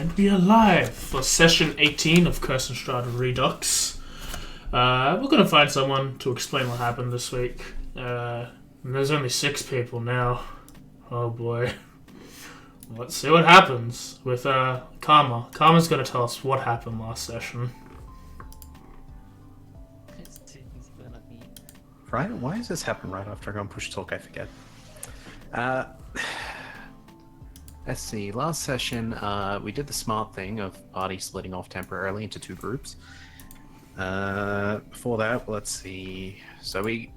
And we are live for session 18 of Curse of Strahd Redux. We're gonna find someone to explain what happened this week. And there's only 6 people now. Oh boy. Let's see what happens with Karma. Karma's gonna tell us what happened last session. Right? Why does this happen right after I go and push talk? I forget. Let's see. Last session, we did the smart thing of party splitting off temporarily into 2 groups. Before that, let's see. So going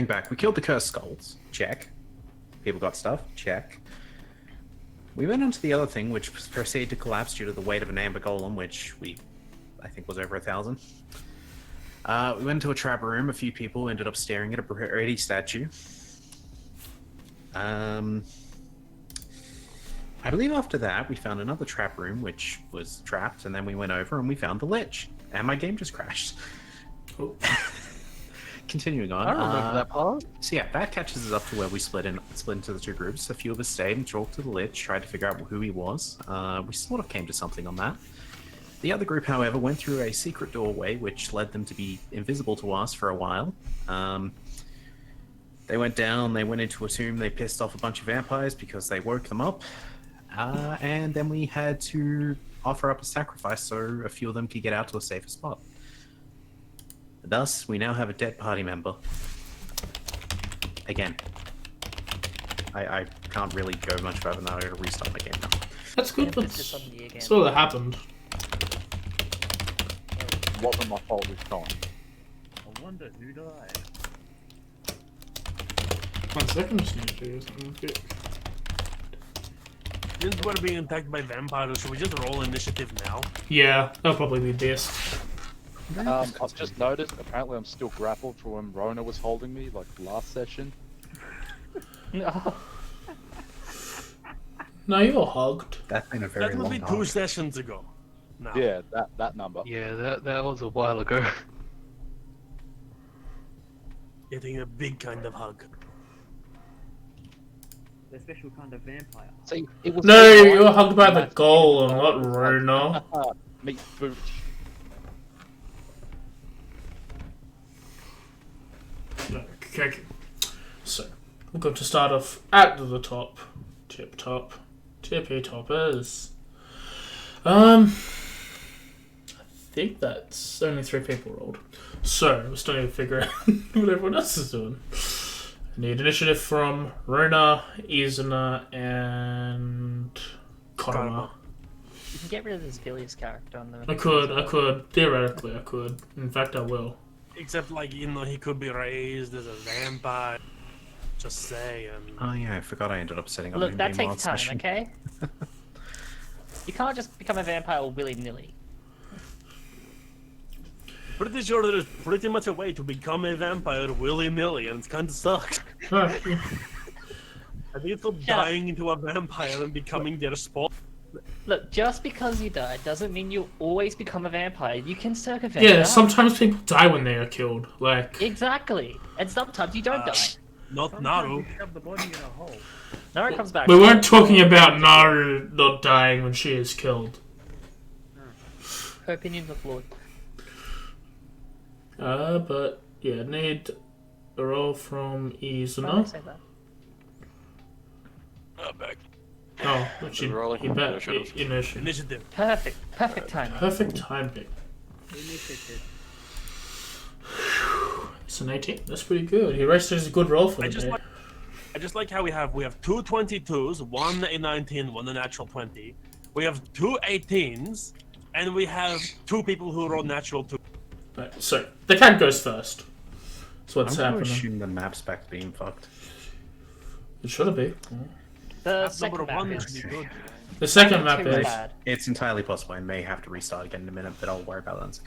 back, we killed the cursed skulls. Check. People got stuff. Check. We went on to the other thing, which proceeded to collapse due to the weight of an amber golem, which I think was over 1,000. We went into a trap room. A few people ended up staring at a Brady statue. I believe after that, we found another trap room, which was trapped, and then we went over and we found the Lich. And my game just crashed. Oh. Continuing on. I remember that part. So yeah, that catches us up to where we split into the 2 groups. A few of us stayed and talked to the Lich, tried to figure out who he was. We sort of came to something on that. The other group, however, went through a secret doorway, which led them to be invisible to us for a while. They went down, they went into a tomb, they pissed off a bunch of vampires because they woke them up. And then we had to offer up a sacrifice so a few of them could get out to a safer spot. Thus, we now have a dead party member. Again. I can't really go much further now. I gotta restart my game now. That's good, that's all that happened. It wasn't my fault this time. I wonder who died. 1 second, just need to do something quick. Since we're being attacked by vampires, should we just roll initiative now? Yeah, that'll probably be best. I've just noticed, apparently I'm still grappled from when Rona was holding me, like last session. No, you're hugged. That's been a very That long would be time. 2 sessions ago. No. Yeah, that number. Yeah, that was a while ago. Getting a big kind of hug. The special kind of vampire. See, it was No, you were hugged by the golem, not Rona. Meat booch. Okay. So, we're going to start off at the top. Tippy toppers. I think that's only 3 people rolled. So, we're still need to figure out what everyone else is doing. I need initiative from Rona, Izuna, and Karma. You can get rid of this Villiers character on the... I could. Theoretically, I could. In fact, I will. Except, like, you know, he could be raised as a vampire. Just saying. Oh yeah, I forgot I ended up setting up Look, that Moonbeam takes last time, session. okay? You can't just become a vampire willy-nilly. Pretty sure there's pretty much a way to become a vampire willy-nilly, and it kind of sucks. I think it's called dying into a vampire and becoming their spot. Look, just because you die doesn't mean you always become a vampire. You can circumvent Yeah, that. sometimes people die when they are killed. Like, Exactly. And sometimes you don't die. Not Naru. Shove the body in a hole. Naru comes back. we weren't talking about Naru not dying when she is killed. Her opinions are flawed. But yeah, need a roll from Why did I Izuna. say that? Back. Oh, but she Rolling initiative. Initiative. Perfect timing. Perfect timing. Initiative. It's an 18. That's pretty good. He registered a good roll for I the just day. like, I just like how we have 2 22s, 1 a 19, 1 a natural 20. We have 2 18s, and we have 2 people who roll natural 2. Right, so the cat goes first. That's what's I'm going to happening. assume the map's back being fucked. It should be. The That's second number 1 map should is be good. The second map too is. bad. It's entirely possible. I may have to restart again in a minute, but I'll worry about that.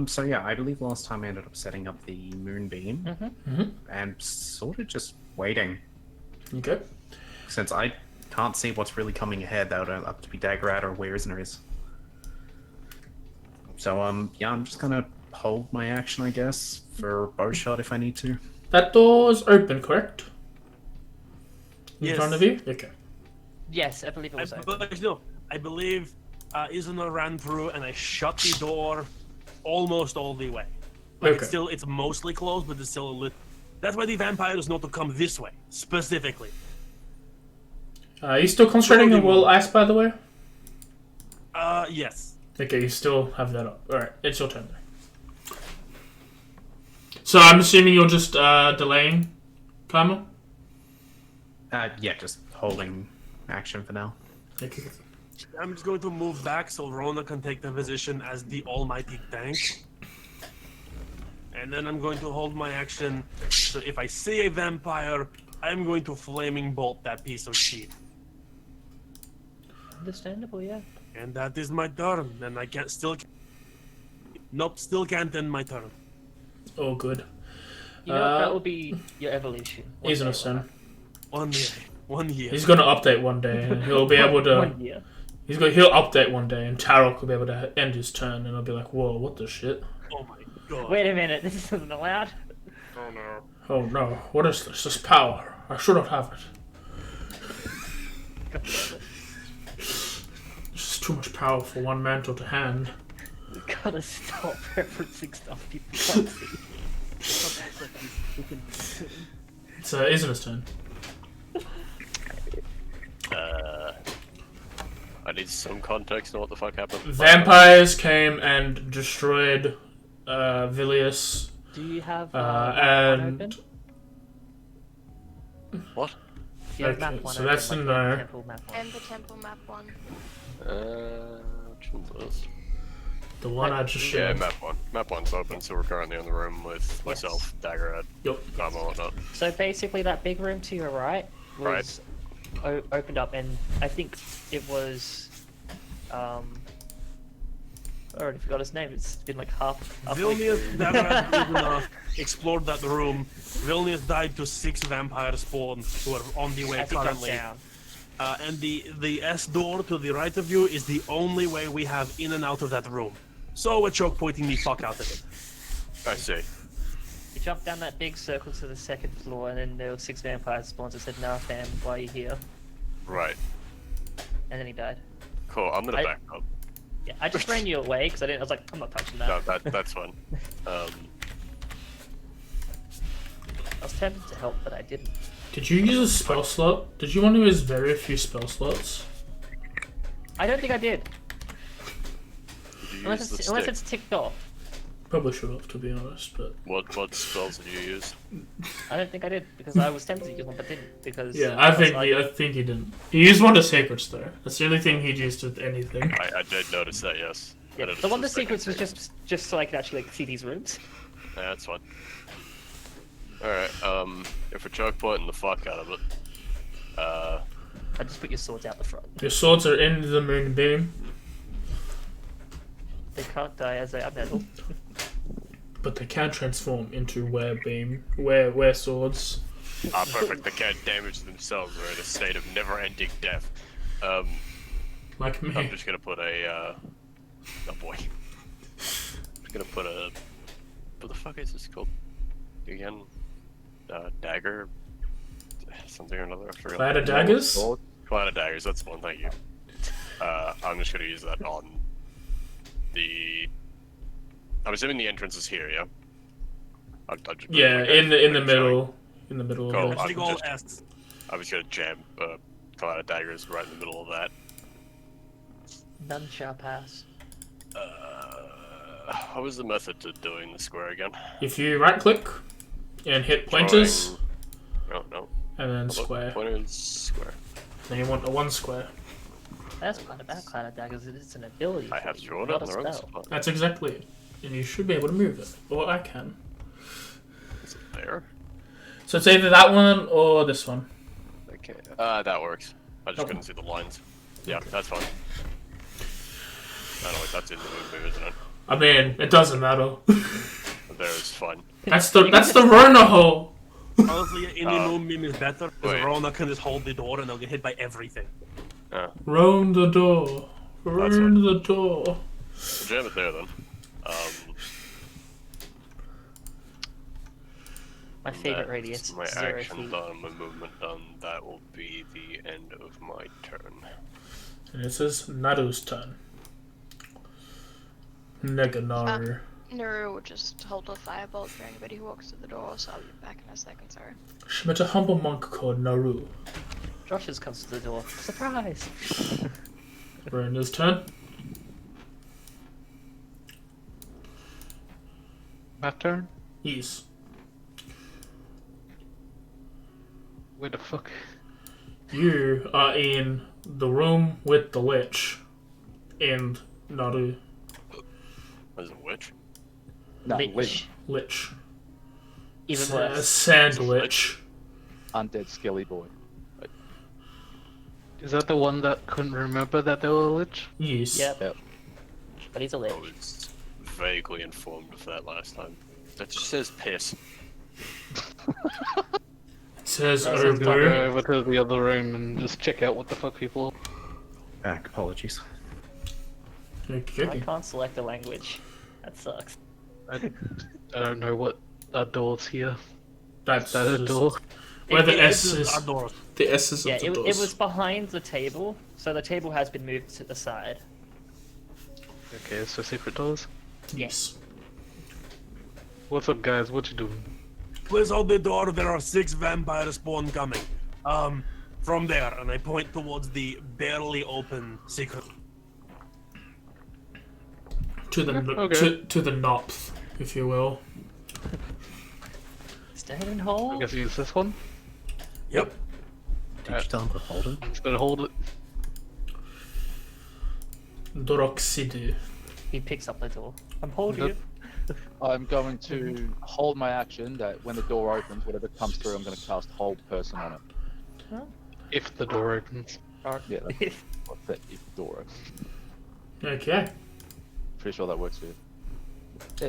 So yeah, I believe last time I ended up setting up the Moonbeam and sort of just waiting. Okay. Since I can't see what's really coming ahead, that would have to be Daggerad or Weir's. So yeah, I'm just gonna hold my action, I guess, for bow shot if I need to. That door's open, correct? In Yes. front of you? Okay. Yes, I believe it was open. No, I believe Izuna ran through and I shut the door almost all the way. Like Okay. it's mostly closed, but it's still a little. That's why the vampires know to come this way specifically. You still concentrating on Will Ice, by the way? Yes. Okay, you still have that up. Alright, it's your turn. So I'm assuming you're just delaying, Karma? Yeah, just holding action for now. Okay. I'm just going to move back so Rona can take the position as the almighty tank. And then I'm going to hold my action, so if I see a vampire, I'm going to flaming bolt that piece of shit. Understandable, yeah. And that is my turn, and I can't Nope, still can't end my turn. Oh, good. You know what, that will be your evolution. He's in a son. 1 year. 1 year. He's gonna update one day, and he'll be able to. 1 year. He'll update one day, and Tarok will be able to end his turn, and he'll be like, "Whoa, what the shit? Oh my god. Wait a minute, this isn't allowed. Oh no. Oh no, what is this? This power. I shouldn't have it. This is too much power for one mantle to hand." You gotta stop referencing stuff people can't see. It's Izana's turn. I need some context on what the fuck happened. Vampires came and destroyed Vilius. Do you have and open? What? Do you have Okay, map 1 so open, that's like in the there. temple map 1? And the temple map 1. Which one's this? The one I just Yeah, showed. map 1. Map 1's open, so we're currently in the room with myself, Daggerhead, Yep. Karma, and whatnot. So basically that big room to your right was opened up, and I think it was I already forgot his name. It's been like half Vilnius never explored that room. Vilnius died to 6 vampire spawn who are on the way as he got currently. down. And the S door to the right of you is the only way we have in and out of that room. So we're choke pointing the fuck out of it. I see. He jumped down that big circle to the 2nd floor, and then there were 6 vampire spawns that said, "Nah, fam, why are you here?" Right. And then he died. Cool, I'm gonna back up. Yeah, I just ran you away because I was like, I'm not touching that. No, that's fine. I was tempted to help, but I didn't. Did you use a spell slot? Did you want to use very few spell slots? I don't think I did. Did you Unless use the unless stick? it's ticked off. Probably should have, to be honest, but... What spells did you use? I don't think I did because I was tempted to use one, but didn't because. Yeah, I think like, he didn't. He used one of the secrets, though. That's the only thing he'd used with anything. I did notice that, yes. I Yeah, noticed the one of the second secrets was thing. just so I could actually like see these rooms. Yeah, that's fine. Alright, if we're choke pointing the fuck out of it, I just put your swords out the front. Your swords are in the moonbeam, They can't die as they are metal. but they can transform into were swords. perfect, they can't damage themselves, they're in a state of never-ending death. Like me. I'm just gonna put a, oh boy. I'm just gonna put a, what the fuck is this called? Again? Dagger? Something or another, I forgot. Cloud of daggers? Cloud of daggers, that's one, thank you. I'm just gonna use that on the... I'm assuming the entrance is here, yeah? Yeah, in the middle. In the middle Cool. of it. Big ol' S. I was gonna jam Cloud of daggers right in the middle of that. None shall pass. What was the method to doing the square again? If you right click and hit pointers, No, no. and then square. Pointers, square. Then you want a 1 square. That's part about Cloud of Daggers. It's an ability. I for have you, drawn it not in a the wrong spell. spot. That's exactly it. And you should be able to move it. Or I can. Is it there? So it's either that one or this one. Okay. That works. I just Okay. couldn't see the lines. Yeah, that's fine. I don't know, that's in the movie, isn't it? I mean, it doesn't matter. There's fun. that's the Rona hole. Honestly, any moonbeam is better because wait. Rona can just hold the door and they'll get hit by everything. Round the door. That's Round the door. We'll jam it there then. My favorite That's radius, my 0 action feet. done, my movement done. That will be the end of my turn. And it says Naru's turn. Neganaru. Naru will just hold a firebolt for anybody who walks through the door, so I'll be back in a second, sorry. She met a humble monk called Naru. Josh just comes to the door. Surprise! Brenda's turn. My turn? Yes. Where the fuck? You are in the room with the lich and Naru. As a witch? No, Lich. Lich. Even worse. Sand lich. undead skelly boy. Is that the one that couldn't remember that they were a lich? Yes. Yep. But he's a I lich. was vaguely informed of that last time. That just says piss. It says I'll go over. over to the other room and just check out what the fuck people Back, apologies. I Okay. can't select a language. That sucks. are. I don't know what doors here. That's Is that a just- door? Where the It S is is. our door. The S is Yeah, of the it doors. was behind the table, so the table has been moved to the side. Okay, so secret doors. Yes. What's up, guys? What you doing? Please hold the door. There are 6 vampire spawn coming. From there, and I point towards the barely open secret. To the Okay. to the north, if you will. Stand and I hold. guess use this one. Yep. Did you tell him to hold it? I'm just gonna hold it. Doroxidu. He picks up the door. I'm holding Yep. it. I'm going to hold my action that when the door opens, whatever comes through, I'm going to cast Hold Person on it. If the door opens. Yeah, that's what's that if the door opens. Okay. Pretty sure that works for you.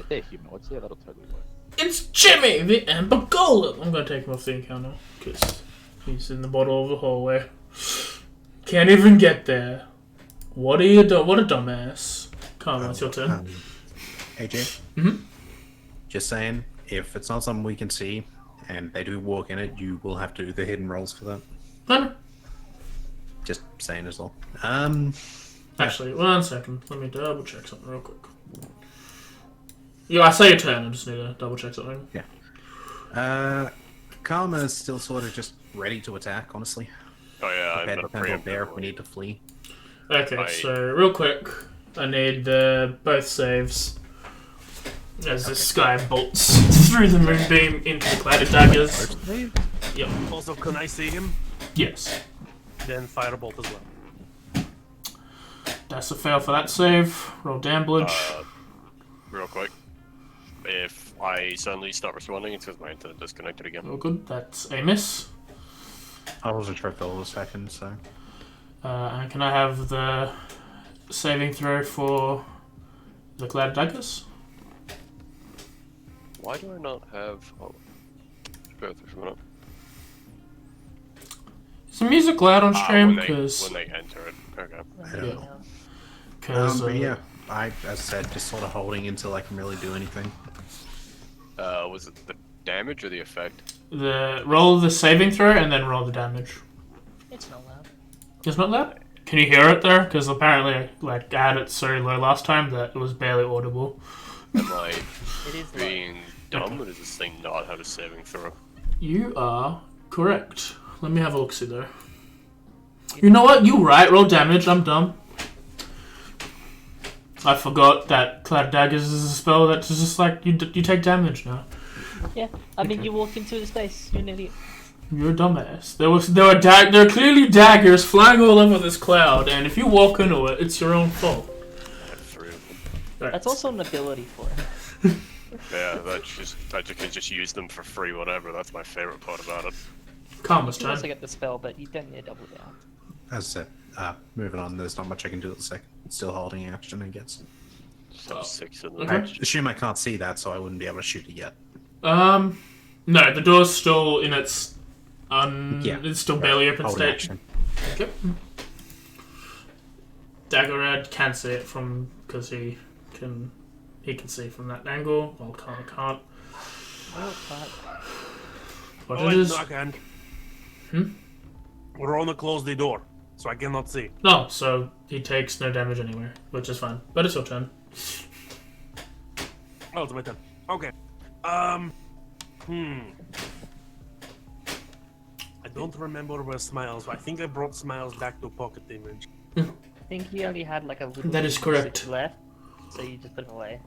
They're humanoids, yeah, that'll totally work. It's Jimmy, the Amber Golem. I'm gonna take him off the encounter because he's in the bottom of the hallway. Can't even get there. What are you doing? What a dumbass. Come on, it's your turn. AJ? Mhm. Just saying, if it's not something we can see, and they do walk in it, you will have to do the hidden rolls for that. No. Just saying as well. Actually, 1 second. Let me double check something real quick. Yeah, I say your turn. I just need to double check something. Karma is still sort of just ready to attack, honestly. Oh yeah, I'm Prepared gonna to handle preempt bear it. if we need to flee. Okay, so real quick, I need both saves. As this guy bolts through the moonbeam into the cloud of daggers. Yep. Also, can I see him? Yes. Then firebolt as well. That's a fail for that save. Roll damage. Real quick. If I suddenly start responding, it's because my internet disconnected again. Oh, good. That's a miss. I wasn't sure if there was a second, so... And can I have the saving throw for the cloud of daggers? Why do I not have... Oh, go through for a minute. Is the music loud on stream? When Because they enter it. Okay. I don't know. Because But yeah, as I said, just sort of holding until I can really do anything. Was it the damage or the effect? the roll the saving throw and then roll the damage. It's not loud. It's not loud. Can you hear it there? Because apparently, like, I had it so low last time that it was barely audible. Am I It is loud. being dumb, or does this thing not have a saving throw? You are correct. Let me have a look see there. You know what? You right. Roll damage. I'm dumb. I forgot that Cloud Daggers is a spell that's just like you take damage now. Yeah, I mean, you walked into the space. You're an idiot. You're a dumbass. There were clearly daggers flying all over this cloud, and if you walk into it, it's your own fault. I have 3 of them. Right. That's also an ability for him. Yeah, I can just use them for free whenever. That's my favorite part about it. Karma's You also turn. get the spell, but you don't need to double down. As I said, moving on, there's not much I can do at the second. It's still holding action, I guess. Just have 6 in Okay. them. I assume I can't see that, so I wouldn't be able to shoot it yet. No, the door's still in its it's still barely open Holding state. action. Okay. Daggerad can see it from because he can see from that angle. Well, Karma can't. Well, but what Oh, it wait, is. no, I can't. Hmm? Rona closed the door, so I cannot see. No, so he takes no damage anyway, which is fine. But it's your turn. Oh, it's my turn. Okay. I don't remember where Smiles, but I think I brought Smiles back to pocket image. I think you only had like a little That is bit correct. left, so you just put it away.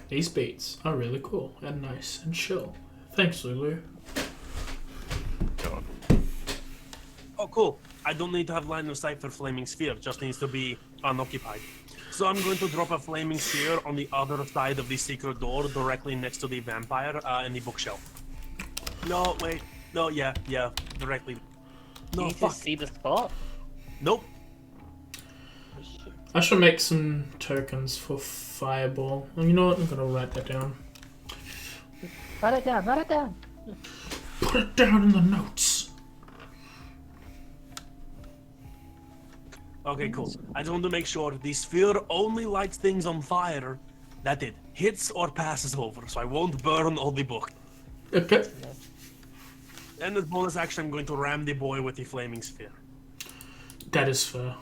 These beats are really cool and nice and chill. Thanks, Lulu. God. Oh, cool. I don't need to have line of sight for Flaming Sphere, it just needs to be unoccupied. So I'm going to drop a Flaming Sphere on the other side of the secret door, directly next to the vampire in the bookshelf. No, wait. No, yeah, directly. You No, need fuck. to see the spot. Nope. I should make some tokens for Fireball. Well, you know what? I'm gonna write that down. Write it down, write it down. Put it down in the notes. Okay, cool. I just want to make sure the sphere only lights things on fire that it hits or passes over, so I won't burn all the book. Okay. And as bonus action, I'm going to ram the boy with the Flaming Sphere. That is fair.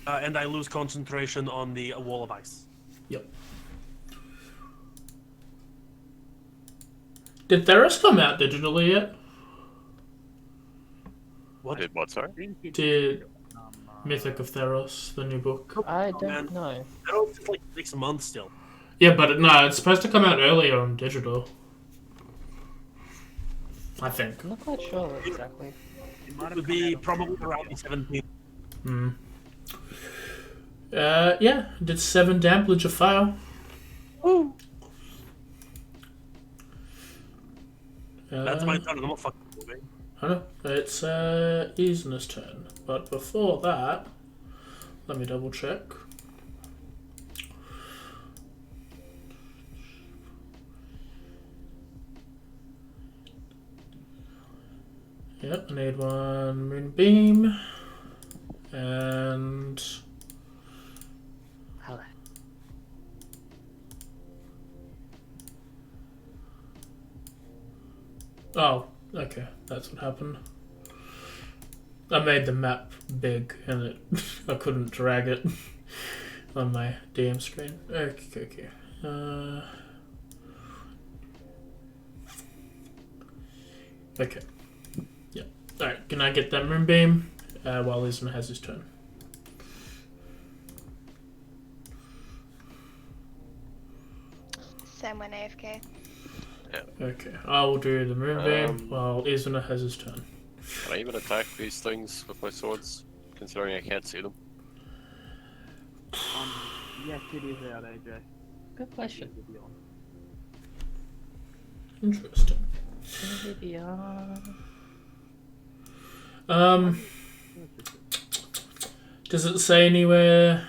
And I lose concentration on the wall of ice. Yep. Did Theros come out digitally yet? What? Did what, sorry? Did Mythic of Theros, the new book? I man. don't know. I don't think it's like 6 months still. Yeah, but no, it's supposed to come out earlier on digital. I think. I'm not quite sure exactly. It might It have would come be out on probably Friday. around the 17th. Hmm. Yeah, did 7 damage of fire. That's my turn. I'm not fucking moving. I know. It's Isna's turn. But before that, let me double check. Yep, I need 1 moonbeam. And Hello. oh, okay, that's what happened. I made the map big and I couldn't drag it on my DM screen. Okay. Okay. Yep. Alright, can I get that moonbeam while Isma has his turn? Sam went AFK. Okay, I will do the moonbeam while Isma has his turn. Can I even attack these things with my swords, considering I can't see them? Yes, it is out, AJ. Good question. Interesting. Maybe, Does it say anywhere?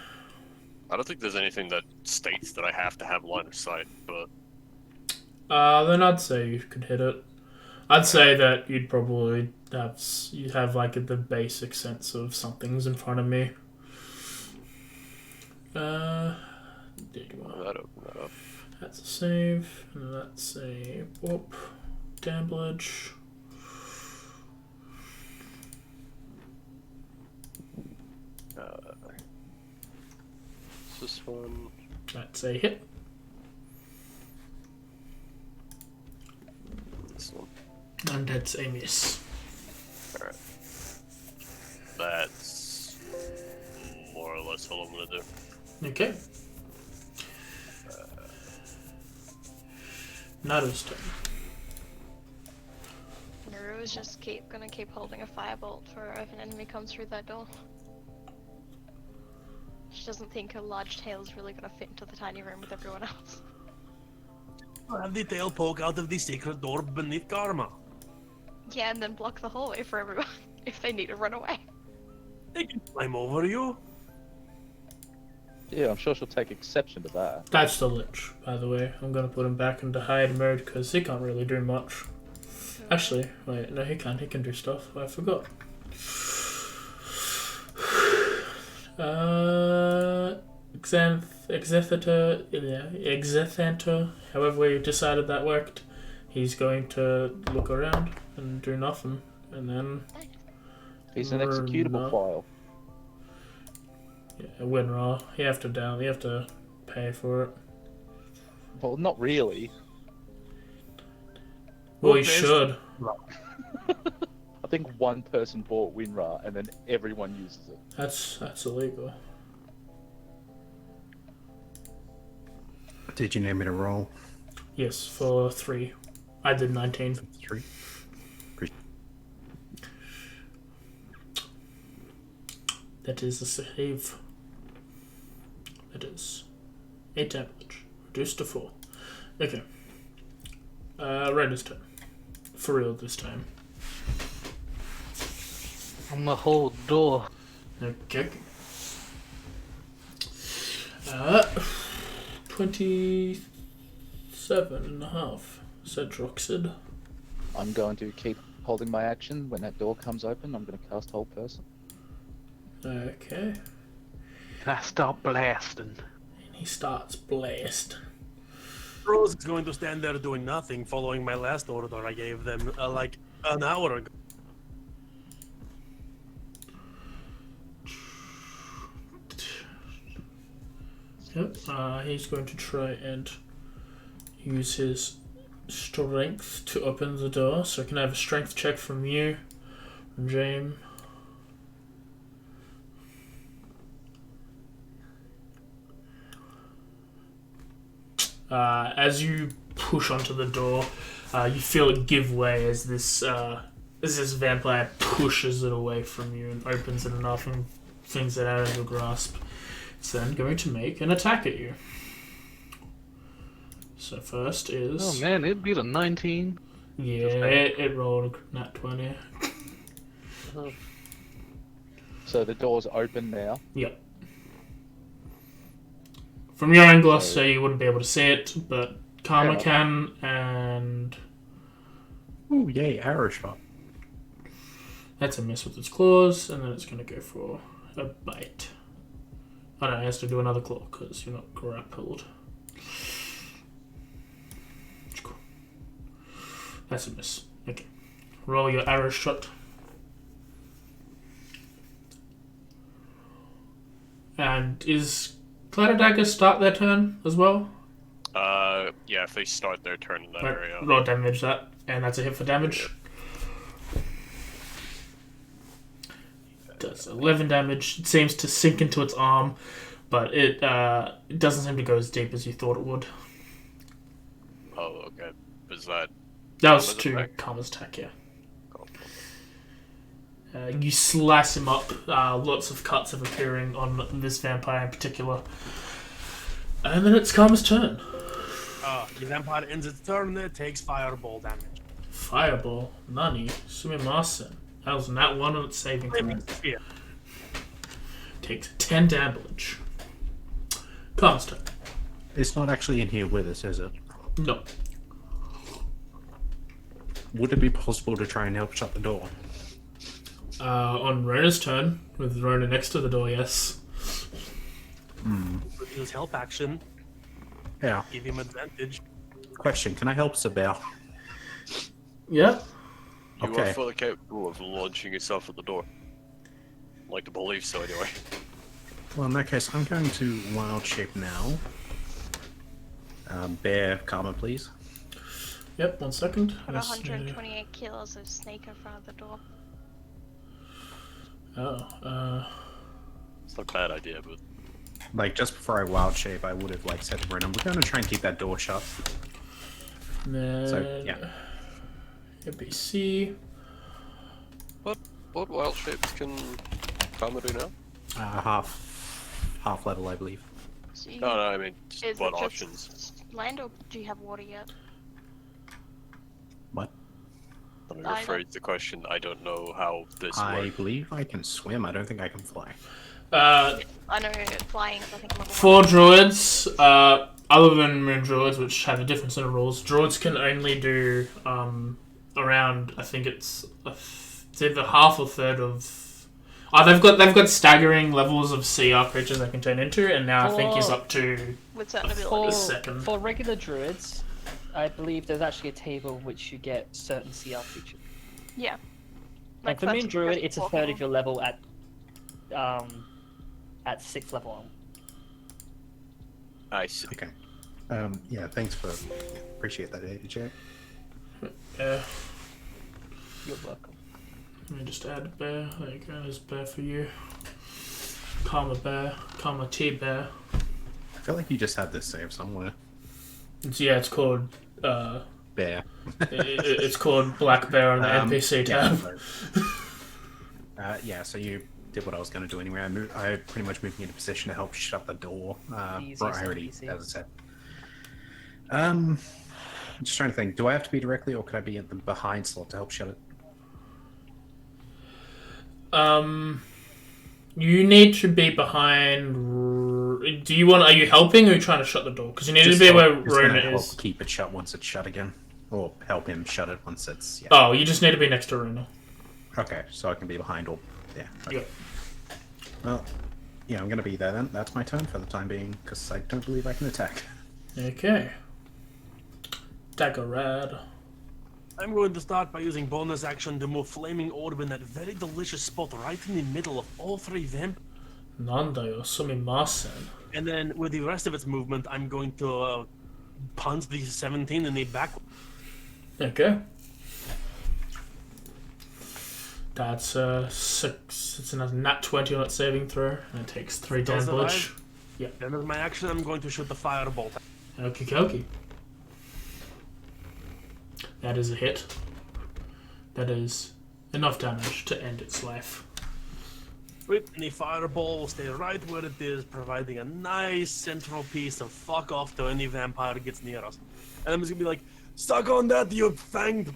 I don't think there's anything that states that I have to have line of sight, but Then I'd say you could hit it. I'd say that you'd probably have like the basic sense of something's in front of me. There you are. that open that up. That's a save, and that's a whoop damage. This one. That's a hit. This one. And that's a miss. Alright. That's more or less all I'm gonna do. Okay. Naru's turn. Naru is just gonna keep holding a firebolt for if an enemy comes through that door. She doesn't think her large tail is really gonna fit into the tiny room with everyone else. Have the tail poke out of the secret door beneath Karma. Yeah, and then block the hallway for everyone if they need to run away. They can climb over you. Yeah, I'm sure she'll take exception to that. That's the Lich, by the way. I'm gonna put him back into hide mode because he can't really do much. Actually, wait, no, he can. He can do stuff. I forgot. Xanth Exethanter, however you decided that worked, he's going to look around and do nothing, and then He's an executable No. file. Winrar. You have to pay for it. Well, not really. Well, you should. I think one person bought WinRAR and then everyone uses it. That's illegal. Did you need me to roll? Yes, for 3. I did 19. 3. That is a save. That is 8 damage. Reduced to 4. Okay. Renner's turn. For real this time. On the whole door. Okay. 27.5, said Droxid. I'm going to keep holding my action. When that door comes open, I'm going to cast Hold Person. Okay. And I start blasting. And he starts blasting. Rose is going to stand there doing nothing, following my last order I gave them like an hour ago. Yep, he's going to try and use his strength to open the door. So can I have a strength check from you, James? As you push onto the door, you feel it give way as this vampire pushes it away from you and opens it enough and flings it out of your grasp. It's then going to make an attack at you. So first is... Oh man, it'd be the 19. Yeah, it rolled a nat 20. So the door's open now. Yep. From your angle, so you wouldn't be able to see it, but Karma can, and... Ooh, yay, arrow shot. That's a miss with its claws, and then it's going to go for a bite. Oh no, it has to do another claw, because you're not grappled. That's a miss. Okay. Roll your arrow shot. And is Dagger start their turn as well? Yeah, if they start their turn in that Right. area. Roll damage that, and that's a hit for damage. Does 11 damage. It seems to sink into its arm, but it doesn't seem to go as deep as you thought it would. Oh, okay. Was that... That was Karma's to attack? Karma's attack, yeah. Cool. You slice him up. Lots of cuts are appearing on this vampire in particular. And then it's Karma's turn. The vampire ends its turn, it takes fireball damage. Fireball. Nani. Sumimasen. That was not one on its saving throw. Yeah. Takes 10 damage. Karma's turn. It's not actually in here with us, is it? No. Would it be possible to try and help shut the door? On Rona's turn, with Rona next to the door, yes. Use help action, Yeah. give him advantage. Question, can I help Sabelle? Yeah. You Okay. are fully capable of launching yourself at the door. I'd like to believe so, anyway. Well, in that case, I'm going to wild shape now. Bear Karma, please. Yep, 1 second. Put Yes, 128 kilos of snake in front of the door. It's not a bad idea, but... Like, just before I wild shape, I would have, like, said to Brennan, we're going to try and keep that door shut. Then, So, yeah. ABC. What wild shapes can Karma do now? Half level, I believe. So you, No, I mean, just is what it options? just land or do you have water yet? What? Let me I rephrase the question. I don't know how this I works. believe I can swim. I don't think I can fly. I know flying is I think level For druids, other than moon druids, which have a different set of rules, druids can only do around, I think it's either half or third of Oh, they've got staggering levels of CR creatures they can turn into, and now I think he's For- up to With certain For- abilities. second. For regular druids, I believe there's actually a table which you get certain CR features. Yeah. Like for first- Moon Druid, first it's a walk third level. of your level at 6th level on. I see. Okay. Yeah, thanks for... Appreciate that, AJ. Yeah. You're welcome. Let me just add a bear. There you go. There's a bear for you. Karma bear. Karma tea bear. I feel like you just had this save somewhere. It's called. Bear. It's called Black Bear on the NPC tab. So you did what I was going to do anyway. I pretty much moved into position to help shut the door. Easiest I already, NPC. as I said. I'm just trying to think. Do I have to be directly, or could I be at the behind slot to help shut it? You need to be behind. Are you helping or are you trying to shut the door? Because you need to be where Rona help is. keep it shut once it's shut again, or help him shut it once it's. Yeah. Oh, you just need to be next to Rona. Okay, so I can be behind or yeah. Okay. Yep. Well, yeah, I'm gonna be there then. That's my turn for the time being, because I don't believe I can attack. Okay. Dagger Rad. I'm going to start by using bonus action to move Flaming Orb in that very delicious spot right in the middle of all three vamp. Nanda Sumimasen. And then with the rest of its movement, I'm going to punch the 17 in the back. Okay. That's 6. It's a nat 20 on its saving throw, and it takes 3 Does damage. Then as my action, I'm going to shoot the firebolt. Okie dokie. That is a hit. That is enough damage to end its life. Sweet, and the fireball will stay right where it is, providing a nice central piece of fuck off to any vampire gets near us. And I'm just gonna be like, suck on that, you fanged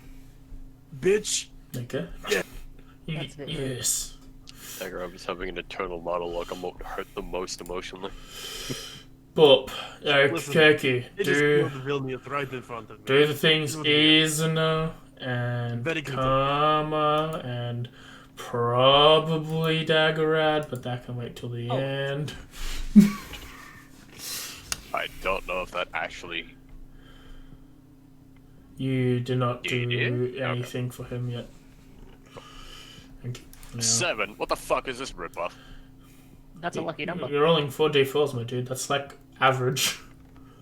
bitch! Okay. Yeah. That's a bit rude. Yes. Dagger, I'm just having an internal monologue. I'm what hurt the most emotionally. Bop. Listen, Okay. It just killed the villainy right in front of me. Do the things It was weird. Isna and Very good. Karma and probably Daggerad, but that can wait till the end. I don't know if that actually. You did not do You did? anything for him yet. Thank you. Yeah. 7? What the fuck is this ripoff? That's a lucky number. You're rolling 4d4s, my dude. That's like average.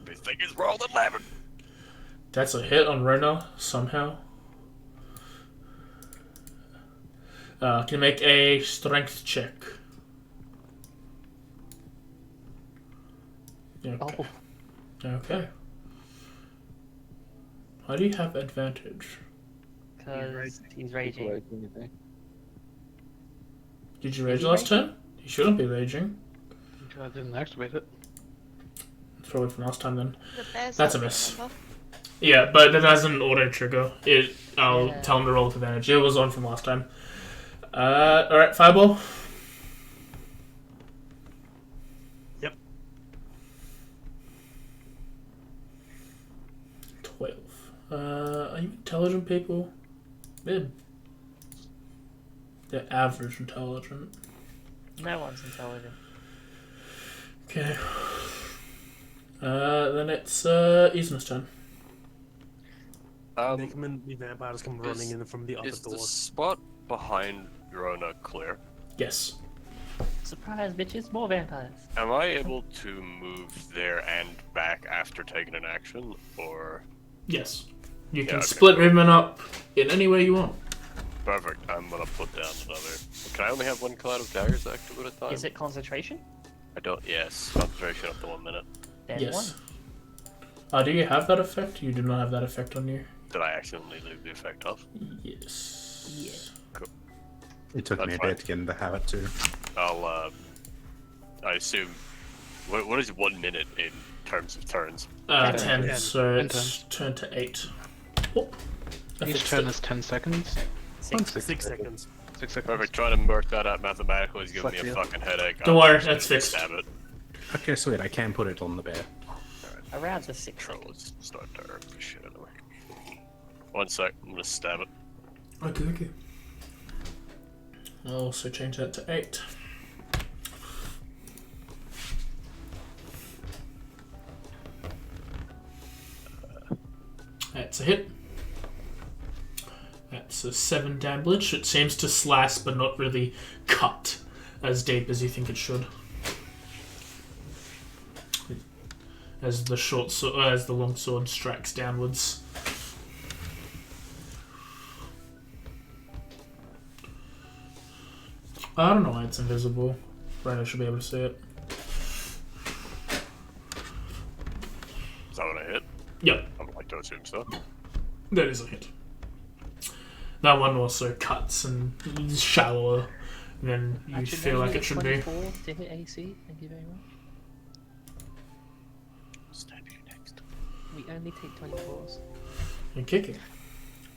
This thing is rolled 11. That's a hit on Rona somehow. Can you make a strength check? Okay. Oh, Okay. Why do you have advantage? because he's raging. Did you rage last turn? You shouldn't be raging. I didn't activate it. It's probably from last time then. The bear's That's a not miss. remember. Yeah, but that has an auto trigger. I'll Yeah. tell him to roll with advantage. It was on from last time. Alright, Fireball. Yep. 12. Are you intelligent people? They're average intelligent. No one's intelligent. Okay. Then it's Isma's turn. The vampires come running in from the other Is the door. spot behind Rona clear? Yes. Surprise, bitches! More vampires. Am I able to move there and back after taking an action, or Yes. You Yeah, can okay. split movement up in any way you want. perfect? I'm gonna put down another. Can I only have one cloud of daggers active at a time? Is it concentration? I don't. Yes, concentration up to 1 minute. Then Yes. one. Do you have that effect? You do not have that effect on you. Did I accidentally leave the effect off? Yes. Yeah. It took That's me a fine. bit to get into the habit too. I'll. I assume. What is 1 minute in terms of turns? 10, Ten. so 10 it's turn to 8. Oh, I Each fixed turn it. is 10 seconds. 6. 6 seconds. 6 seconds. Perfect. Trying to work that out mathematically is giving me a Fuck you. fucking headache. Don't I'm worry, just that's gonna fixed. Stab it. Okay, sweet. I can put it on the bear. Around the 6. Control. Let's start to earth this shit anyway. 1 sec. I'm gonna stab it. Okay. I'll also change that to 8. That's a hit. That's a 7 damage. It seems to slice but not really cut as deep as you think it should. As the long sword strikes downwards. I don't know why it's invisible. Rhino should be able to see it. Is that what I hit? Yep, I would like to assume so. that is a hit. That one also cuts and is shallower than you Actually, feel no, like you it should get be. 24 to hit AC. Thank you very much. Stab you next. We only take 24s. And kicking.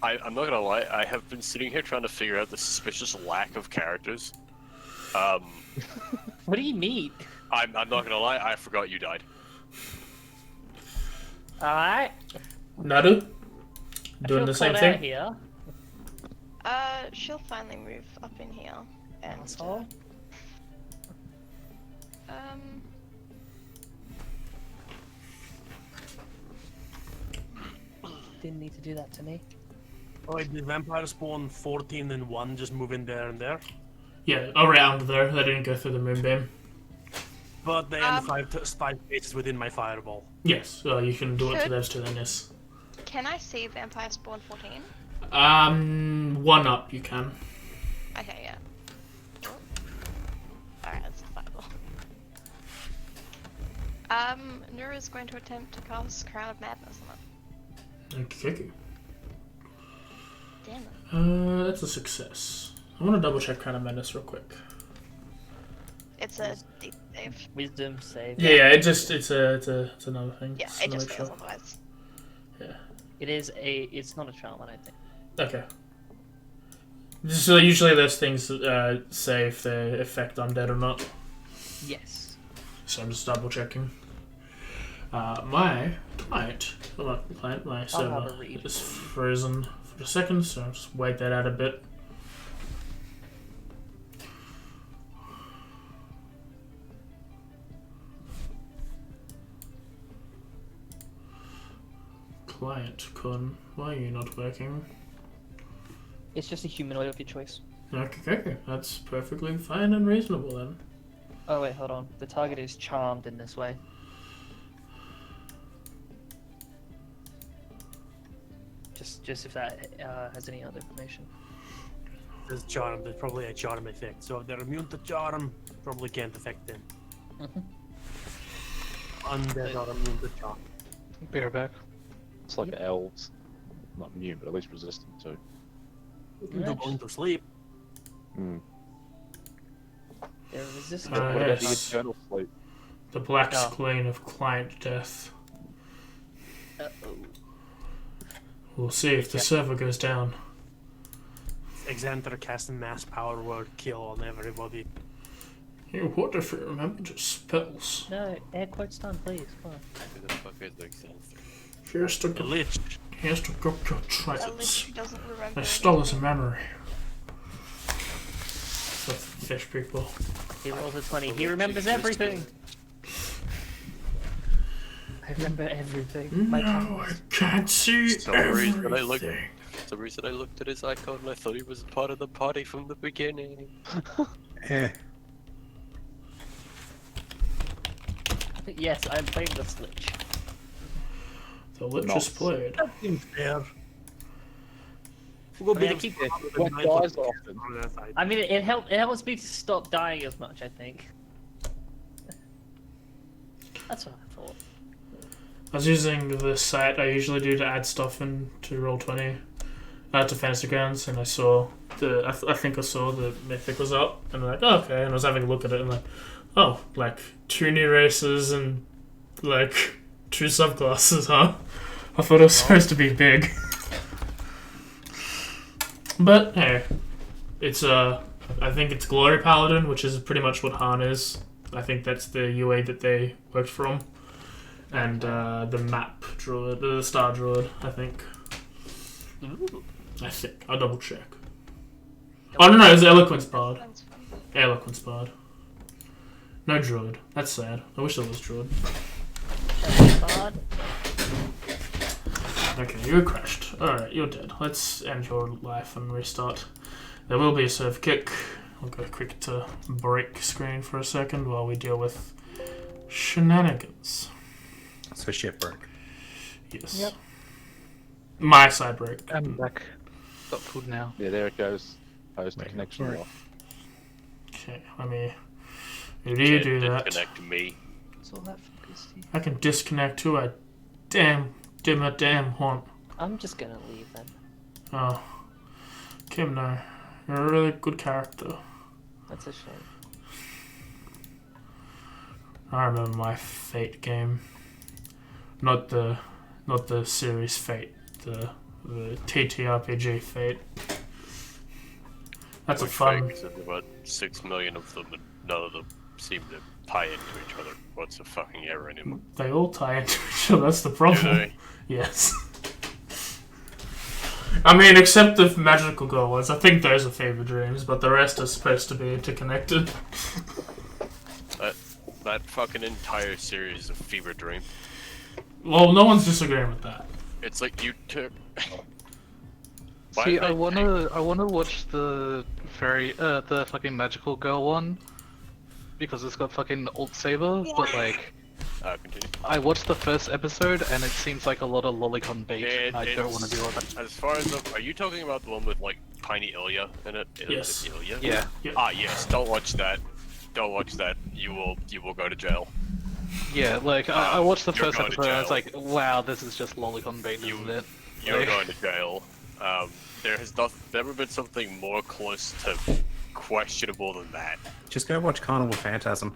I'm not gonna lie, I have been sitting here trying to figure out the suspicious lack of characters. What do you mean? I'm not gonna lie, I forgot you died. Alright. Nadu? Doing the same thing? Here. She'll finally move up in here and Asshole. Didn't need to do that to me. Oh, wait, did vampire spawn 14 and 1 just move in there and there? Yeah, around there. They didn't go through the moonbeam. But they end 5 spaces within my fireball. Yes, you can do it to those two then, yes. Can I see vampire spawn 14? 1 up you can. Okay, yeah. Oh. Alright, that's a fireball. Nura's going to attempt to cast Crown of Madness on it. Okay. Damn it. That's a success. I want to double check Crown of Madness real quick. It's a deep save. Wisdom save. Yeah, it's another thing. Yeah, Just it wanna just make fails sure. otherwise. Yeah. It's not a charm, I don't think. Okay. So usually those things say if they affect undead or not. Yes. So I'm just double checking. My client, my have server a read. is frozen for a second, so I'll just wait that out a bit. Client Kun, why are you not working? It's just a humanoid of your choice. Okay, that's perfectly fine and reasonable then. Oh wait, hold on. The target is charmed in this way. Just if that has any other information. There's charm, there's probably a charm effect. So if they're immune to charm, probably can't affect them. Undead are immune to charm. Bareback. It's like elves. Not immune, but at least resistant to. They're going to sleep. They're resistant. What about the Yes. eternal sleep? The Black Oh. Queen of Client Death. Uh-oh. We'll see if the server goes down. Exanter casting mass power word kill on everybody. You what if you remember your spells? No, air quotes done, please. Come on. Who the fuck is Exanter? Here's to The go, lich. here's to go your At tridents. least she doesn't remember. I stole his memory. The fish people. He rolls a 20. He remembers everything. I remember everything. My No, I tongue. can't see For some reason I looked. everything. For some reason I looked at his icon and I thought he was part of the party from the beginning. Yes, I'm playing the Lich. The Lich Nice. is played. That seems fair. We'll go I mean, bit I of keep- spot with What the knife dies of- often? on that side. I mean, it helps me to stop dying as much, I think. That's what I thought. I was using the site I usually do to add stuff into Roll20, to Fantasy Grounds, and I saw I think I saw the Mythic was up, and I'm like, oh, okay, and I was having a look at it, and like, oh, like 2 new races and like 2 subclasses, huh? I thought it was supposed to be big. But hey, it's I think it's Glory Paladin, which is pretty much what Han is. I think that's the UA that they worked from, and the map druid, the star druid. I think. Ooh. I'll double check. Oh no, it was Eloquence Bard. That's fine. Eloquence Bard. No Druid. That's sad. I wish there was Druid. Bard. Okay, you crashed. Alright, you're dead. Let's end your life and restart. There will be a serve kick. I'll go quick to break screen for a second while we deal with shenanigans. So shit broke. Yes. Yep. My side break. I'm back. Got food now. Yeah, there it goes. Post Wait, connection right. off. Okay, let me. How do you do that? Disconnect me. What's all that focus to? I can disconnect who I damn want. I'm just gonna leave then. Oh. Kim, no. You're a really good character. That's a shame. I remember my Fate game. Not the series Fate. The TTRPG Fate. That's a fun. There's about 6 million of them, and none of them seem to tie into each other. What's the fucking error anymore? They all tie into each other. That's the Do problem. they? Yes. I mean, except the magical girl ones. I think those are fever dreams, but the rest are supposed to be interconnected. That fucking entire series of Fever Dream. Well, no one's disagreeing with that. It's like you took. Why See, did I they wanna watch the the fucking magical girl one because it's got fucking alt saber, but like continue. I watched the first episode and it seems like a lot of lolicon bait. And I don't want to deal with it. As far as are you talking about the one with like tiny Ilya in it? Yes. Ilya? Yeah. Ah, yes. Don't watch that. Don't watch that. You will go to jail. Yeah, like I watched the You're first going to episode and I was jail. like, wow, this is just lolicon bait, isn't it? You're Like- going to jail. There has never been something more close to questionable than that. Just go watch Carnival Phantasm.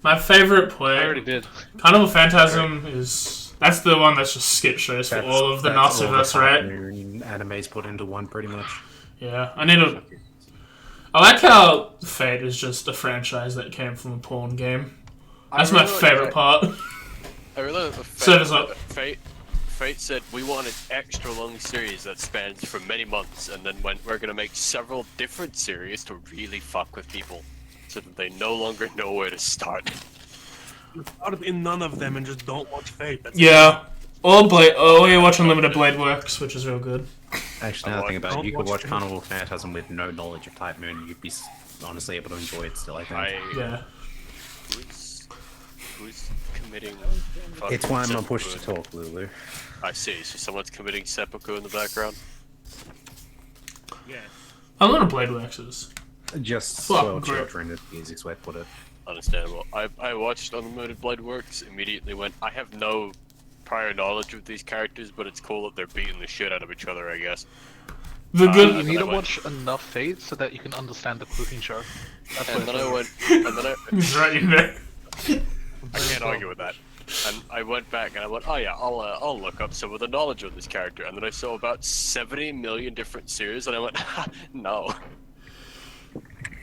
My favorite I play. already did. Carnival Phantasm is. That's the one that's just skip shows for all of the That's all Narcissiverse, right? cartoon animes put into one, pretty much. Yeah, I need to. I like how Fate is just a franchise that came from a porn game. That's my favorite part. I really like the Servers up. Fate said we want an extra long series that spans for many months, and then we're gonna make several different series to really fuck with people, so that they no longer know where to start. You start in none of them and just don't watch Fate. That's Yeah. Or you watch Unlimited Blade Works, which is real good. Actually, now that I think about it, Don't you could watch watch Carnival Phantasm with no knowledge of Type Moon, and you'd be honestly able to enjoy it still, I think. Yeah. Who's committing? It's why I'm not seppuku? pushed to talk, Lulu. I see. So someone's committing seppuku in the background. Yeah. Unlimited Blade Works is. Just Fuck, spoiled great. children is the easiest way to put it. Understandable. I watched Unlimited Blade Works, immediately went, I have no prior knowledge of these characters, but it's cool that they're beating the shit out of each other, I guess. The You good. need to I went- watch enough Fate so that you can understand the cooking show. That's And what then I it went, and then He's right in there. I can't argue with that. And I went back and I went, oh yeah, I'll look up some of the knowledge of this character. And then I saw about 70 million different series, and I went, no,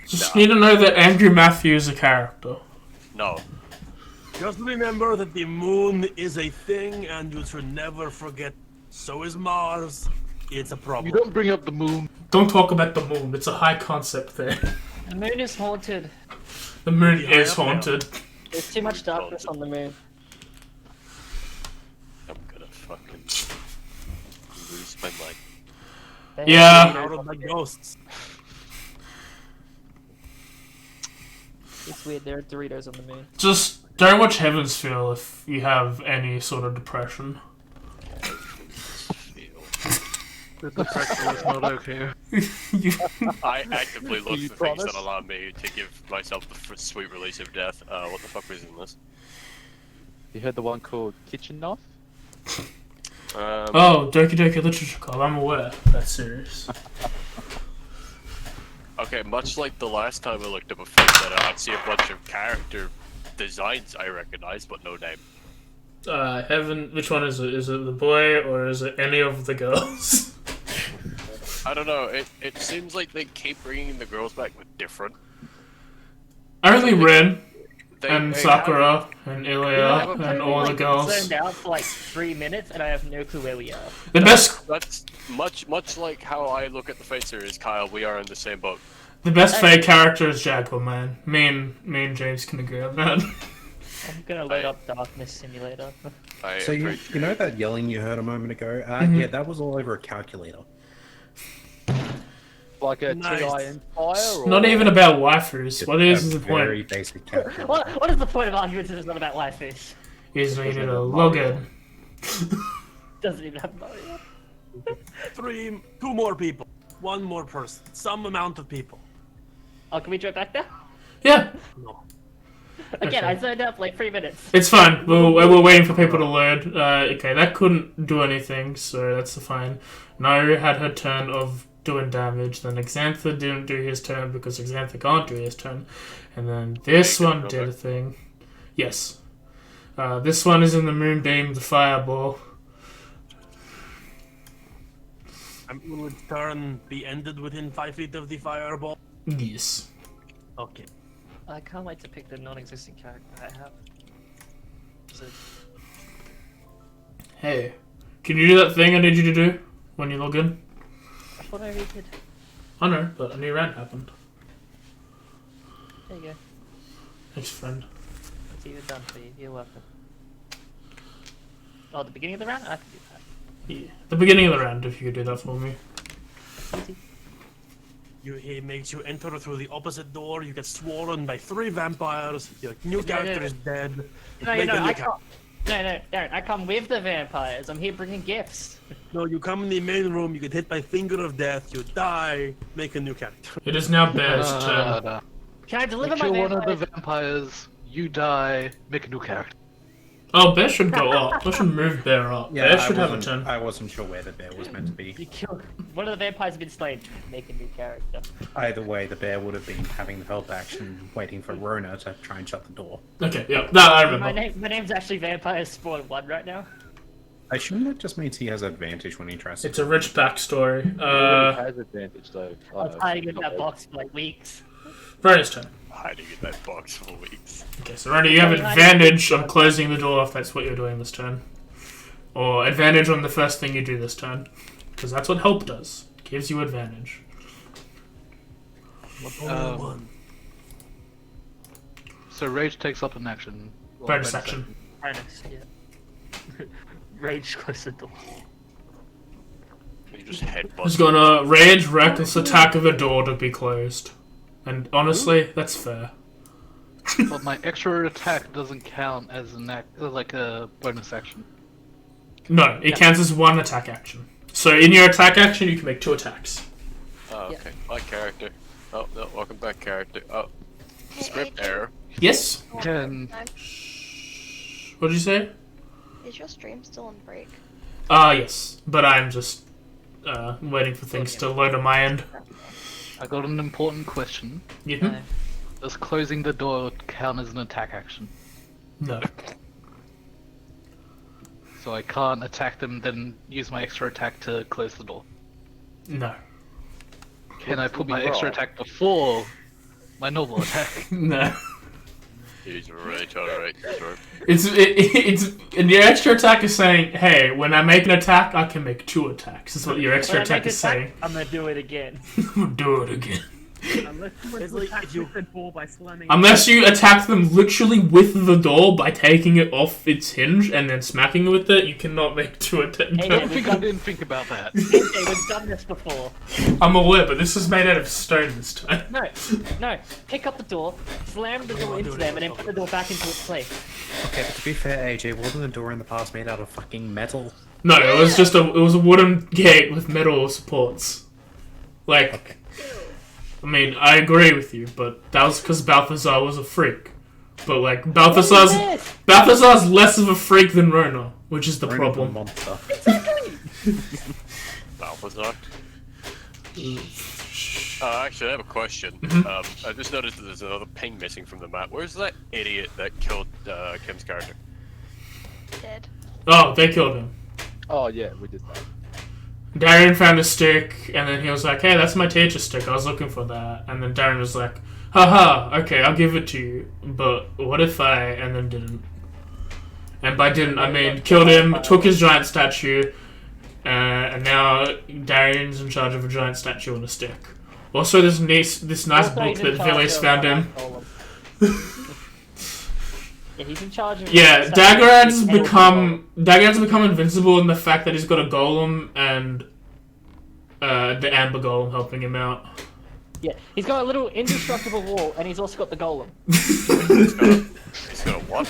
Just need to know that Andrew Matthews is a character. no. Just remember that the moon is a thing, and you should never forget. So is Mars. It's a problem. You don't bring up the moon. Don't talk about the moon. It's a high concept thing. The moon is haunted. The moon Yeah, is yeah. haunted. There's too much darkness on the moon. I'm gonna fucking lose my mind. They Yeah. have Out Doritos of the on the moon. ghosts. It's weird. There are Doritos on the moon. Just don't watch Heaven's Feel if you have any sort of depression. The depression is not okay. You- I actively look You for things that promise? allow me to give myself the sweet release of death. What the fuck was in this? You heard the one called Kitchen Knife? Oh, Doki Doki Literature Club. I'm aware of that series. Okay, much like the last time I looked up a fake letter, I'd see a bunch of character designs I recognize, but no name. Heaven. Which one is it? Is it the boy or is it any of the girls? I don't know, it seems like they keep bringing the girls back with different. Only Rin They, and they Sakura and Ilya have a and all the girls. Zoned out for like 3 minutes, and I have no clue where we are. The best. That's much like how I look at the Fate series, Kyle, we are in the same boat. The best Fate character is Jaguar, man. Me and James can agree on that. I'm gonna load up Darkness Simulator. So you know that yelling you heard a moment ago? Yeah, that was all over a calculator. Like a Nice. TI Empire? Or... Not even about waifus. What is A the point? very basic calculator. What is the point of arguments if it's not about waifus? Is we need a login. Doesn't even have Mario. Two more people. One more person. Some amount of people. Oh, can we jump back there? Yeah, No. Again, I zoned out for like 3 minutes. it's fine. We're waiting for people to load. Okay, that couldn't do anything, so that's fine. Naru had her turn of doing damage, then Xantha didn't do his turn because Xantha can't do his turn, and then this one did a thing. Yes. This one is in the Moonbeam, the Fireball. Will its turn be ended within 5 feet of the fireball? Yes. Okay. I can't wait to pick the non-existent character I have. So, Hey, can you do that thing I need you to do when you log in? I thought I already did. I know, but a new round happened. There you go. Thanks, friend. It's even done for you. You're welcome. Oh, the beginning of the round? I can do that. Yeah. The beginning of the round, if you could do that for me. Easy. He makes you enter through the opposite door. You get sworn by 3 vampires. Your new character is dead. No, Make a new I character. can't. No, Darren, I come with the vampires. I'm here bringing gifts. No, you come in the main room. You get hit by Finger of Death. You die. Make a new character. It is now Bear's turn. No. Can I deliver my Kill one of vampires? the vampires, you die, make a new character. Oh, Bear should go up. I should move Bear up. Bear should have a turn. I wasn't sure where the bear was meant to be. You kill one of the vampires has been slain. Make a new character. Either way, the bear would have been having the help action, waiting for Rona to try and shut the door. Okay, yeah, that I remember. My name's actually Vampire Spawn 1 right now. I assume that just means he has advantage when he tries to. It's a rich backstory. He has advantage though. I was hiding in that box for like weeks. Rony's turn. Hiding in that box for weeks. Okay, so Rony, you have advantage on closing the door if that's what you're doing this turn. Or advantage on the first thing you do this turn. Because that's what help does. Gives you advantage. Um, So Rage takes up an action. Well, Bonus bonus action. Bonus, yeah. Rage close the door. You just headbutt. He's gonna rage reckless attack of the door to be closed. And honestly, that's fair. But my extra attack doesn't count as like a bonus action. No, it counts as one attack action. So in your attack action, you can make 2 attacks. Oh, okay. My character. Oh, no, welcome back, character. Oh, script error. Yes? Can What did you say? Is your stream still on break? Yes. But I'm just waiting for things to load on my end. I got an important question. Yeah. Does closing the door count as an attack action? No. So I can't attack them, then use my extra attack to close the door. No. Can I put my extra attack before my normal attack? No. He's really trying to write this word. It's and your extra attack is saying, hey, when I make an attack, I can make 2 attacks. That's what your extra When I attack make is attack, saying. I'm gonna do it again. Do it again. Unless you It's would like attack if you- the door by slamming. Unless you attack them literally with the door by taking it off its hinge and then smacking it with it, you cannot make 2 attacks. Hey, I didn't think about that. Okay, we've done this before. I'm aware, but this is made out of stone this time. No. Pick up the door, slam the door into them, and then put the door back into its place. Okay, but to be fair, AJ, wasn't the door in the past made out of fucking metal? No, it was just it was a wooden gate with metal supports. Like, Okay. I mean, I agree with you, but that was because Balthazar was a freak. But like, Balthazar's less of a freak than Rona, which is the Rona's a problem. monster. Balthazar. Actually, I have a question. I just noticed that there's another ping missing from the map. Where's that idiot that killed Kim's character? Dead. Oh, they killed him. Oh yeah, we did that. Darian found a stick, and then he was like, hey, that's my teacher stick, I was looking for that. And then Darian was like, haha, okay, I'll give it to you, but what if I... and then didn't. And by didn't, I mean killed him, took his giant statue, And now Darian's in charge of a giant statue on a stick. Also, this nice Also, book he's in that charge Villius of found a him. golem. Yeah, he's in charge of. Yeah, something Daggerad's like become invincible in the fact that he's got a golem and the amber golem helping him out. Yeah, he's got a little indestructible wall, and he's also got the golem. He's got a what?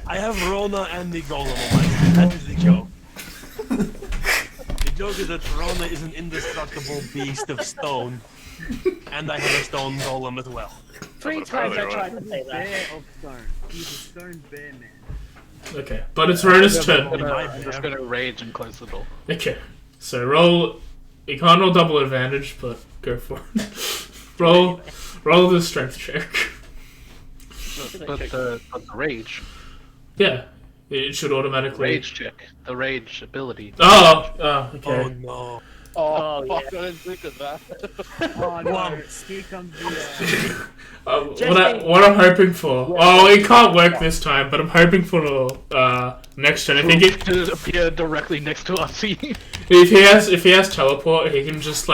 I have Rona and the golem on my side. That is the joke. The joke is that Rona is an indestructible beast of stone, and I have a stone golem as well. 3 times I tried to say that. Bear of stone. He's a stone bear man. Okay, but it's Rona's turn. I'm just gonna rage and close the door. Okay, so roll. You can't roll double advantage, but go for it. roll the strength check. But the rage. Yeah, it should automatically. Rage check. The rage ability. Oh, Oh okay. no. Oh, Oh, fuck, I didn't think of that. Oh no, Whomps. here comes the What I'm hoping for. Oh, it can't work this time, but I'm hoping for next turn. If he To appear directly next to us. if he has teleport, he can just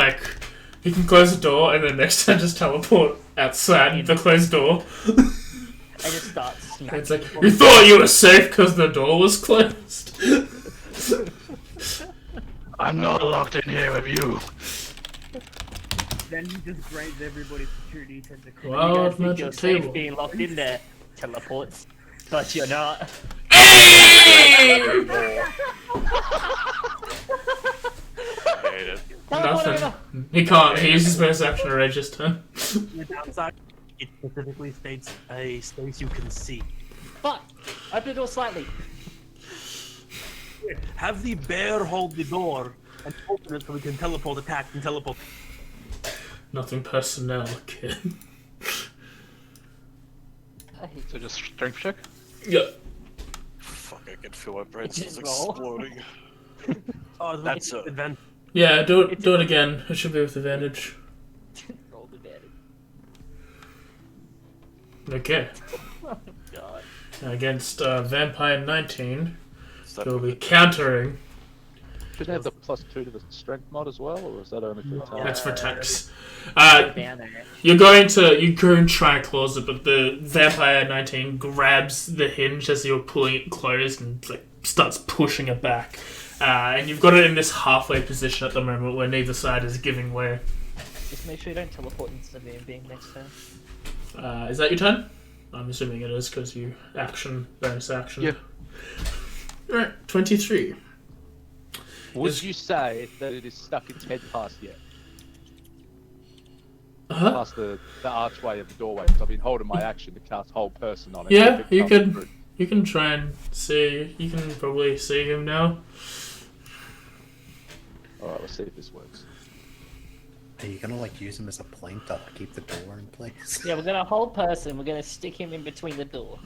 he can close the door and then next turn just teleport outside the closed door. I just start smacking. It's like you thought you were safe because the door was closed. I'm not locked in here with you. Then he just grades everybody's security tentacle. Wow, You guys think magic you're safe table. being locked in there. Teleports. But you're not. I hate it. Nothing. He can't. He uses bonus action to rage this turn. The downside, it specifically states a space you can see. Fuck! Open the door slightly. Have the bear hold the door and open it so we can teleport, attack, and teleport. Nothing personnel, kid. So just strength check? Yep. Fuck, I can feel my brain Just cells roll. exploding. Oh, That's a- advantage. Yeah, do it again. It should be with advantage. Roll the damage. Okay. Oh god. Against Vampire 19, Is that he'll be countering. Should they have the +2 to the strength mod as well, or is that only for attack? That's for attacks. Down there. You go and try and close it, but the Vampire 19 grabs the hinge as you're pulling it closed and starts pushing it back. And you've got it in this halfway position at the moment where neither side is giving way. Just make sure you don't teleport into the being next turn. Is that your turn? I'm assuming it is because you bonus action. Yeah. Alright, 23. Would you say that it is stuck its head past yet? Uh-huh. Past the archway of the doorway? Because I've been holding my action to cast whole person on it. Yeah, If it you comes can. through. You can try and see. You can probably see him now. Alright, let's see if this works. Are you gonna use him as a plank to keep the door in place? Yeah, we're gonna hold person. We're gonna stick him in between the door.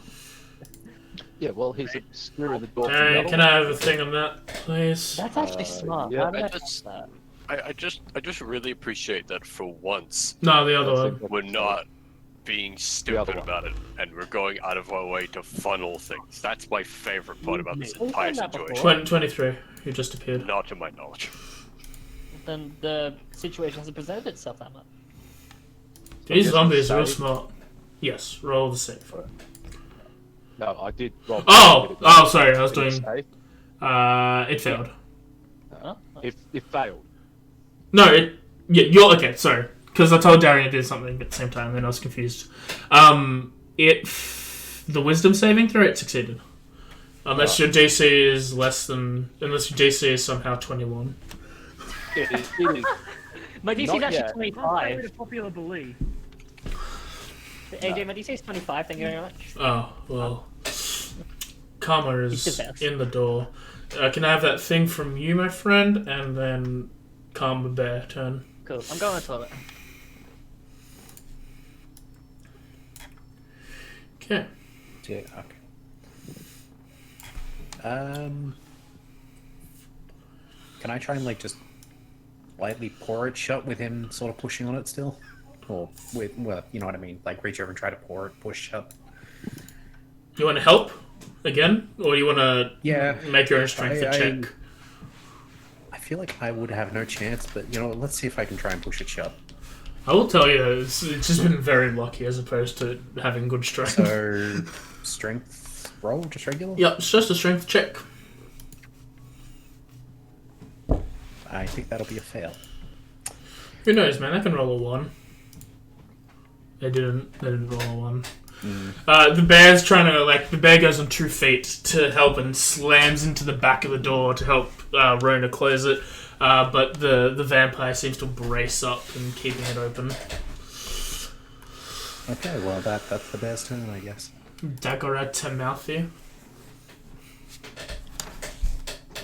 Yeah, well, he's obscuring the door. from the Alright, other can one. I have a thing on that, please? That's actually smart. yeah, How did I I just- miss that? I just really appreciate that for once No, the other That's one. it. we're not being stupid one. about it and we're going out of our way to funnel things. That's my favorite part about this We've entire done that before. situation. 23. You just appeared. Not to my knowledge. Then the situation hasn't presented itself that much. These guess zombies are real save. smart. Yes, roll the save. No, I did roll. Oh, sorry, I was Did it doing. save? It failed. Huh? It failed. No, you're okay. Sorry, because I told Darian to do something at the same time, and I was confused. The wisdom saving throw it succeeded, unless your DC is unless your DC is somehow 21. It is. My DC's Not actually yet. 25. The popular belief. AJ, my DC's 25, thank you very much. Oh well, Karma He's is the best. in the door. Can I have that thing from you, my friend, and then Karma Bear turn. Cool, I'm going to the toilet. Okay. Yeah, okay. Can I try and just lightly pour it shut with him sort of pushing on it still? Or you know what I mean? Reach over and try to pour it, push shut. You want to help again, or you want to Yeah. make your own strength check? feel like I would have no chance, but you know, let's see if I can try and push it shut. I will tell you, it's just been very lucky as opposed to having good strength. So, strength roll, just regular? Yep, it's just a strength check. I think that'll be a fail. Who knows, man? I can roll a 1. They didn't roll a 1. The bear's trying to, the bear goes on 2 feet to help and slams into the back of the door to help Rona close it. But the vampire seems to brace up and keeping it open. Okay, well, that's the bear's turn, I guess. Dagger to mouth here.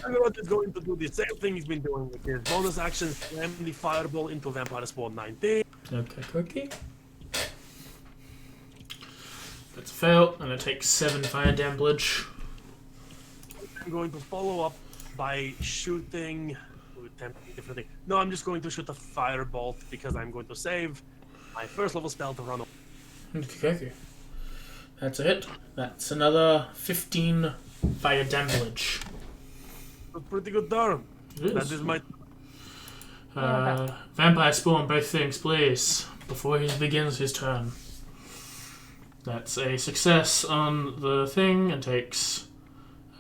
Agarot is going to do the same thing he's been doing with his bonus action, slam the fireball into Vampire Spawn 19. Okay, cookie. That's a fail, and it takes 7 fire damage. I'm going to follow up by shooting... different thing. No, I'm just going to shoot a firebolt because I'm going to save my first level spell to run away. Okay. That's a hit. That's another 15 fire damage. A pretty good turn. That is my... Vampire spawn both things, please, before he begins his turn. That's a success on the thing and takes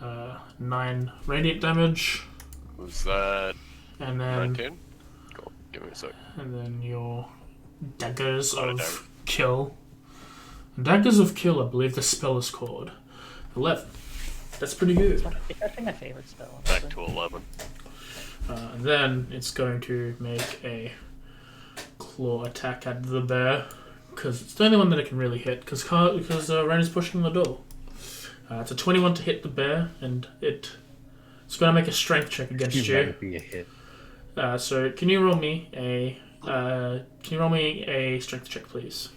9 radiant damage. Was that And then 19? Cool. Give me a sec. And then your daggers Not a of dagger. kill. Daggers of kill, I believe the spell is called. 11. That's pretty good. It's I think my favorite spell. Back honestly. to 11. And then it's going to make a claw attack at the bear. Because it's the only one that it can really hit. Because Ren is pushing the door. It's a 21 to hit the bear. And it's going to make a strength check against you. That would be a hit. So can you roll me a strength check, please?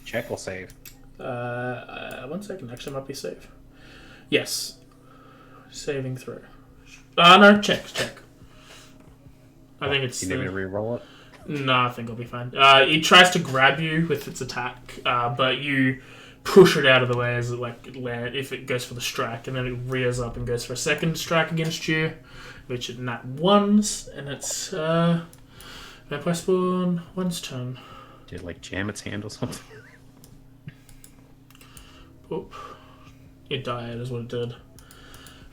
Check or save? 1 second. Actually, might be save. Yes. Saving throw. No, check. I think it's. You need me to re-roll it? No, I think I'll be fine. It tries to grab you with its attack, but you push it out of the way as it if it goes for the strike, and then it rears up and goes for a second strike against you, which it nat 1s, and it's Vampire Spawn 1's turn. Did it jam its hand or something? Oop. It died, is what it did.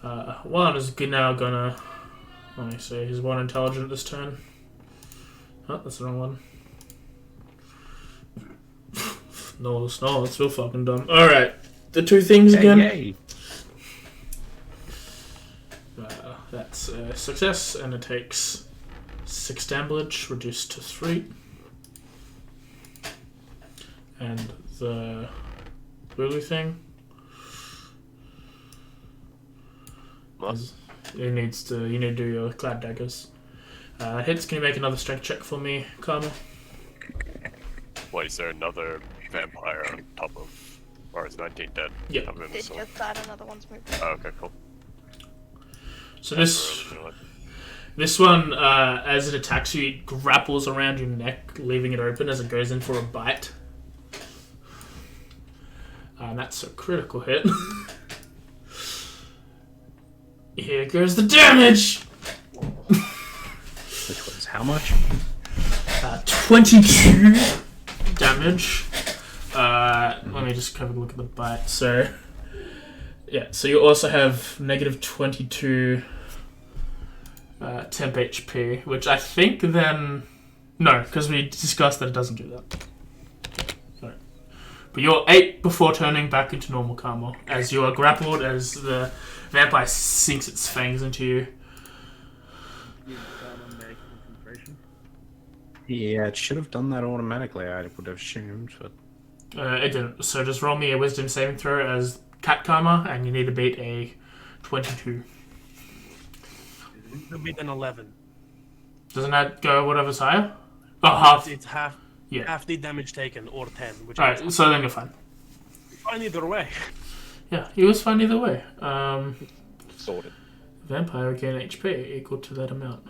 1 is now gonna... Let me see, he's 1 intelligent this turn. Oh, that's the wrong one. No, it's real fucking dumb. Alright, the 2 things again. Yay. That's a success, and it takes 6 damage, reduced to 3. And the blue thing... You need to do your Cloud Daggers. Hits, can you make another strength check for me, Karma? Wait, is there another vampire on top of... Or is 19 dead? Yeah. I'm in Did this just add another one's movement. Oh, okay, cool. So this one, as it attacks you, it grapples around your neck, leaving it open as it goes in for a bite. And that's a critical hit. Here goes the damage! Which was how much? 22 damage. Let me just have a look at the bite. So, yeah, so you also have negative 22 temp HP, which I think then... No, because we discussed that it doesn't do that. Sorry. But you're 8 before turning back into normal Karma, as you are grappled as the vampire sinks its fangs into you. Yeah, it should have done that automatically, I would have assumed, but... It didn't. So just roll me a wisdom saving throw as Cat Karma, and you need to beat a 22. To beat an 11. Doesn't that go whatever's higher? Oh, half. It's half. Yeah. Half the damage taken, or 10. Which Alright, so then you're fine. fine either way. Yeah, he was fine either way. Sorted. Vampire gain HP equal to that amount.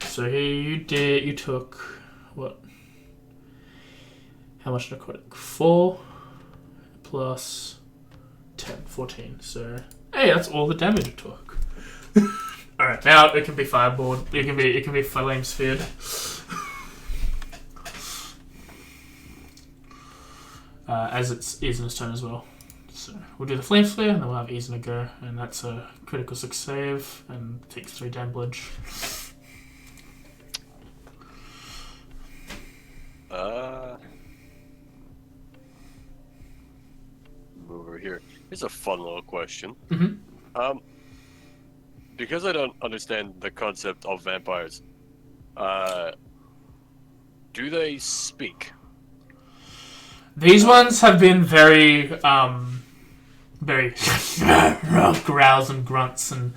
So you took what? How much necrotic? 4 plus 10, 14. So hey, that's all the damage it took. Alright, now it can be fireball. It can be flame sphered. As it's Izana's turn as well. So we'll do the flame sphere and then we'll have Izana go, and that's a critical success save and takes 3 damage. Move over here. Here's a fun little question. Mm-hmm. Because I don't understand the concept of vampires, do they speak? These ones have been very growls and grunts and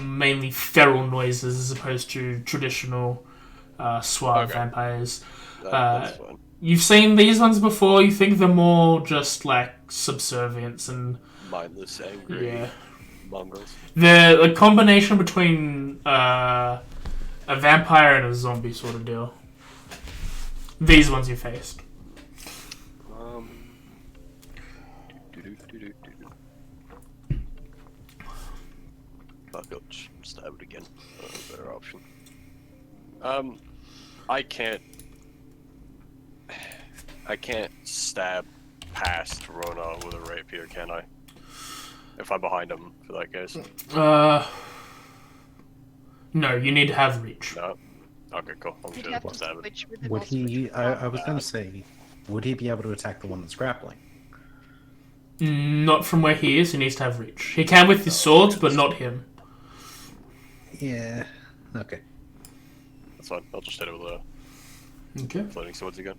mainly feral noises as opposed to traditional suave vampires. That's fine. You've seen these ones before. You think they're more just like subservience and Mindless, angry mongrels. They're a combination between a vampire and a zombie sort of deal. These ones you faced. Fuck, I'll just stab it again. Better option. I can't stab past Rona with a rapier, can I? If I'm behind him for that case. No, you need to have reach. No. Okay, cool. I'm You'd just have gonna to stab it. switch with the Would boss, which he? you I can't. was going to say, would he be able to attack the one that's grappling? Not from where he is. He needs to have reach. He can with his swords, but not him. Yeah. Okay. That's fine. I'll just hit it with Okay. the floating swords again.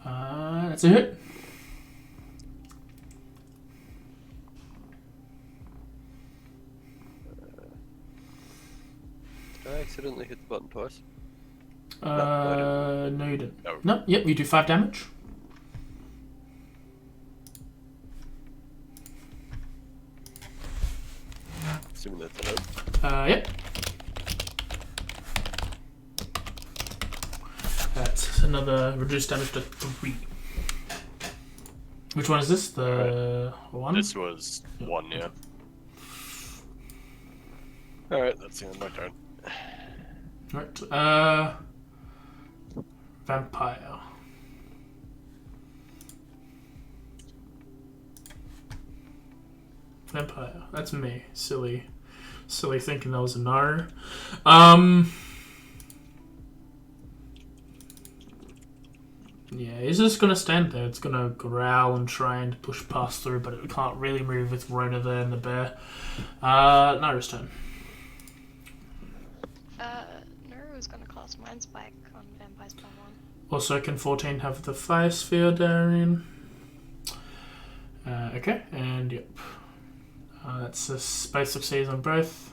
That's a hit. Did I accidentally hit the button twice? No, you didn't. No. No, yep, you do 5 damage. Assuming that's a hit. Yep. That's another reduced damage to 3. Which one is this? The one? This was 1, yeah. Alright, that's the end of my turn. Right. Vampire. Vampire. That's me. Silly thinking that was a no. Yeah, he's just gonna stand there. It's gonna growl and try and push past through, but it can't really move with Rona there and the bear. Naru's turn. Naru is gonna cast Mind Spike on Vampires by 1. Also, can 14 have the fire sphere, Darian? Okay, and yep. That's a space succeeds on both.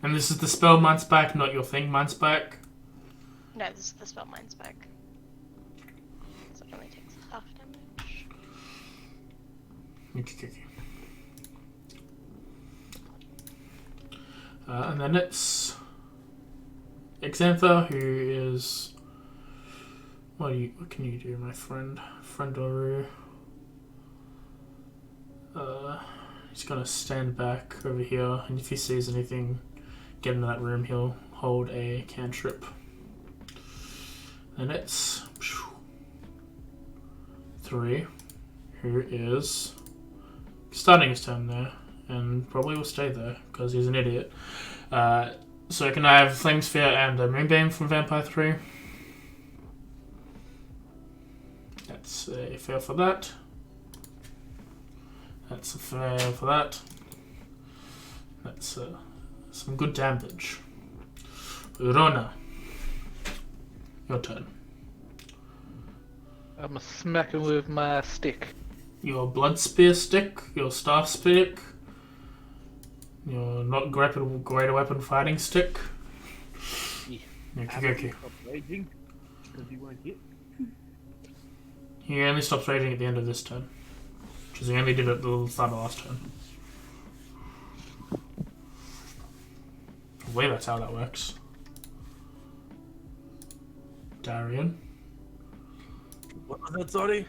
And this is the spell Mind Spike, not your thing Mind Spike. No, this is the spell Mind Spike. So it only takes half damage. Okay. And then it's Xantha, who is... What can you do, my friend? Friendoru. He's gonna stand back over here, and if he sees anything get into that room, he'll hold a cantrip. And it's 3, who is starting his turn there, and probably will stay there because he's an idiot. So can I have Flame Sphere and a Moonbeam from Vampire 3? That's a fail for that. That's a fail for that. That's some good damage. Rona, your turn. I'm a smack him with my stick. Your blood spear stick, your staff stick, your not greater weapon fighting stick. Yeah. Okay. Stop raging because you won't hit. He only stops raging at the end of this turn, because he only did it at the start of last turn. I believe that's how that works. Darian. What was that, sorry?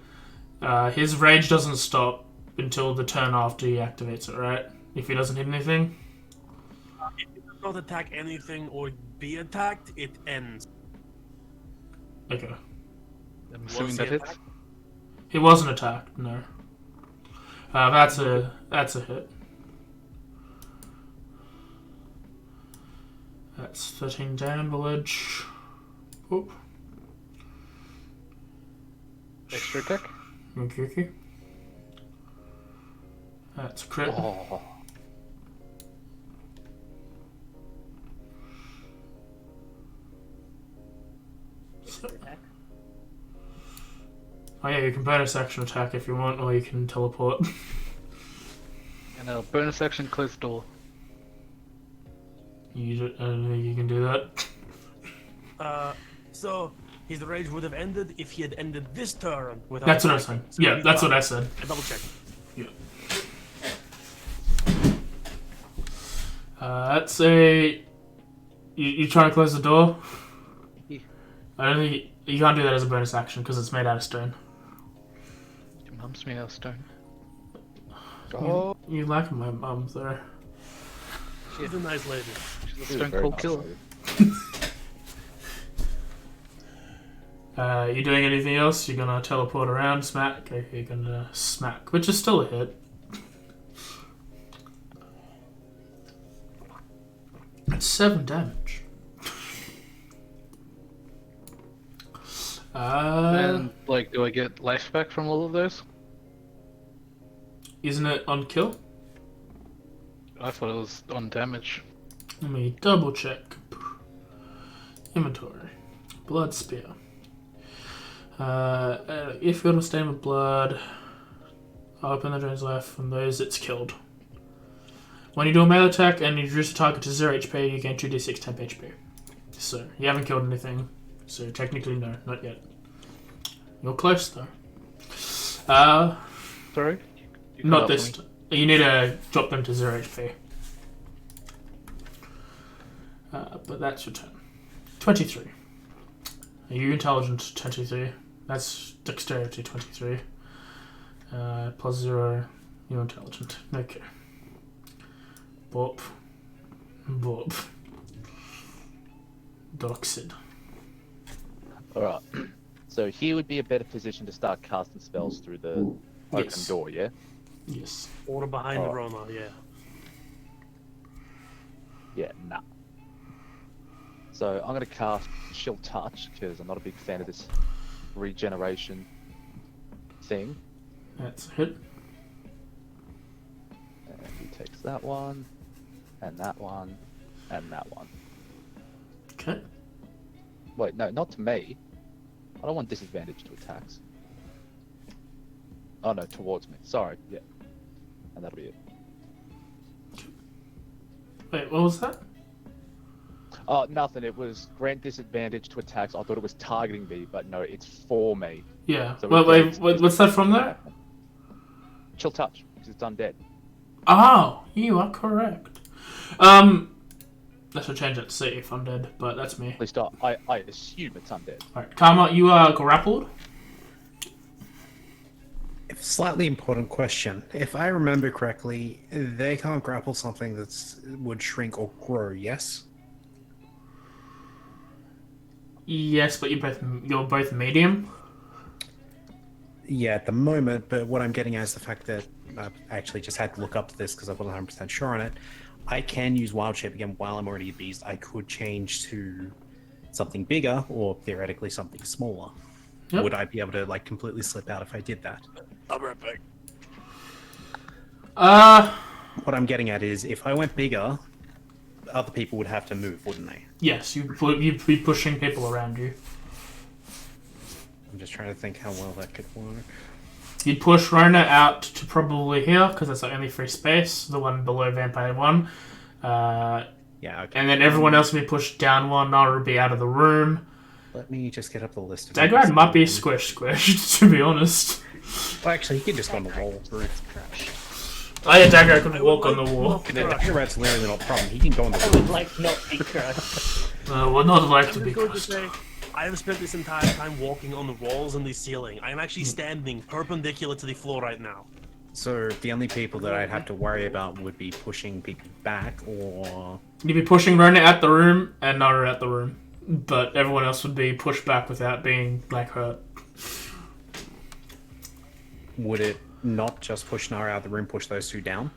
His rage doesn't stop until the turn after he activates it, right? If he doesn't hit anything. If it does not attack anything or be attacked, it ends. Okay. I'm Was assuming he that hits. attacked? He wasn't attacked, no. That's a hit. That's 13 damage. Oop. Extra attack. Okay. That's a crit. Oh. Oh yeah, you can bonus action attack if you want, or you can teleport. And a bonus action close the door. I don't think you can do that. So his rage would have ended if he had ended this turn without. That's what I was attacking. saying. So Yeah, he's that's done. what I said. I double check. Yeah. That's a. You trying to close the door? Yeah. I don't think you can't do that as a bonus action because it's made out of stone. Your mum's made out of stone. Oh, You like my mum there. She's a nice lady. She's a she was stone very cold nice killer. lady. You doing anything else? You're gonna teleport around, smack. Okay, you're gonna smack, which is still a hit. That's 7 damage. And like, do I get life back from all of those? Isn't it on kill? I thought it was on damage. Let me double check. Inventory. Blood spear. If you're to stain with blood, open the drain's life from those it's killed. When you do a melee attack and you reduce the target to 0 HP, you gain 2d6 temp HP. So, you haven't killed anything. So, technically, no, not yet. You're close, though. Sorry? You cut Not out this. for me. You need to drop them to 0 HP. But that's your turn. 23. Are you intelligent? 23. That's dexterity 23. Plus 0. You're intelligent. Okay. Bop. Bop. Doxid. Alright. So he would be a better position to start casting spells through the open Yes. door, yeah? Yes. Or behind Oh. Roma, yeah. Yeah, nah. So I'm gonna cast Chill Touch because I'm not a big fan of this regeneration thing. That's a hit. And he takes that one, and that one, and that one. Okay. Wait, no, not to me. I don't want disadvantage to attacks. Oh no, towards me. Sorry, yeah. And that'll be it. Wait, what was that? Oh, nothing. It was grant disadvantage to attacks. I thought it was targeting me, but no, it's for me. Yeah. So What's that from there? Chill Touch, because it's undead. Oh, you are correct. Let's change that to see if I'm dead, but that's me. At least I assume it's undead. Alright, Karma, you are grappled. Slightly important question. If I remember correctly, they can't grapple something that would shrink or grow, yes? Yes, but you're both medium. Yeah, at the moment, but what I'm getting at is the fact that I actually just had to look up this because I wasn't 100% sure on it. I can use Wild Shape again while I'm already a beast. I could change to something bigger or theoretically something smaller. Yep. Would I be able to like completely slip out if I did that? I'll be right back. What I'm getting at is if I went bigger, other people would have to move, wouldn't they? Yes, you'd be pushing people around you. I'm just trying to think how well that could work. You'd push Rona out to probably here, because that's the only free space, the one below Vampire 1. Yeah, okay. And then everyone else would be pushed down one, Nara would be out of the room. Let me just get up the list. Dagrad might be squished, to be honest. Well, actually, he could just go on the wall. Oh yeah, Dagrad could walk on the wall. Dagrad's literally not a problem. He can go on the I wall. would like not be crushed. Would not like to I'm be just going to crushed. say, I have spent this entire time walking on the walls and the ceiling. I am actually standing perpendicular to the floor right now. So the only people that I'd have to worry about would be pushing people back, or You'd be pushing Rona at the room and Nara at the room, but everyone else would be pushed back without being like hurt. would it not just push Nara out of the room, push those two down?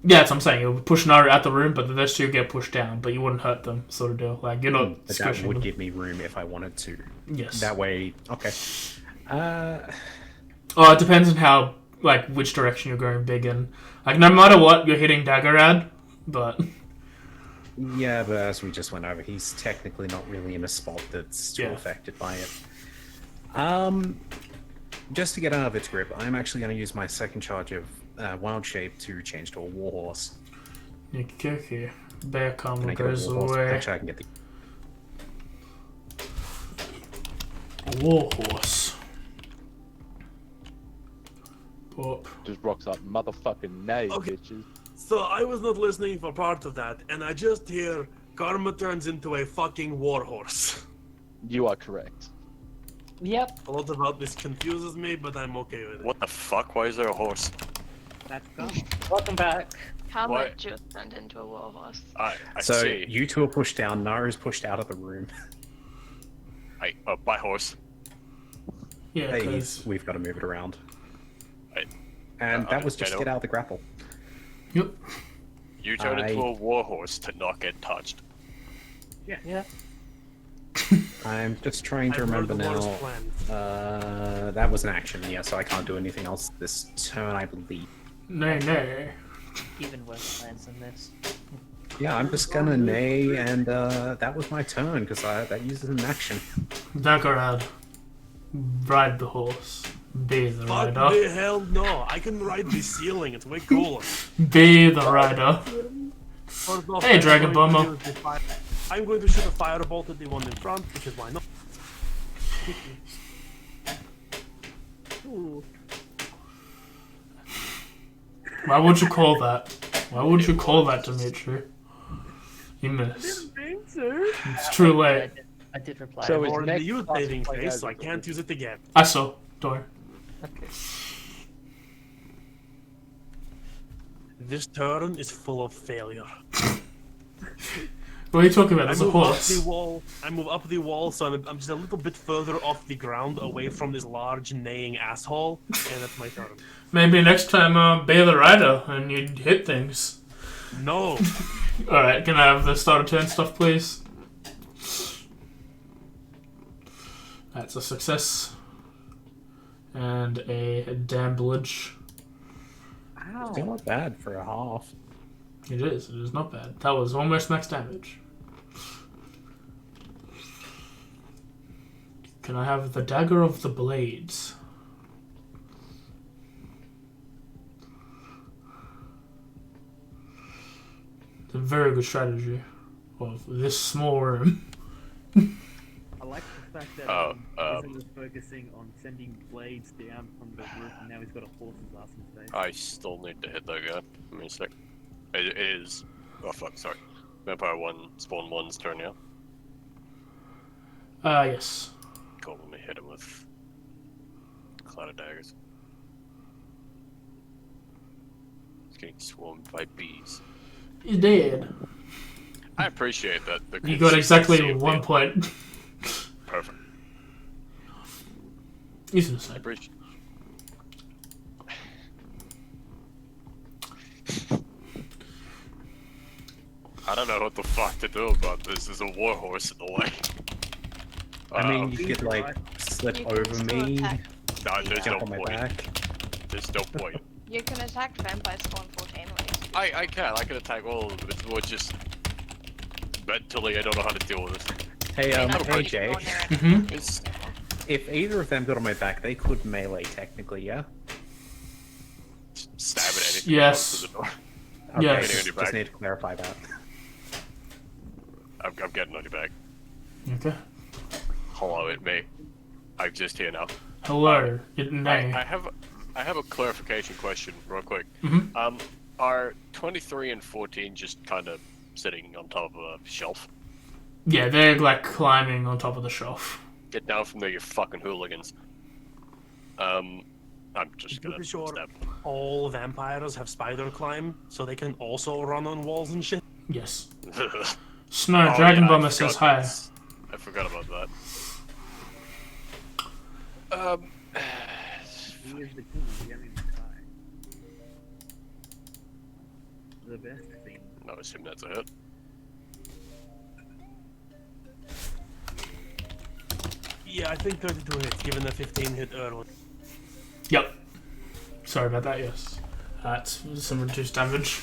Yeah, that's what I'm saying. It would push Nara at the room, but those two get pushed down, but you wouldn't hurt them, sort of deal. Like, you're not But that squishing would them. give me room if I wanted to. Yes. That way, okay. Oh, it depends on how, like, which direction you're going big in. Like, no matter what, you're hitting Daggerad, but... Yeah, but as we just went over, he's technically not really in a spot that's too Yeah. affected by it. Just to get out of its grip, I'm actually going to use my second charge of Wild Shape to change to a Warhorse. Nikki, Bear Can Combo I get a goes Warhorse? away. Actually, I can get the... Warhorse. Pop. Just rocks up motherfucking nay, Okay. bitches. So I was not listening for part of that, and I just hear Karma turns into a fucking warhorse. You are correct. Yep. A lot about this confuses me, but I'm okay with it. What the fuck? Why is there a horse? That's gone. Welcome back. Karma What? just turned into a warhorse. I So, see. you two are pushed down, Nara's pushed out of the room. By horse. Yeah, Hey, because... we've got to move it around. Right. And that was okay, just no. get out of the grapple. Yep. You turn into I- a warhorse to not get touched. Yeah. I'm just trying to I've heard remember the worst now. plan. That was an action, yeah, so I can't do anything else this turn, I believe. No, no. Even worse plans than this. Yeah, I'm just gonna neigh, and that was my turn, because that uses an action. Daggerad. Ride the horse. Be the Fuck rider. the hell no! I can ride the ceiling, it's way cooler. Be the rider. First off, Hey, I'm Dragon going to Bomber. use the I'm going to shoot a firebolt at the one in front, because why not? Ooh. Why would you call that? Why would you call that, Dimitri? You miss. Think so. It's too I late. did, I did reply. So I've his already next used class saving play face, has so I it. can't use it again. I saw. Don't worry. Okay. This turn is full of failure. What are you talking about? I There's a move up horse. the wall. I move up the wall, so I'm just a little bit further off the ground, away from this large neighing asshole, and that's my turn. Maybe next time, be the rider and you'd hit things. No, Alright, can I have the start of turn stuff, please? That's a success. And a damblage. Still not bad for a half. It is not bad. That was almost max damage. Can I have the Dagger of the Blades? It's a very good strategy of this small room. I like the fact that Izzy was focusing on sending blades down from the roof, and now he's got a horse's ass in his face. I still need to hit that guy. Give me a sec. It is. Oh fuck, sorry. Vampire 1, Spawn 1's turn, yeah? Yes. Cool, let me hit him with Cloud of Daggers. He's getting swarmed by bees. You did. I appreciate that. The You got exactly consistency of 1 the- point. Perfect. He's in the I same. appreciate. I don't know what the fuck to do about this. There's a warhorse in the way. I mean, you could, like, slip You can over still me, attack. no, there's no jump on my point. back. There's no point. You can attack vampire spawn 14 ways. I can attack all of them. It's more just mentally, I don't know how to deal with this. Hey, I mean, hey you can Jay, go in there Mm-hmm. It's if either of them got on my back, they could melee technically, yeah? stab at anything. Yes. that comes to the door. Okay, Yes. just need to clarify that. I'm getting on your back. Okay. Hello, it me. I'm just here now. Hello. Nay. I have a clarification question, real quick. Mhm. Are 23 and 14 just kind of sitting on top of a shelf? Yeah, they're like climbing on top of the shelf. Get down from there, you fucking hooligans. I'm just I'm gonna pretty sure stab. all vampires have spider climb, so they can also run on walls and shit. Yes. Snow, Oh, Dragon yeah, Bomber says hi. I forgot about that. He is the king of Yummy Makai. The best thing. No, I assume that's a hit. Yeah, I think 32 hits, given the 15 hit early. Yep. Sorry about that, yes. That's some reduced damage.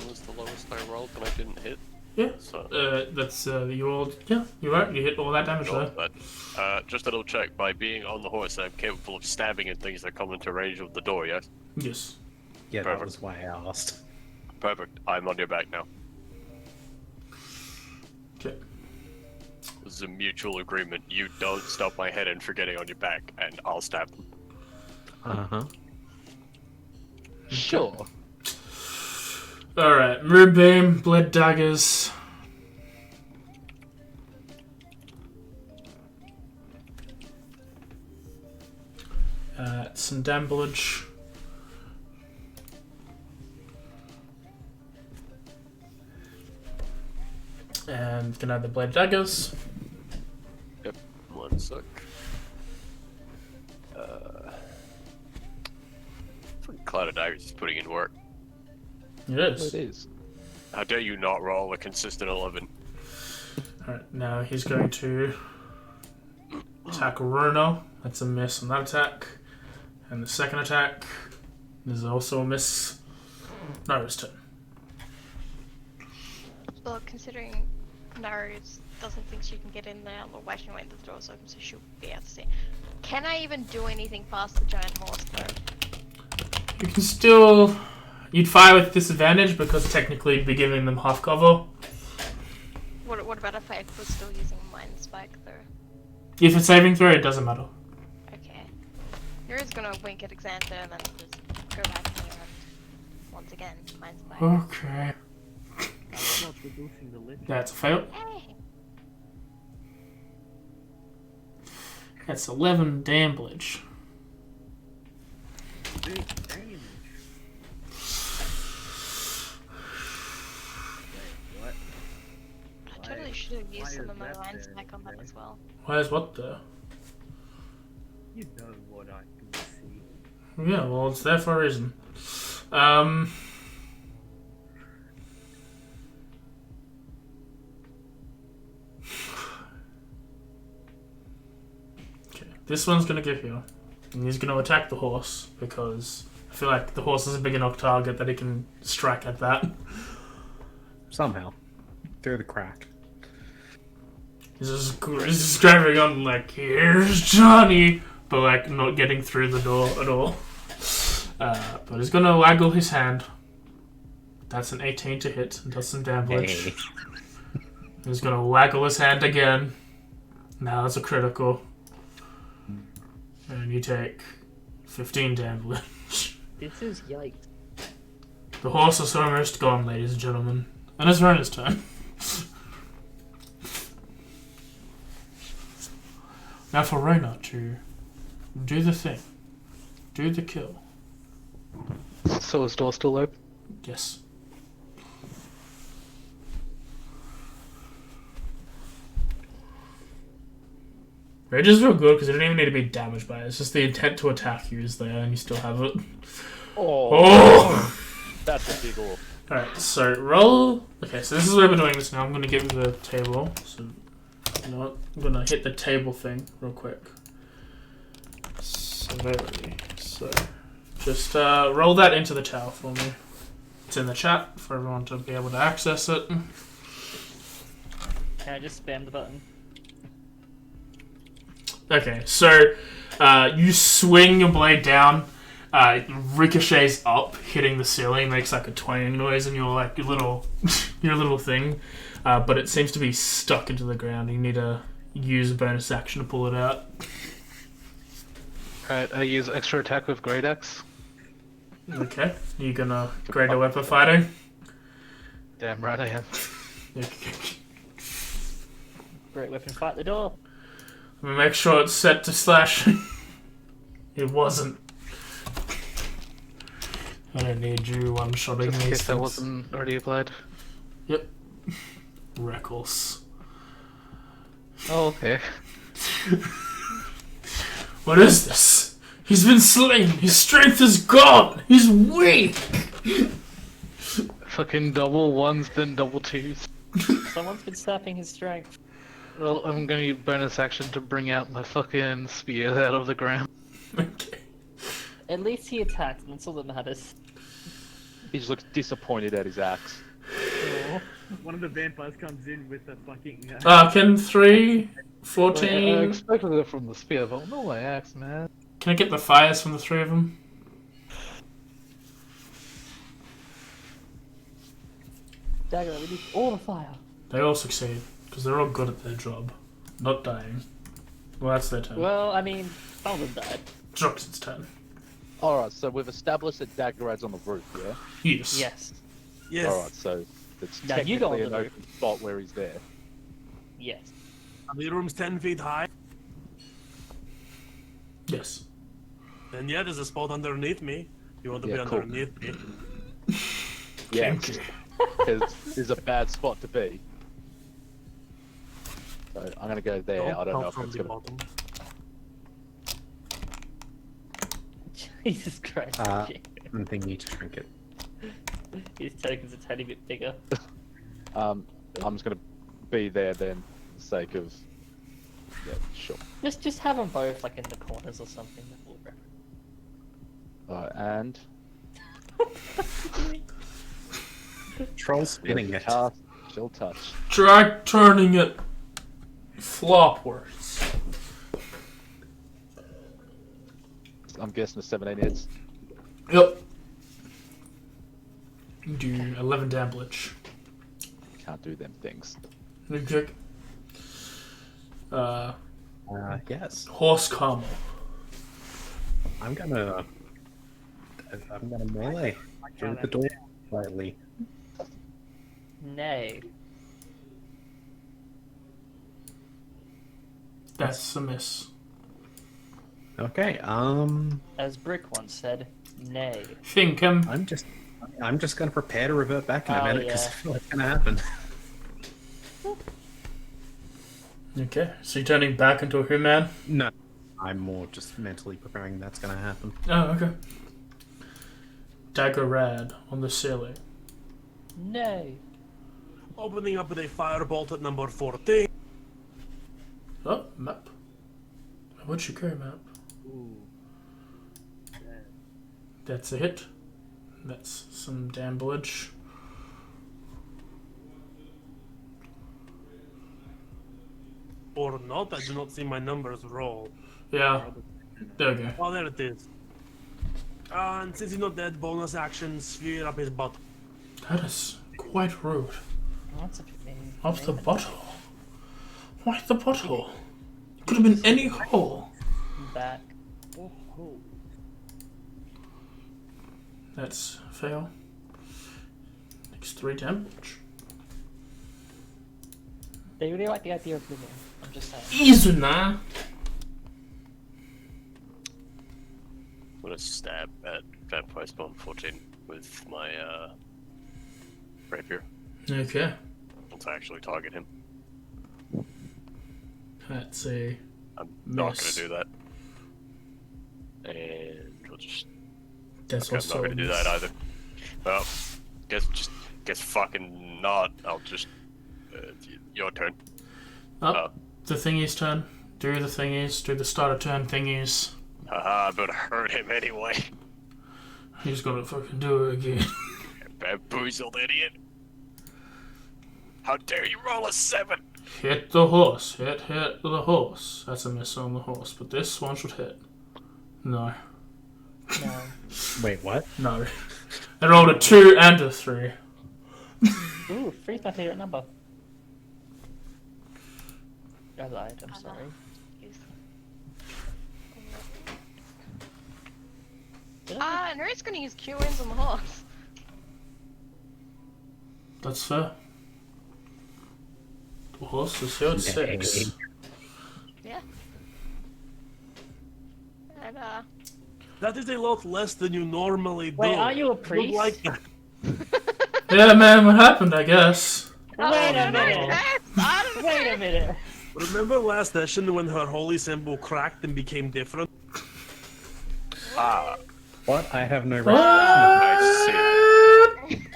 Was the lowest I rolled and I didn't hit. Yeah. So, That's you rolled. Yeah, you're right. You hit all that damage there. but just a little check. By being on the horse, I'm capable of stabbing at things that come into range of the door. Yes. Yes. Yeah, that Perfect. was why I asked. Perfect. I'm on your back now. Okay. This is a mutual agreement. You don't stop my head and for getting on your back, and I'll stab them. Uh-huh. Sure. Alright, Moonbeam, Bled Daggers. Some Damblage. And can add the Blade Daggers. Yep. One sec. Cloud of Daggers is putting in work. It is. It is. How dare you not roll a consistent 11? Alright, now he's going to attack Rono. That's a miss on that attack. And the second attack is also a miss. Naru's turn. Well, considering Naru doesn't think she can get in there, or why she went to the door's open, so she'll be able to see. Can I even do anything past the giant horse, though? You can still... You'd fire with disadvantage because technically you'd be giving them half cover. What about if I was still using Mind Spike, though? If it's saving throw, it doesn't matter. Okay. You're just gonna wink at Xantha and then just go back here and once again, Mind Spike. Okay. I'm not reducing the lit. That's a fail. Hey! That's 11 damage. Big damage. Wait, what? I totally should have used why some is of my that Mind there, Spike on that okay? as well. Where's what there? You know what I can see. Yeah, well, it's there for a reason. Okay, this one's gonna get here. And he's gonna attack the horse because I feel like the horse is a big enough target that he can strike at that. Somehow. Through the crack. He's just driving on like, here's Johnny, but like not getting through the door at all. But he's gonna waggle his hand. That's an 18 to hit and does some damage. Hey. He's gonna waggle his hand again. Now it's a critical. And you take 15 damage. This is yikes. The horse is almost gone, ladies and gentlemen. And it's Rona's turn. Now for Rona to do the thing. Do the kill. So is door still open? Yes. Rage is real good because you don't even need to be damaged by it. It's just the intent to attack you is there and you still have it. Oh! That's a big ore. Alright, so roll... Okay, so this is where we're doing this now. I'm going to give you the table. So, you know what? I'm going to hit the table thing real quick. Severity. So, just roll that into the tower for me. It's in the chat for everyone to be able to access it. Can I just spam the button? Okay, so you swing your blade down, it ricochets up, hitting the ceiling, makes like a twanging noise, and your little thing, but it seems to be stuck into the ground. You need to use a bonus action to pull it out. Alright, I use extra attack with Redux. Okay, you're gonna greater weapon fighting. Damn right I am. Great weapon, fight the door. Make sure it's set to slash. It wasn't. I don't need you one-shotting Just in these case that things. wasn't already applied. Yep. Reckles. Oh, okay. What is this? He's been slain. His strength is gone. He's weak. Fucking double ones, then double twos. Someone's been sapping his strength. Well, I'm gonna use bonus action to bring out my fucking spear out of the ground. Okay. At least he attacked, and that's all that matters. He just looks disappointed at his axe. Oh. One of the vampires comes in with a fucking. Can 3, I 14. expected it from the spear, but not my axe, man. Can I get the fires from the 3 of them? Dagger, we need all the fire. They all succeed because they're all good at their job, not dying. Well, that's their turn. Well, I mean, some of them died. Drops its turn. Alright, so we've established that Daggerad's on the roof, yeah? Yes. Yes. Yes. Alright, so it's Now you go technically on the an open spot where he's there. Yes. The room's 10 feet high. Yes. Then yeah, there's a spot underneath me. You want to Yeah, be cool. underneath me? Yeah, Okay. because it's a bad spot to be. So I'm gonna go there. I don't know if from it's the gonna. bottom. Jesus Christ. I'm thinking to shrink it. His token's a tiny bit bigger. I'm just gonna be there then, for the sake of. Yeah, sure. Just have them both like in the corners or something. Alright, and Troll spinning it. cast chill touch. Try turning it flopwards. I'm guessing the 17 hits. Yep. Do 11 damage. Can't do them things. Okay. Yes. Horse combo. I'm gonna melee through the door slightly. Nay. That's a miss. Okay. As Brick once said, nay. Think him. I'm just gonna prepare to revert back in a Oh, minute because yeah. I feel it's gonna happen. Okay, so you're turning back into a human? No, I'm more just mentally preparing that's gonna happen. Oh, okay. Dagger rad on the ceiling. Nay. Opening up with a firebolt at number 14. Oh, map. What'd you go, map? Ooh. That's a hit. That's some damage. Or not, I do not see my numbers roll. Yeah. There we go. Oh, there it is. And since he's not dead, bonus action, sphere up his butt. That is quite rude. That's a bit mean. Off the butthole. Why the butthole? Could have been any hole. Back. Oh, oh. That's a fail. Next 3 damage. They really like the idea of living. I'm just saying. Izuna! I'm gonna stab at Vampire Spawn 14 with my rapier. Okay. Once I actually target him. That's a I'm not miss. gonna do that. And we'll just. That's Okay, I'm also not gonna a do miss. that either. Well, guess fucking not. I'll just. Your turn. Oh, the thingy's turn. Do the thingies. Do the start of turn thingies. Haha, but I hurt him anyway. He's gonna fucking do it again. Bamboozled idiot. How dare you roll a 7? Hit the horse. Hit the horse. That's a miss on the horse, but this one should hit. No. No. Wait, what? No. I rolled a 2 and a 3. Ooh, 3's my favorite number. I lied, I'm sorry. Did I? And who's gonna use Q-wins on the horse? That's fair. The horse is here at 6. Yeah. And That is a lot less than you normally do. Wait, are you a I don't priest? like that. Yeah, man, what happened, I guess? Wait a minute. Wait a minute. Remember last session when her holy symbol cracked and became different? What? I have no What? I see.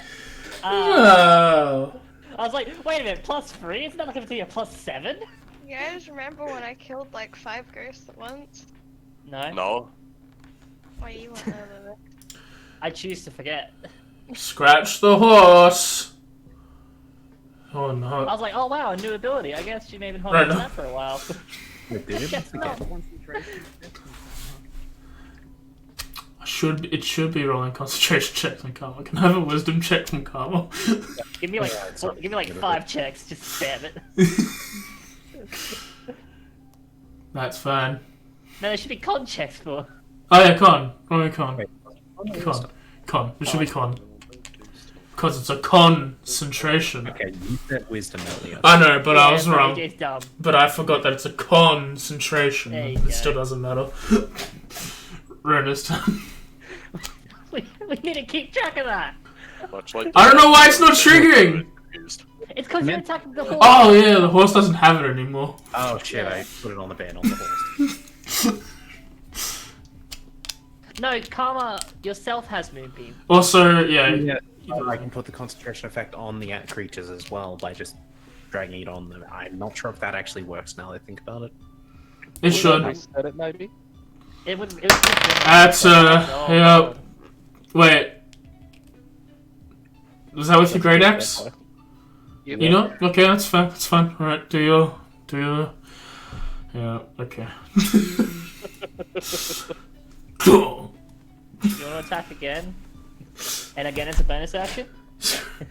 Oh. I was like, wait a minute, +3? Isn't that like going to be a +7? you guys remember when I killed like 5 ghosts at once? No. No. Wait, you won't know that. I choose to forget. Scratch the horse. Oh I no. was like, oh wow, a new ability. I guess you may have been holding Right, no. that for a while. Guess not. Concentration. It should be rolling concentration checks on Karma. Can I have a wisdom check from Karma? Give me like Yeah, give me like 5 checks. Just spam it. That's fine. No, there should be con checks for. Oh yeah, con. Roll con. Wait. Con. It should be con. Because it's a concentration. Okay, you said wisdom earlier. I know, but I was Yeah, wrong. It's dumb. But I forgot that it's a concentration. There you It go. still doesn't matter. Rona's turn. We need to keep track of that. Much like I don't know why it's not triggering! Confused. It's because you're attacking the horse. Oh yeah, the horse doesn't have it anymore. Oh shit, I put it on the ban on the horse. No, Karma yourself has Moonbeam. Also, yeah, Yeah, I can put the concentration effect on the creatures as well by just dragging it on them. I'm not sure if that actually works now that I think about it. it should. Reset it maybe. It was. That's Oh, yeah. Wait. Was that with your great axe? You know? Okay, that's fine. That's fine. Alright, do your. Yeah, okay. Cool. You want to attack again? And again, it's a bonus action.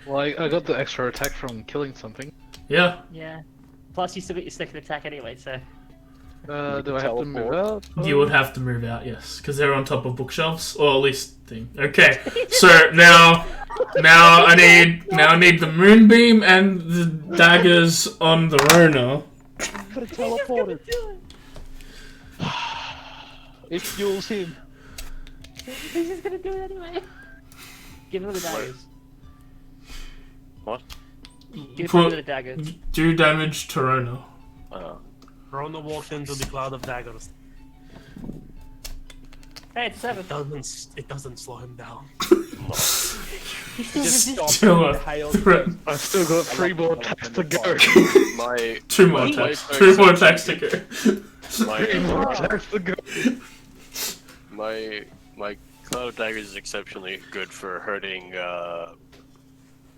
Well, I got the extra attack from killing something. Yeah. Yeah. Plus, you still got your second attack anyway, so. Do I have to move out? You would have to move out, yes, because they're on top of bookshelves, or at least thing. Okay, so now I need the moonbeam and the daggers on the Rona. Could have teleported. It fuels him. He's just gonna do it anyway. Give him the daggers. What? Give Put- him the daggers. Do damage to Rona. Rona walked into the cloud of daggers. Hey, it's 7. It doesn't slow him down. He's still resistant. Still a threat. I've still got 3 more attacks to go. My 2 more my attacks. cleric 2 more attacks to go. 3 more my attacks to go. my cloud of daggers is exceptionally good for hurting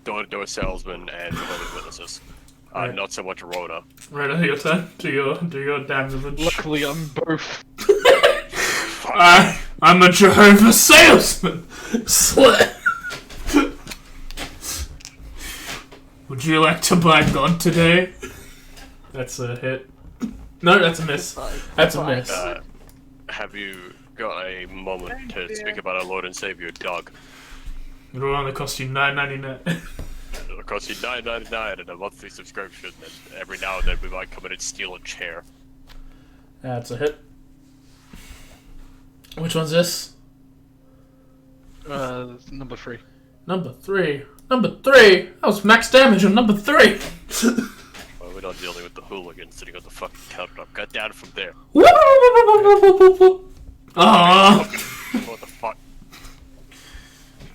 door salesmen and holy witnesses. Right. Not so much Rhoda. Rona, your turn. Do your damage. Luckily, I'm both. I'm a Jehovah salesman. Swear. Would you like to buy God today? That's a hit. No, that's a miss. That's a miss. Have you got a moment to speak about our Lord and Savior, Doug? It'll only cost you $9.99. It'll cost you $9.99 and a monthly subscription, and every now and then we might come in and steal a chair. That's a hit. Which one's this? Number 3. Number 3. Number 3! That was max damage on number 3! Well, we're not dealing with the hooligan sitting on the fucking countertop. Got down from there. Aww. What the fuck?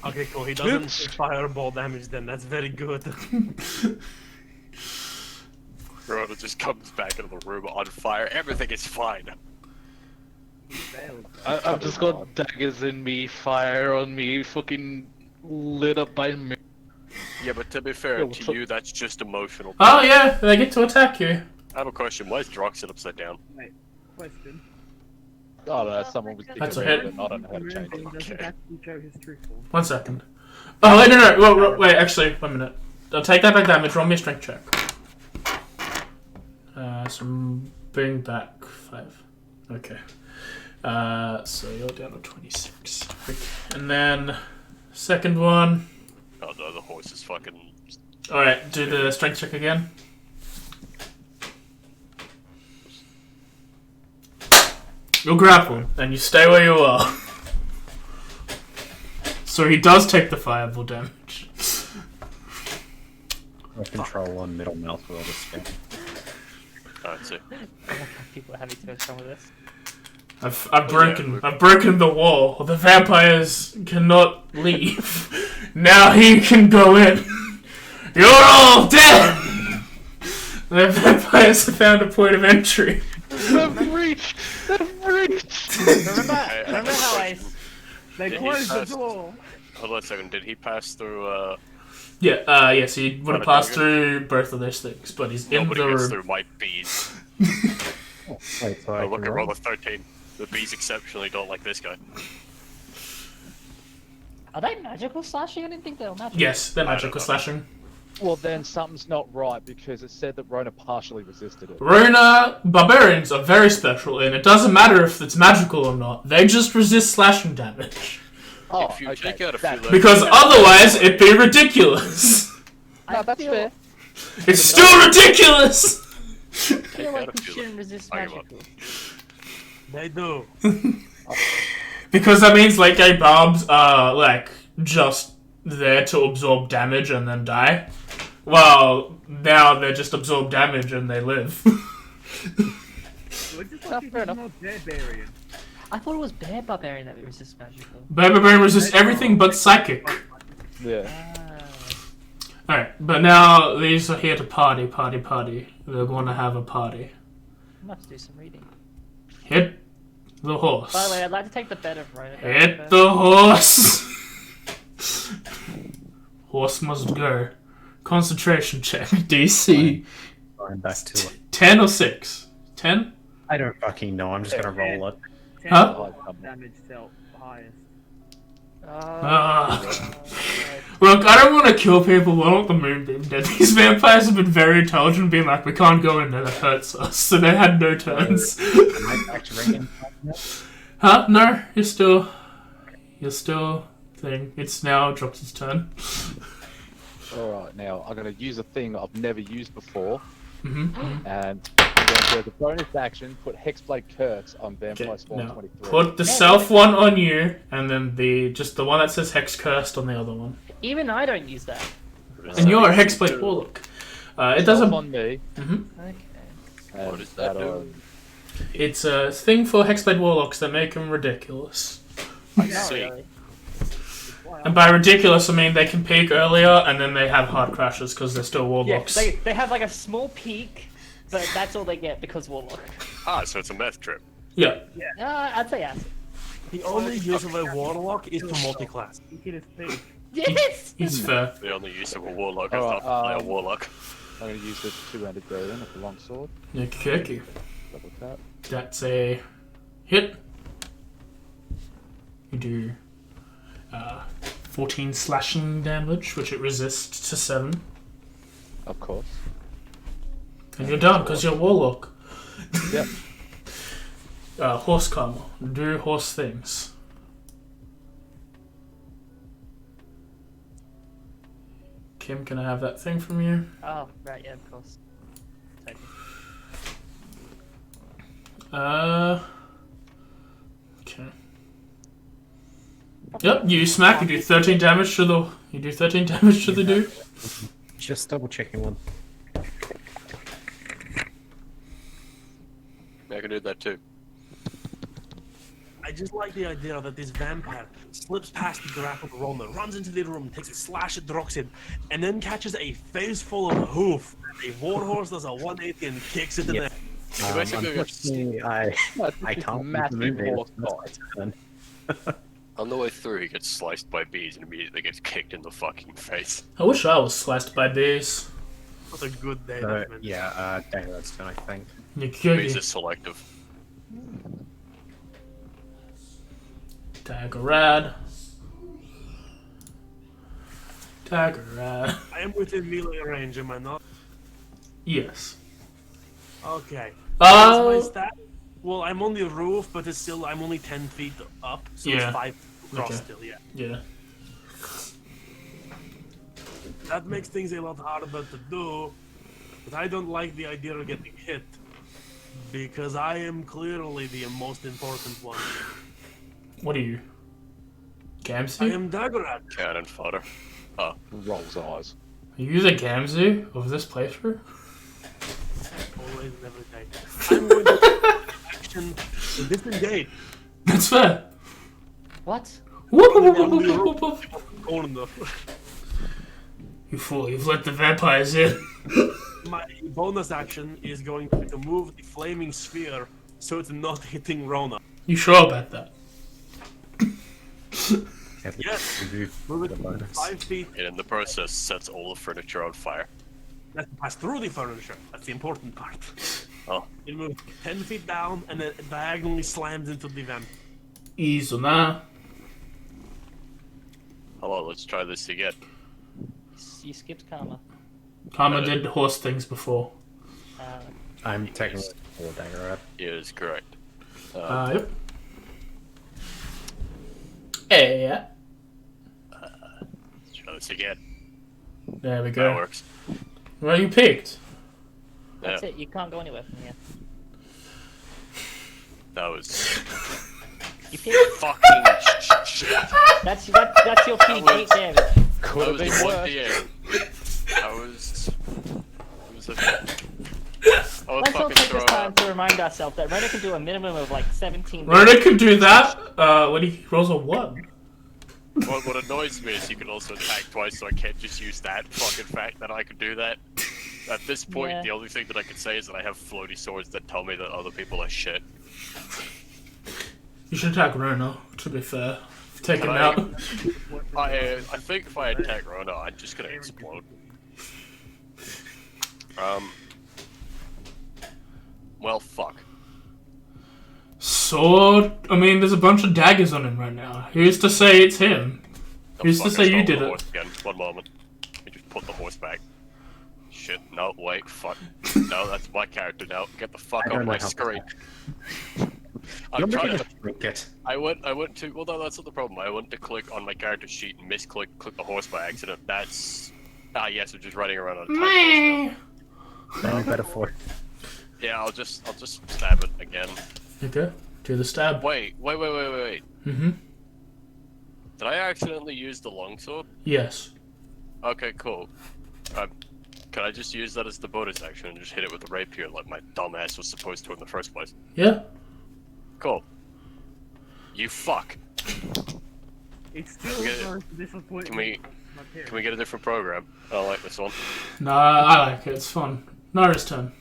Okay, cool. He doesn't take fireball damage then. That's very good. Rhoda just comes back into the room on fire. Everything is fine. I've just got daggers in me, fire on me, fucking lit up by me. Yeah, but to be fair to you, that's just emotional. Oh yeah, they get to attack you. I have a question. Why is Drox sit upside down? Wait, question. Oh no, someone was That's a thinking hit. about it, and I don't know how to change it. Doesn't Okay. actually show his true form. 1 second. Oh wait, no. Wait, actually, 1 minute. I'll take that back damage. Roll me a strength check. So bring back 5. Okay. So you're down to 26. Okay. And then second one. Oh no, the horse is fucking Alright, do the strength check again. You're grappled, and you stay where you are. So he does take the fireball damage. I control on middle mouse with all this spin. That's it. People are having to go strong with this. I've broken the wall. The vampires cannot leave. Now he can go in. You're all dead! The vampires have found a point of entry. They've reached! Remember how They Did he closed the pass- door. Hold on a second. Did he pass through? Yes, he would have Not a passed dragon? through both of those things, but he's in Nobody the gets room. through my bees. Wait, so I Oh, look can at roll? roll a 13. The bees exceptionally don't like this guy. Are they magical slashing? I didn't think they were magical. Yes, they're I don't magical know. slashing. Well, then something's not right because it said that Rona partially resisted it. Runa barbarians are very special, and it doesn't matter if it's magical or not. They just resist slashing damage. Oh, If you okay. take out a few that- levels- Because otherwise, it'd be ridiculous. No, that's fair. It's still ridiculous! I feel Take like out a we few shouldn't resist Talk about- magical. They do. Because that means like gay barbs are like just there to absorb damage and then die. Well, now they just absorb damage and they live. We're just Ah, lucky fair there's enough. no barbarian. I thought it was bear barbarian that resist magical. Barbarian resists everything but psychic. Yeah. Ah. Alright, but now these are here to party. They're going to have a party. I'm about to do some reading. Hit the horse. By the way, I'd like to take the bet of Rona. Hit the horse! Horse must go. Concentration check. DC Going back to it. 10 or 6? 10? I don't fucking know. I'm just gonna roll it. Huh? Damage dealt highest. Look, I don't want to kill people, but I want the moonbeam dead. These vampires have been very intelligent, being like, we can't go in there, that hurts us. So they had no turns. Am I actually in yet? Huh? No, you're still thing. It's now Drox's turn. Alright, now I'm going to use a thing I've never used before. Mm-hmm. And I'm going to, as a bonus action, put Hexblade Curse on Vampire Spawn No. 23. Put the self one on you, and then the one that says Hex Cursed on the other one. Even I don't use that. And you're a Hexblade Warlock. It Self doesn't. on me. Okay. And What does that do? on- It's a thing for Hexblade Warlocks that make them ridiculous. I Not see. really. And by ridiculous, I mean they can peak earlier, and then they have hard crashes because they're still Yeah, Warlocks. they have like a small peak, but that's all they get because Warlock. Ah, so it's a meth trip. Yeah. I'd say acid. The only use of a warlock is to multi-class. He hit his peak. Yes! It's fair. The only use of a warlock is Alright, not to play a warlock. I'm going to use the two-handed bow then with the long sword. Okay. Double tap. That's a hit. You do 14 slashing damage, which it resists to 7. Of course. And you're done because you're Warlock. Yep. Horse karma. Do horse things. Kim, can I have that thing from you? Oh, right, yeah, of course. Take it. Okay. Yep, you smack, you do 13 damage to the dude. Just double checking one. I can do that too. I just like the idea that this vampire slips past the grappled Rona, runs into the room, takes a slash at Droxid, and then catches a face full of hoof. A warhorse does a 180 and kicks it in Yes. the basically Unfortunately, I can't Massive move it. horse That's my turn. On the way through, he gets sliced by bees and immediately gets kicked in the fucking face. I wish I was sliced by bees. That's a good day. So, man. yeah, Dagger's turn, I think. Bees Nikyogi. is selective. Daggerad. Daggerad. I am within melee range, am I not? Yes. Okay. Oh. What's my stat? Well, I'm on the roof, but it's still I'm only 10 feet up, so Yeah. it's 5 across Okay. still. Yeah. Yeah. that makes things a lot harder to do. But I don't like the idea of getting hit. Because I am clearly the most important one. What are you? I Gamzu? am Daggerat. Cannon fodder. Oh, Rolls eyes. Are you the Gamzu of this playthrough? Always and every day. I'm going to action to disengage. That's fair. What? Corner. You fool, you've let the vampires in. My bonus action is going to be to move the flaming sphere so it's not hitting Rona. You sure about that? Yes. Move it 5 feet. and in the process, sets all the furniture on fire. That's to pass through the furniture. That's the important part. Oh, It moves 10 feet down and then diagonally slams into the vent. Easy now. hello, let's try this again. You skipped Karma. Karma did horse things before. I'm technically a dagger up. It is correct. Yep. Yeah. Let's try this again. There we That go. works. Well, you picked. That's Yeah, it. You can't go anywhere from here. that was You picked. fucking shit. That's your P8 damage. Could have That been was worse. 1d8. I was a... I was Let's all fucking take this throw time up. to remind ourselves that Rena can do a minimum of like 17. Rona can do that when he rolls a 1. What annoys me is you can also attack twice, so I can't just use that fucking fact that I could do that. At this point, Yeah. the only thing that I can say is that I have floaty swords that tell me that other people are shit. You should attack Rona, to be fair. Take him Can I- out. I think if I attack Rona, I'm just gonna explode. Well, fuck. Sword? I mean, there's a bunch of daggers on him right now. Who's to say it's him? Oh, Who's to fuck, I say you stole did the it? horse again. One moment. Let me just put the horse back. Shit, no, wait, fuck. No, that's my character now. Get the fuck I off don't know my how- screen. You're I'm trying making to... a trinket. I went to... Well, no, that's not the problem. I went to click on my character sheet and click the horse by accident. That's... Ah, yes, I'm just running around on a tight horse now. Any better for it. Yeah, I'll just stab it again. Okay. Do the stab. Wait. Mm-hmm. Did I accidentally use the longsword? Yes. Okay, cool. Can I just use that as the bonus action and just hit it with the rapier like my dumbass was supposed to in the first place? Yeah. Cool. You fuck. It's still We get it. very disappointing. Can we my parents. get a different program? I don't like this one. Nah, I like it. It's fun. Nara's turn.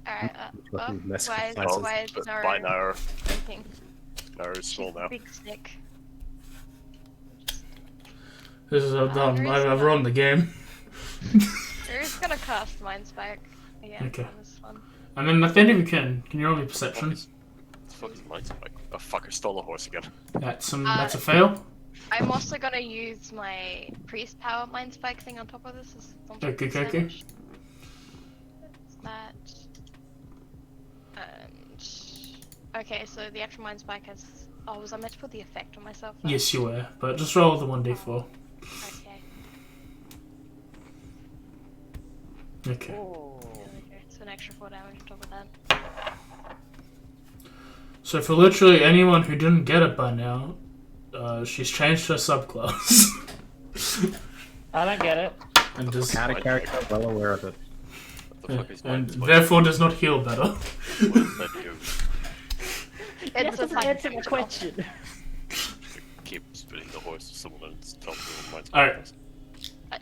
Alright, Fucking mess why with is, classes. why is But Nara by now, thinking? Nara's small now. Big stick. This is done. Nara's I've run the game. We're just gonna cast Mind Spike again Okay. for this one. And then Atheneum can you roll me perception? What the fuck is my spike? Oh fuck, I stole a horse again. That's a fail. I'm also gonna use my Priest Power Mind Spike thing on top of this. Okay. That's that. And... Okay, so the actual Mind Spike has... Oh, was I meant to put the effect on myself? Yes, you were. But just roll the 1d4. Okay. Okay. Oh. Okay, so an extra 4 damage on top of that. So for literally anyone who didn't get it by now, she's changed her subclass. I don't get it. and does, Out of character, well aware of it. What the fuck is and mind spike? therefore does not heal better. What does that do? That It's a doesn't answer the psychic question. Keep spitting the horse to someone and stop doing mind spike. Alright.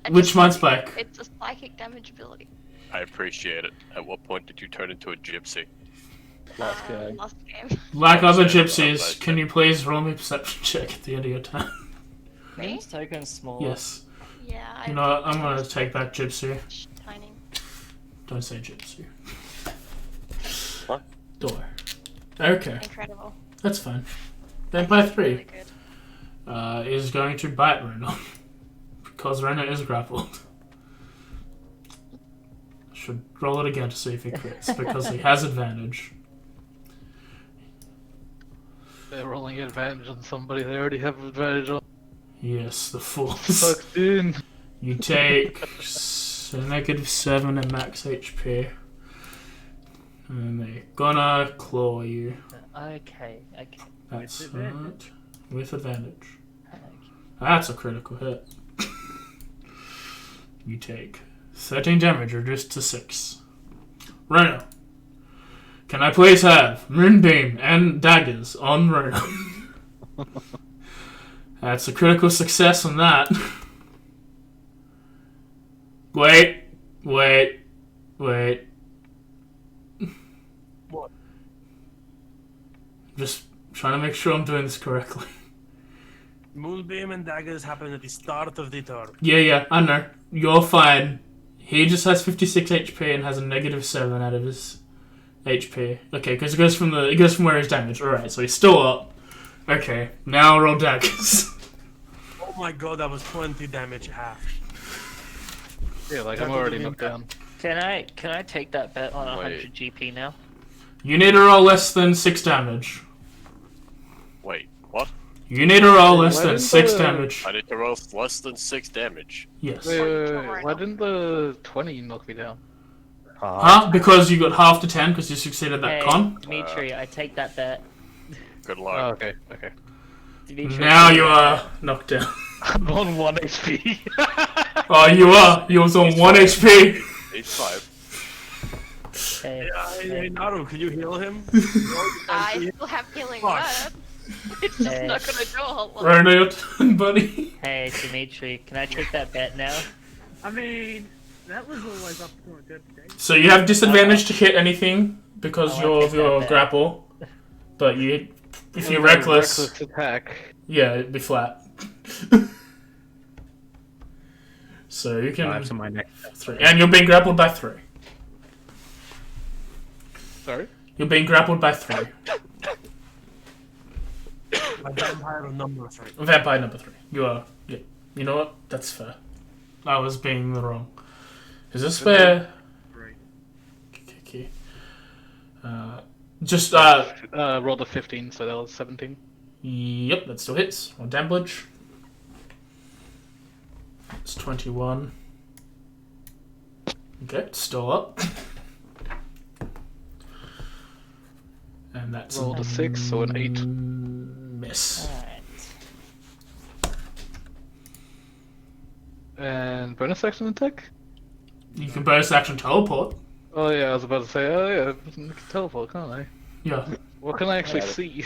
I Which just- mind spike? It's a psychic damage ability. I appreciate it. At what point did you turn into a gypsy? Last game. Last game. Like other Yeah, gypsies, can you please roll me a perception check at the end of your turn? Me? Name's token small. Yes. Yeah, You know what, I'm gonna take back gypsy. Tiny. Don't say gypsy. What? Door. Okay, Incredible. that's fine. Vampire 3 Really good. is going to bite Rena. Because Rena is grappled. Should roll it again to see if he crits, because he has advantage. They're rolling advantage on somebody they already have advantage on. Yes, the fools. Sucked in. You take -7 in max HP. And they're gonna claw you. Okay. That's With not advantage. with advantage. Okay. That's a critical hit. You take 13 damage, reduced to 6. Rhino. Can I please have Moonbeam and daggers on Rhino? That's a critical success on that. Wait. What? Just trying to make sure I'm doing this correctly. Moonbeam and daggers happen at the start of the turn. Yeah, I know. You're fine. He just has 56 HP and has a -7 out of his HP. Okay, because it goes from where he's damaged. Alright, so he's still up. Okay, now roll daggers. Oh my god, that was 20 damage half. Yeah, like I'm already knocked down. Can I take that bet on 100 Wait. GP now? You need to roll less than 6 damage. Wait, what? You need to roll less Why than didn't 6 the- damage. I need to roll less than 6 damage. Yes. Wait. Why didn't the 20 knock me down? Huh? Because you got half to 10 because you succeeded that Hey, con? Dimitri, I take that bet. Good Oh, luck. okay. Dimitri, Now you are knocked down. I'm on 1 HP. Oh, you are. You was on 1 HP. He's 5. Hey, Hey, Naru, can you heal him? I still have healing Fuck. word. It's just Hey. not gonna do a whole lot. Rhino, your turn, buddy. hey, Dimitri, can I take that bet now? I mean, that was always up to interpretation. So you have disadvantage to hit anything because Oh, I you're take of your that back. grapple. But if you're reckless, Reckless attack. yeah, it'd be flat. So you can 5 to my next. 3, and you're being grappled by 3. Sorry? You're being grappled by 3. A vampire number 3. Vampire number 3. You are. Yeah. You know what? That's fair. I was being the wrong. Is this fair? Great. Okay. Just Rolled a 15, so that was 17. Yep, that still hits. On damage. It's 21. Okay, it's still up. And that's Rolled a 6, so an 8. Miss. Alright. And bonus action attack? You can bonus action teleport. Oh yeah, I was about to say, oh yeah, I can teleport, can't I? Yeah. What can I actually Yeah. see?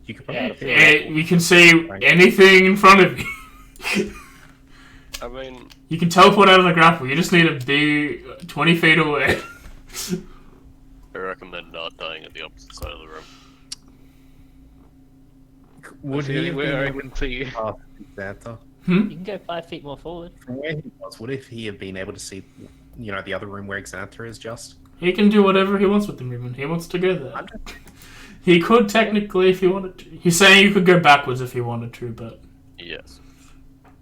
You could probably You can see anything in front of you. I mean, You can teleport out of the grapple. You just need to be 20 feet away. I recommend not dying at the opposite side of the room. Would That's the he only have way been I able can see. to pass Xantha? You can go 5 feet more forward. From where he was, would he have been able to see, the other room where Xantha is just? He can do whatever he wants with the movement. He wants to go there. He could technically if he wanted to. He's saying you could go backwards if he wanted to, but... Yes.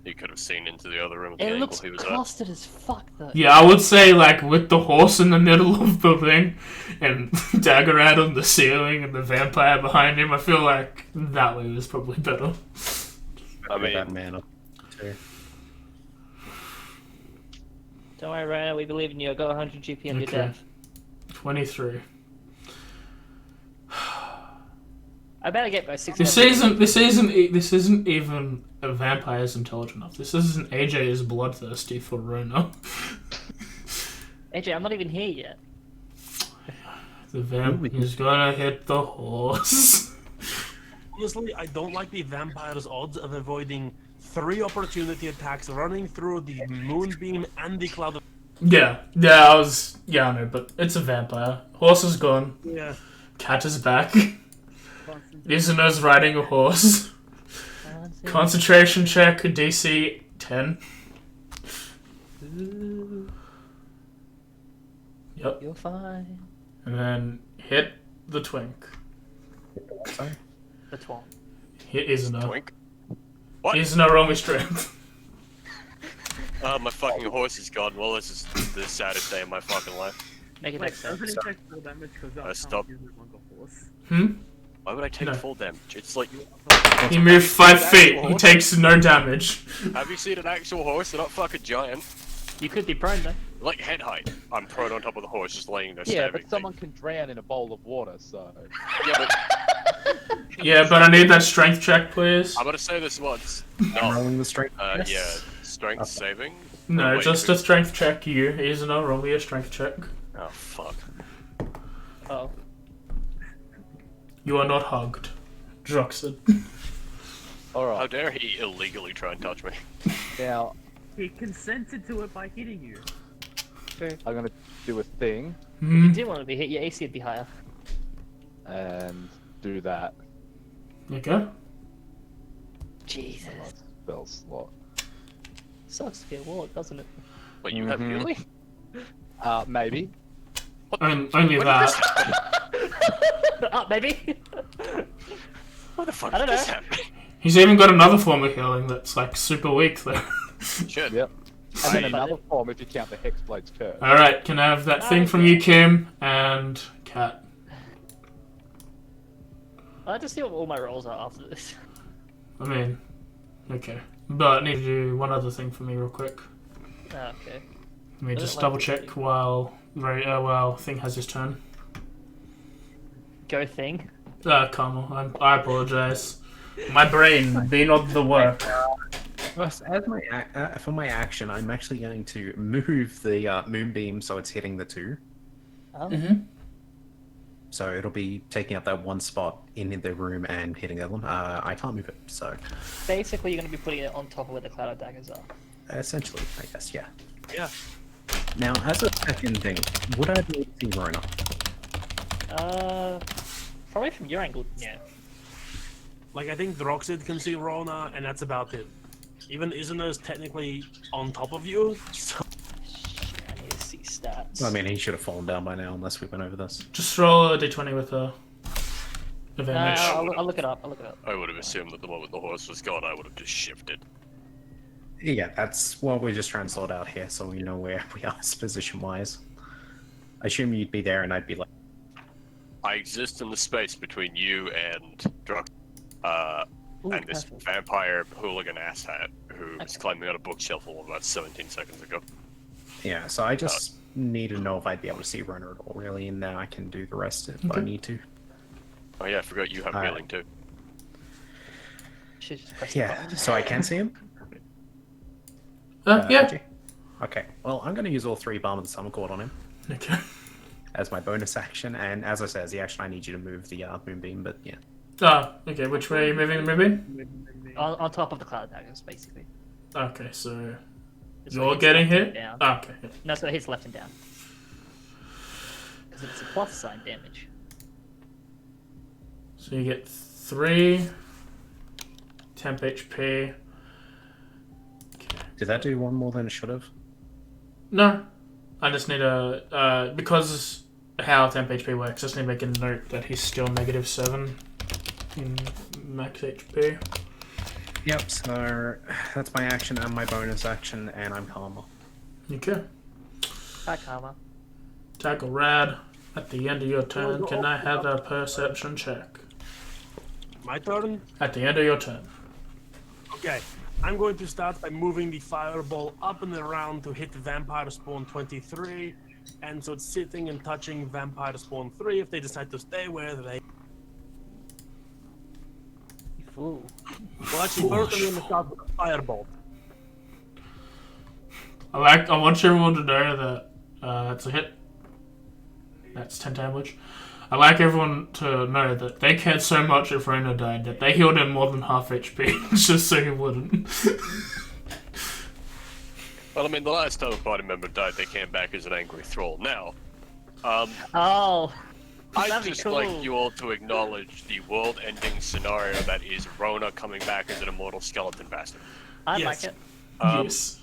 He could have seen into the other room at the It angle looks he was clustered as fuck though. Yeah, I would say, like, with the horse in the middle of the thing, and Dagger out on the ceiling, and the vampire behind him, I feel like that way was probably better. I mean, that man up too. Don't worry, Rhino, we believe in you. I got 100 GP on your Okay. death. 23. I better get my 6. This isn't even a vampire's intelligent enough. This isn't AJ is bloodthirsty for Runa. AJ, I'm not even here yet. The vamp is gonna hit the horse. Honestly, I don't like the vampire's odds of avoiding 3 opportunity attacks running through the moonbeam and the cloud of... Yeah, I know, but it's a vampire. Horse is gone. Yeah. Cat is back. Izuna's riding a horse. Concentration check, DC 10. Yep. You're fine. And then hit the twink. Sorry? The twat. Hit Izuna. twink. What? Izuna, roll me strength. My fucking horse is gone. Well, this is the saddest day of my fucking life. Make it Wait, next time. doesn't it take full damage because Stop. use it like a horse? Hmm? Why would I take No. full damage? It's like... He moved 5 feet. He Horse? takes no damage. Have you seen an actual horse? They're not fucking giant. You could be prone though. Like head height. I'm prone on top of the horse, just laying there Yeah, stabbing but someone can drown in a bowl of water, so. things. Yeah, but Yeah, but I need that strength check, please. I'm gonna say this once. I'm No. rolling the strength. Yeah. Strength saving? No, Oh, wait, just a strength check. You. He's not rolling a strength check. Oh, fuck. Oh. You are not hugged. Droxid. How Alright, dare he illegally try and touch me? now He consented to it by hitting you. I'm gonna do a thing If Hmm. you didn't want to be hit, your AC would be higher. and do that. Okay. Jesus. Spell slot. Sucks to be a warlock, doesn't it? Wait, you have Mhm. healing? Maybe. Only When did that. this happen? Oh, maybe. Why the fuck I don't did this know. happen? He's even got another form of healing that's like super weak though. Shit. Yep. And then I- another form if you count the Hexblade's Curse. Alright, can I have that thing from you, Kim? And Cat. I'll have to see what all my rolls are after this. I mean, okay. But I need to do one other thing for me real quick. Ah, okay. Let me Does it just like double to check do- while Thing has his turn. Go thing. Carmel, I apologize. My brain being on the work. As for my action, I'm actually going to move the moonbeam so it's hitting the 2. Oh. Mm-hmm. So it'll be taking up that one spot in the room and hitting the other one. I can't move it, so Basically, you're going to be putting it on top of where the cloud of daggers are. essentially, I guess, yeah. Yeah. Now, as a second thing, would I be able to see Rona? Probably from your angle, yeah. Like, I think Droxid can see Rona, and that's about it. Even Izuna's technically on top of you, so... Shit, I need to see stats. I mean, he should have fallen down by now, unless we went over this. Just roll a d20 with a No, advantage. I'll look it up. I'll look it up. I would have assumed that the moment the horse was gone, I would have just shifted. Yeah, that's what we're just trying to sort out here, so we know where we are position-wise. I assume you'd be there, and I'd be like, I exist in the space between you and Drux, Ooh, and this perfect. vampire hooligan asshat who was Okay. climbing on a bookshelf about 17 seconds ago. yeah, so I just need to know if I'd be able to see Rona at all, really, and then I can do the rest if I Okay. need to. Oh yeah, I forgot you have Alright. healing too. Should just press the Yeah, button. so I can see him? Yeah. Reggie? Okay, well, I'm going to use all 3 Balm of the Summer Court on him Okay. as my bonus action, and as I said, as the action, I need you to move the Moonbeam, but yeah. Okay, which way are you moving the moving? On top of the cloud of daggers, basically. Okay, so It's you're hits getting left and hit? down. Okay. Yeah. No, so it hits left and down. Because it's a plus sign damage. So you get 3 temp HP. Did that do one more than it should have? No, I just need a because how temp HP works. I just need to make a note that he's still -7 in max HP. Yep, so that's my action and my bonus action, and I'm calmer. Okay. Hi, Karma. Tackle rad. At the end of your turn, can I have a perception check? My turn? At the end of your turn. Okay. I'm going to start by moving the fireball up and around to hit Vampire Spawn 23. And so it's sitting and touching Vampire Spawn 3 if they decide to stay where they... You fool. Well, actually, first I'm going to start with a fireball. I want everyone to know that that's a hit. That's 10 damage. I like everyone to know that they cared so much if Rona died that they healed him more than half HP just so he wouldn't. Well, I mean, the last time a party member died, they came back as an angry thrall. Now, Oh! I'd That'd be just cool. like you all to acknowledge the world-ending scenario that is Rona coming back as an immortal skeleton bastard. I Yes. like it. Yes.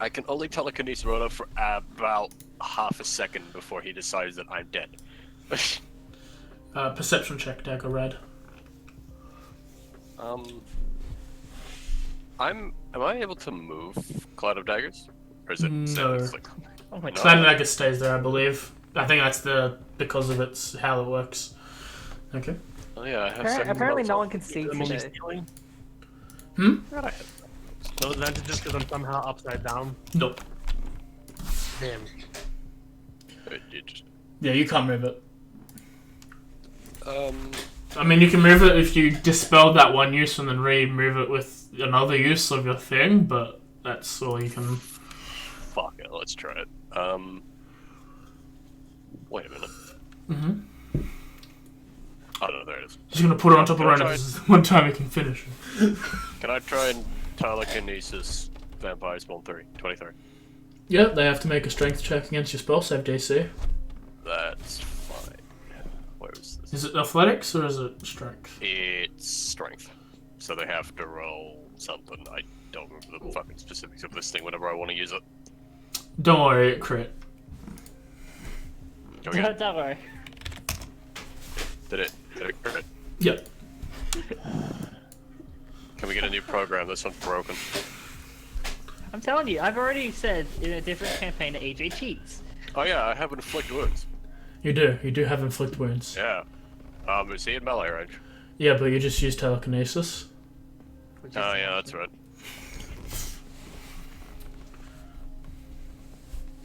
I can only telekinesis Rona for about half a second before he decides that I'm dead. Perception check, Dagger Red. Am I able to move Cloud of Daggers? Or is it No. it's like, Oh my No. god. Cloud Dagger stays there, I believe. I think that's because of its how it works. Okay. Oh yeah, I have second Apparently gloves no on. one can see I'm only today. stealing. Hmm? No advantages because I'm somehow upside down. Nope. Damn. You just, Yeah, you can't move it. um, I mean, you can move it if you dispel that one use and then remove it with another use of your thing, but that's all you can... fuck it, let's try it. Wait a minute. Mm-hmm. Oh no, there it is. Just gonna put it on top of Can I Rona, try- this is the one time you can finish it. Can I try and telekinesis vampire spawn 23? Yep, they have to make a strength check against your spell save DC. That's fine. Where is this? Is it athletics or is it strength? It's strength. So they have to roll something. I don't remember the fucking specifics of this thing whenever I want to use it. Don't worry, it crit. Go again. Don't worry. Did it crit? Yep. Can we get a new program? This one's broken. I'm telling you, I've already said in a different campaign that AJ cheats. Oh yeah, I have inflict wounds. You do have inflict wounds. Yeah. Is he in melee range? Yeah, but you just use telekinesis. Oh yeah, that's right.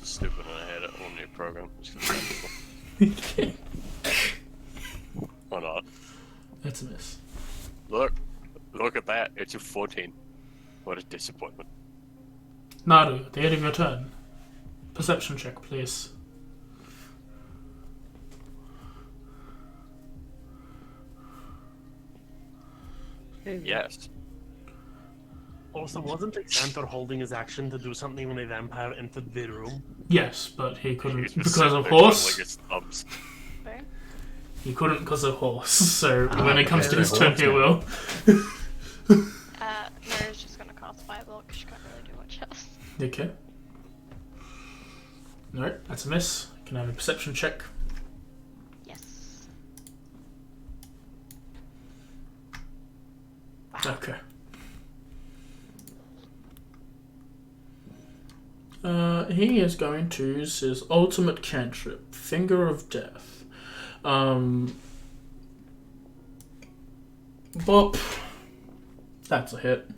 Stupid, and I had it on new program. Or not. That's a miss. Look at that. It's a 14. What a disappointment. Naru, at the end of your turn. Perception check, please. Yes. Also, wasn't Xanthor holding his action to do something when a vampire entered the room? Yes, but he couldn't He's because sitting of there horse. twiddling his thumbs. Okay. He couldn't because of horse. So when it comes to okay, his the turn, horse he now. will. Mary's just gonna cast Fireball because she can't really do much else. Okay. No, that's a miss. Can I have a perception check? Yes. Okay. He is going to use his ultimate cantrip, Finger of Death. Bop. That's a hit.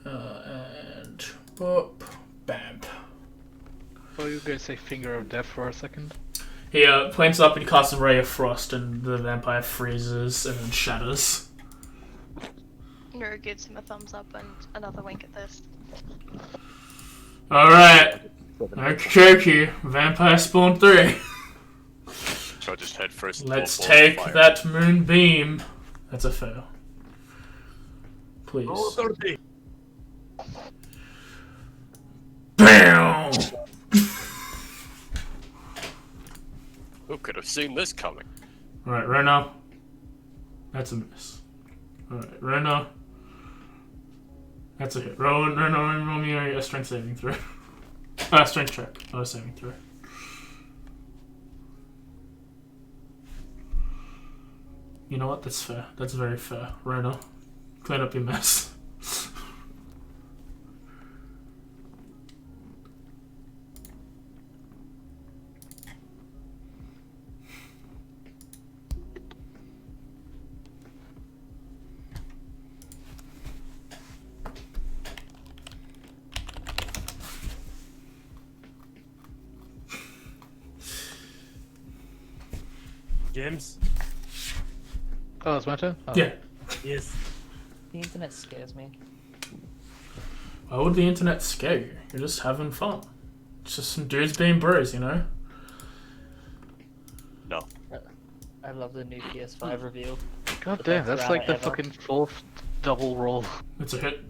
And bop. Bam. Oh, you guys say Finger of Death for a second? He points up and casts a ray of frost, and the vampire freezes and then shatters. Nero gives him a thumbs up and another wink at this. Alright. Okay, Vampire Spawn 3. So I just head first. Let's full take fire. that moonbeam. That's a fail. Please. Roll 30. BAM! Who could have seen this coming? Alright, Reno. That's a miss. Alright, Reno. That's a hit. Roll me a strength saving throw. Strength check, not a saving throw. You know what? That's fair. That's very fair. Reno, clean up your mess. James? Oh, it's my turn? Oh. Yeah. Yes. The internet scares me. Why would the internet scare you? You're just having fun. It's just some dudes being bros, you know? No. I love the new PS5 reveal. God damn, that's like the ever. fucking fourth double roll. It's a hit.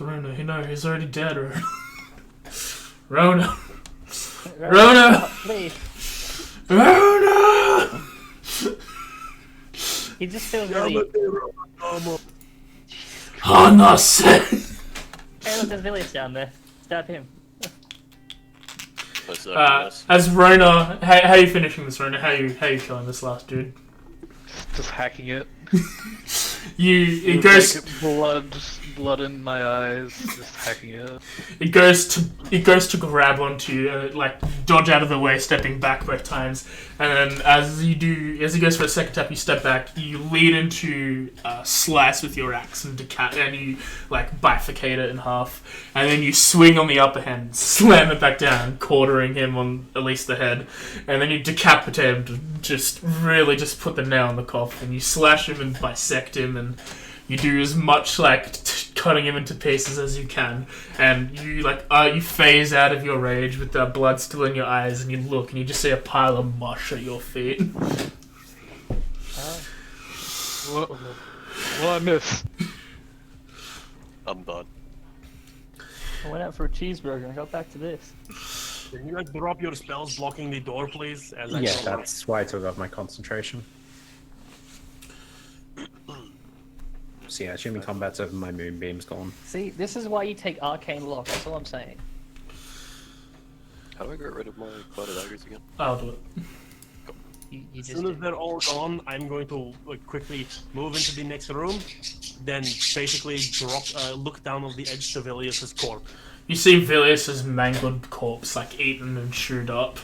Rona, he's already dead. Rona. Rona! Please. Rona! He just feels really. Hanase! Hey, look, there's Villius down there. Stab him. Let's As Rona, how are you finishing this, Rona? How you killing this last dude? Just hacking it. It goes. Like blood in my eyes, just hacking it. It goes to grab onto you, like dodge out of the way, stepping back both times, and then as he goes for a second tap, you step back, you lean into slice with your axe and you like bifurcate it in half, and then you swing on the upper hand, slam it back down, quartering him on at least the head, and then you decapitate him to just put the nail in the coffin. You slash him and bisect him, and you do as much like cutting him into pieces as you can, and you you phase out of your rage with the blood still in your eyes, and you look and you just see a pile of mush at your feet. What I miss? I'm done. I went out for a cheeseburger and got back to this. Can you like drop your spells blocking the door, please? As I Yeah, go that's why I took off my concentration. So yeah, assuming combat's over, my moonbeam's gone. See, this is why you take arcane lock. That's all I'm saying. How do I get rid of my clouded daggers again? I'll do it. You As just soon as they're all gone, I'm going to quickly move into the next room, then basically look down on the edge to Vilius's corpse. You see Vilius's mangled corpse, like eaten and chewed up.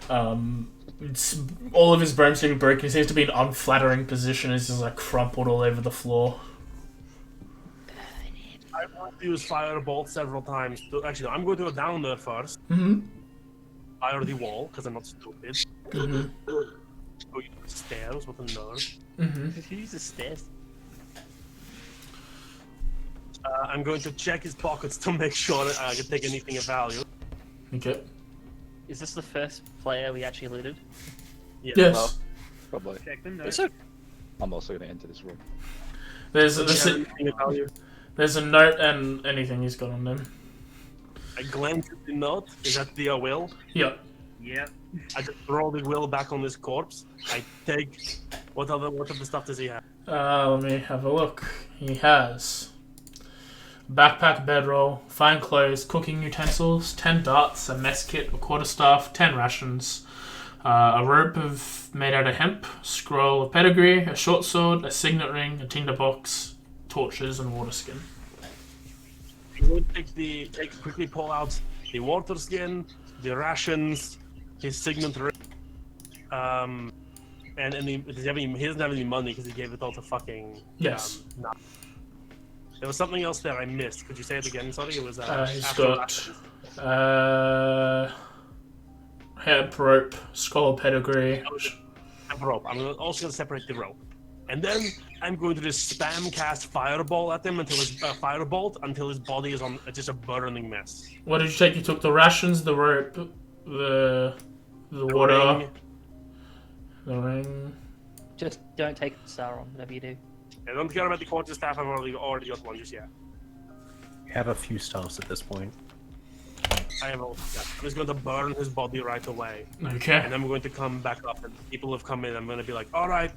All of his bones seem broken. He seems to be in an unflattering position. He's just like crumpled all over the floor. I want to use firebolt several times. Actually, no, I'm going to go down there first. Mm-hmm. Fire the wall, because I'm not stupid. Mm-hmm. Go use the stairs with a nerd. Mm-hmm. use the stairs. I'm going to check his pockets to make sure that I can take anything of value. Okay. Is this the first player we actually looted? Yeah. Yes. Probably. Check them. Is it? I'm also going to enter this room. There's Do you have anything of value? a note and anything he's got on them. I glance at the note. Is that the will? Yep. Yep. I just throw the will back on this corpse. I take what other stuff does he have? Let me have a look. He has backpack, bedroll, fine clothes, cooking utensils, 10 darts, a mess kit, a quarterstaff, 10 rations, a rope made out of hemp, scroll of pedigree, a short sword, a signet ring, a tinderbox, torches, and water skin. I'm going to quickly pull out the water skin, the rations, his signet ring, and he doesn't have any money because he gave it all to fucking Yes. There was something else there I missed. Could you say it again? Sorry, it was. He's after got rations. hemp rope, scroll of pedigree. Rope. I'm also going to separate the rope, and then I'm going to just spam cast fireball at him until his firebolt until his body is on just a burning mess. What did you take? You took the rations, the rope, the water, Ring. the ring. Just don't take the star on, whatever you do. I don't care about the quarter staff. I've already got one just yet. You have a few staffs at this point. I have all. Yeah. I'm just going to burn his body right away, Okay. and I'm going to come back up, and people have come in. I'm going to be like, all right,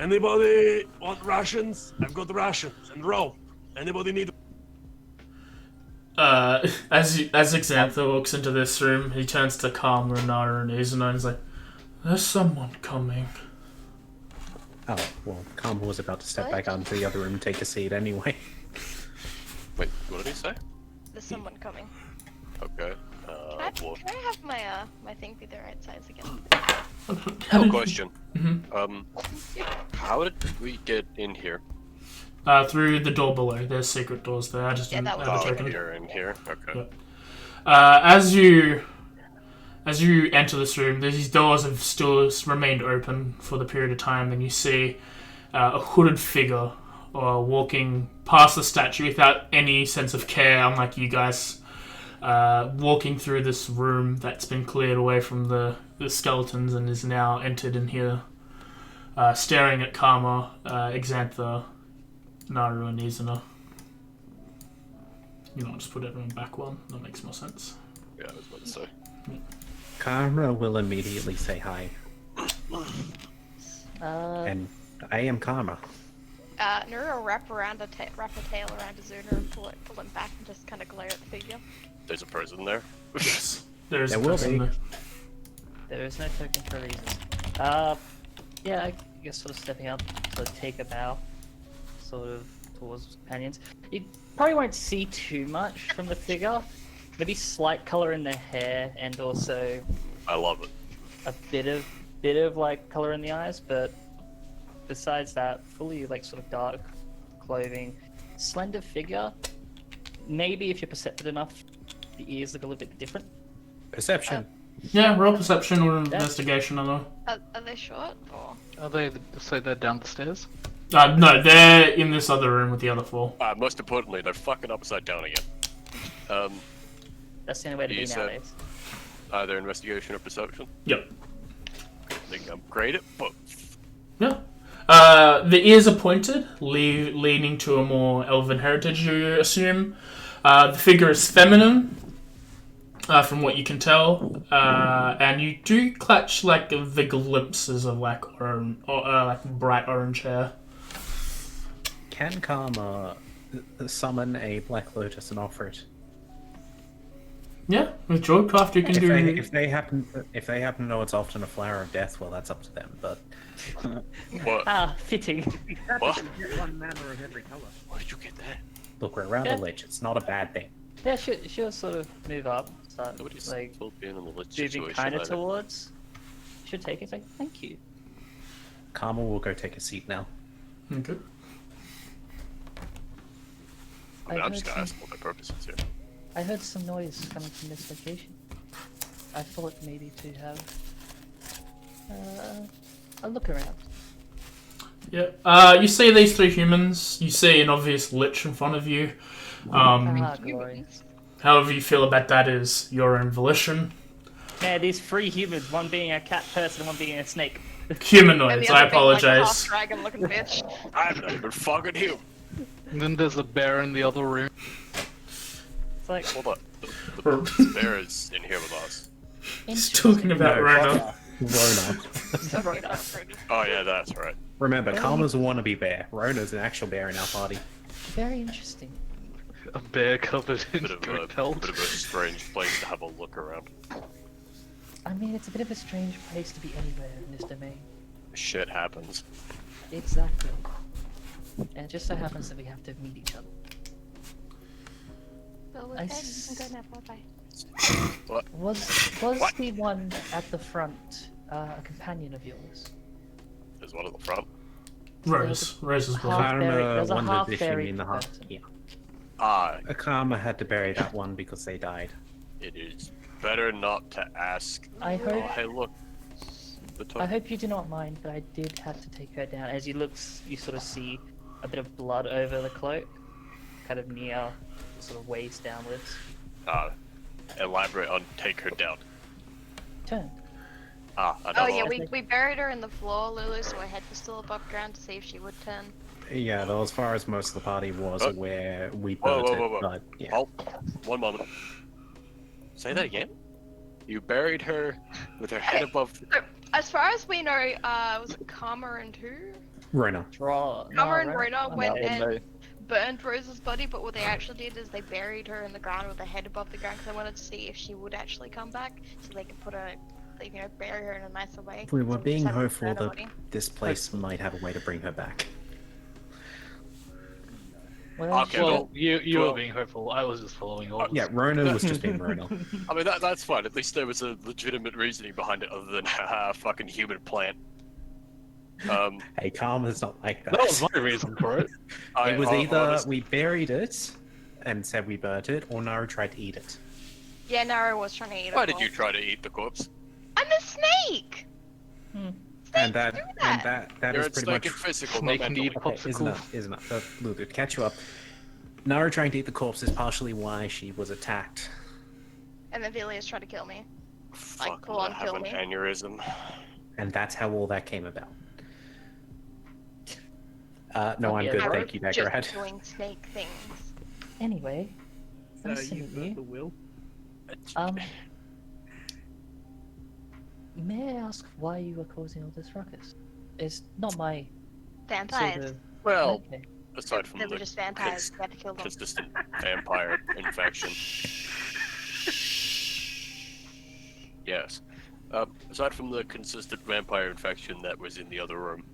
anybody want rations? I've got rations and rope. Anybody need? As Xantha walks into this room, he turns to Karma, Renara, and Izuna, and he's like, "There's someone coming." Oh, well, Karma was about to step back out into the other room and take a seat anyway. Wait, what did he say? There's someone coming. Okay. Well, Can I have my thing be the right size again? question. Mm-hmm. How did we get in here? Through the door below. There's secret doors there. I just Yeah, didn't that have was a it. token. You're in here. Okay. Yep. As you enter this room, these doors have still remained open for the period of time, and you see a hooded figure walking past the statue without any sense of care, unlike you guys, walking through this room that's been cleared away from the skeletons and is now entered in here, staring at Karma, Xantha, Naru, and Izuna. You know, I'll just put everyone back one. That makes more sense. Yeah, I was about to say. Karma will immediately say hi. And I am Karma. Nero wrap a tail around Azuna and pull him back and just kind of glare at the figure. There's a person there. Yes, there is There a will person be. there. There is no token for a reason. Yeah, I guess sort of stepping up to take a bow, sort of towards his companions. You probably won't see too much from the figure. Maybe slight color in the hair, and also I love it. a bit of like color in the eyes. But besides that, fully like sort of dark clothing, slender figure. Maybe if you're perceptive enough, the ears look a little bit different. Perception. Yeah, roll perception or investigation, I know. Are they short or? Are they? So they're down the stairs? No, they're in this other room with the other four. Most importantly, they're fucking upside down again. That's the only way to You be said- nowadays. Either investigation or perception. Yep. I think I'm great at both. Yeah. The ears are pointed, leaning to a more elven heritage, you assume. The figure is feminine, from what you can tell, and you do catch like the glimpses of like bright orange hair. Can Karma summon a Black Lotus and offer it? Yeah, with Droidcraft you can do. If they happen to know it's often a flower of death, well, that's up to them. But What? Ah, fitting. What? Get one mana of every color. Where did you get that? look, we're around Yeah. the ledge. It's not a bad thing. Yeah, she'll sort of move up, start Nobody's like still being in the lit moving situation. kind of either. towards. Should take it. Like, thank you. Karma will go take a seat now. Okay. I mean, I I'm just heard gonna some- ask what the purpose is here. I heard some noise coming from this location. I thought maybe to have a look around. Yeah. You see these three humans. You see an obvious lich in front of you. Ah, glory. However you feel about that is your own volition. Yeah, these three humans, one being a cat person and one being a snake. Humanoids, I Like a apologize. half dragon looking bitch. I'm not even fucking him. And then there's a bear in the other room. It's like, Hold up. The bear is in here with us. He's talking about Rona. Rona. Oh yeah, that's right. Remember, Karma's a wannabe bear. Rona's an actual bear in our party. very interesting. A bear covered in Bit of goat a pelt. bit of a strange place to have a look around. I mean, it's a bit of a strange place to be anywhere in this domain. Shit happens. Exactly. And it just so happens that we have to meet each other. Well, I okay, s- I'm going now. Bye. What? Was What? the one at the front a companion of yours? There's one at the front. Rose's Half brother. buried- Karma there's a wondered half if you buried mean the half. person. Yeah. Ah, Karma had to bury that one because they died. it is better not to ask. I Oh, hope hey, look. The I hope you do not mind, but I did have to take her down. As you look, you sort of see a bit of blood over the cloak, kind of near, sort of waist downwards. Elaborate on take her down. Turn. I Oh don't yeah, know. we buried her in the floor, Lulu, so her head was still above ground to see if she would turn. Yeah, though, as far as most of the party was Oh. aware, we Whoa, burnt whoa, whoa, it, whoa. but yeah. Halt. One moment. Say that again? You buried her with her head above. So, as far as we know, was it Karma and who? Rona. Draw. Karma and Rona went No, and no. burned Rose's body, but what they actually did is they buried her in the ground with her head above the ground because they wanted to see if she would actually come back, so they could put her, like, you know, bury her in a nicer way. We were So being just haven't hopeful burned her that body. this place might have a way to bring her back. Well, Okay, Well, you well- were being hopeful. I was just following orders. Yeah, Rona was just being Rona. I mean, that's fine. At least there was a legitimate reasoning behind it other than a fucking human plant. Hey, Karma's not like that. That was my reason for it. It was either honestly, we buried it and said we burnt it, or Naru tried to eat it. Yeah, Nara was trying to eat her. Why did you corpse. try to eat the corpse? I'm a snake! And that, do and that. that You're is in pretty snake much and physical, Snake not and mentally. eat okay, isn't popsicle. it? Isn't it? Look, to catch you up. Naru trying to eat the corpse is partially why she was attacked. And then Vilia's trying to kill me. Fuck, full on I have kill an me. aneurysm. And that's how all that came about. No, I'm Yeah, good, I thank you, Daggerhead. Just doing snake things. Anyway, So nice to you meet got you. the will? May I ask why you were causing all this ruckus? It's not my Vampires. sort of. Well, Okay. aside from They were the just vampires. We had to kill them. consistent vampire infection. Yes. Aside from the consistent vampire infection that was in the other room,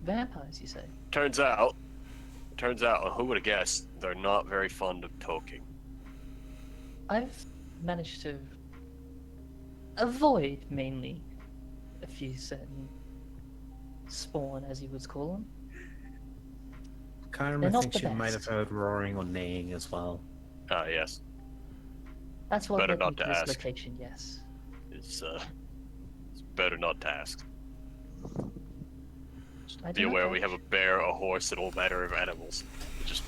Vampires, you say? turns out turns out, who would have guessed, they're not very fond of talking. I've managed to avoid mainly a few certain spawn, as you would call them. Karma They're not thinks the you might have best. heard roaring or neighing as well. Ah, yes. That's what Better led me not to to this ask. location, yes. It's better not to ask. I Be do not aware we judge. have a bear, a horse, and all manner of animals. Just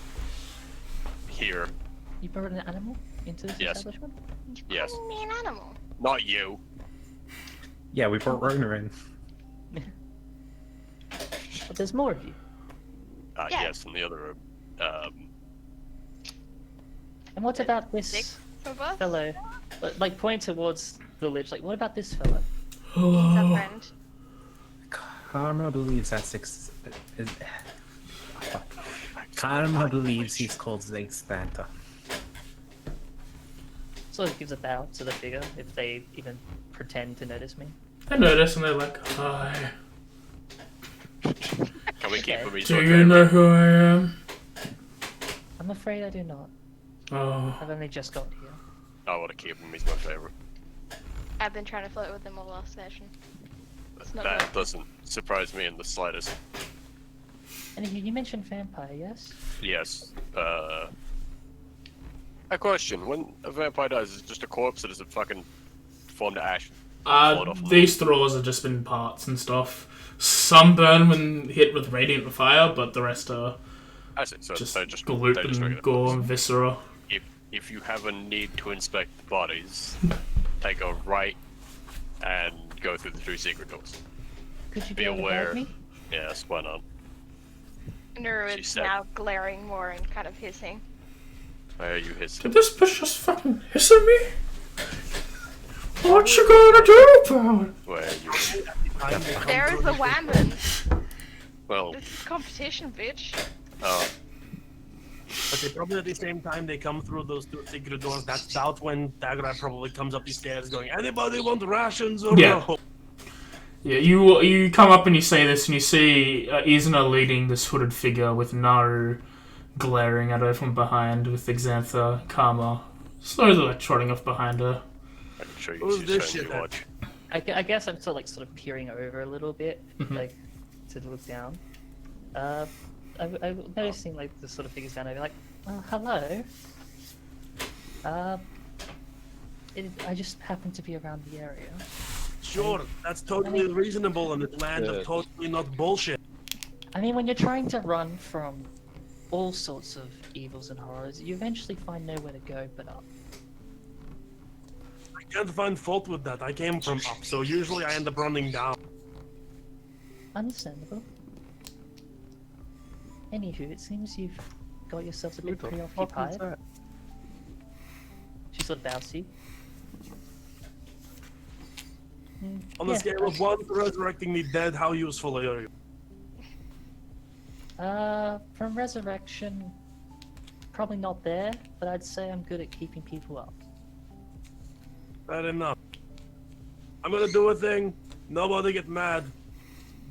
here. You brought an animal into this Yes. establishment? Yes. Calling me an animal. Not you. Yeah, we brought Rona in. But there's more of you. Yeah. Yes, in the other room. And what about Six this of us? fellow? Like, point towards the lich. Like, what about this fellow? He's our friend. Karma believes that Karma believes he's called Zigspanta. Sort of gives a bow to the figure if they even pretend to notice me. They notice and they're like, hi. Can we keep Okay. him? He's Do my you favorite. know who I am? I'm afraid I do not. Oh. I've only just got here. I want to keep him. He's my favorite. I've been trying to flirt with him all last session. It's not That working. doesn't surprise me in the slightest. And you mentioned vampire, yes? Yes. A question: when a vampire dies, is it just a corpse, or does it fucking form to ash? Float off the These thralls have just been parts and stuff. Some burn when hit with radiant fire, but the rest are I see. So just they're just gloop they're just and regular gore corpses. and viscera. If you have a need to inspect the bodies, take a right and go through the 2 secret doors. Could you Be be able to aware. guide me? Yes, why not? Nuru She is said- now glaring more and kind of hissing. Why are you hissing? Did this bitch just fucking hiss at me? What you gonna do about it? Why are you? There's the whammon. Well, This is competition, bitch. But they probably at the same time they come through those 2 secret doors. That's about when Daggerite probably comes up the stairs going, anybody want rations or Yeah. no? Yeah, you come up and you say this, and you see Izuna leading this hooded figure with Naru glaring at her from behind, with Xantha, Karma slowly like trotting off behind her. I can show you Who's two this times shit you then? watch. I guess I'm sort of peering over a little bit, Mhm. like to look down. I'm noticing like the sort of figures down over, like, hello. I just happen to be around the area. Sure, that's totally reasonable in this land of totally not bullshit. I mean, when you're trying to run from all sorts of evils and horrors, you eventually find nowhere to go but up. I can't find fault with that. I came from up, so usually I end up running down. Understandable. Anywho, it seems you've got yourselves a bit Who the fuck is preoccupied. that? She sort of bows to you. On the Yeah, scale of 1 to resurrecting the dead, how useful are you? from resurrection, probably not there, but I'd say I'm good at keeping people up. Fair enough. I'm gonna do a thing. Nobody get mad.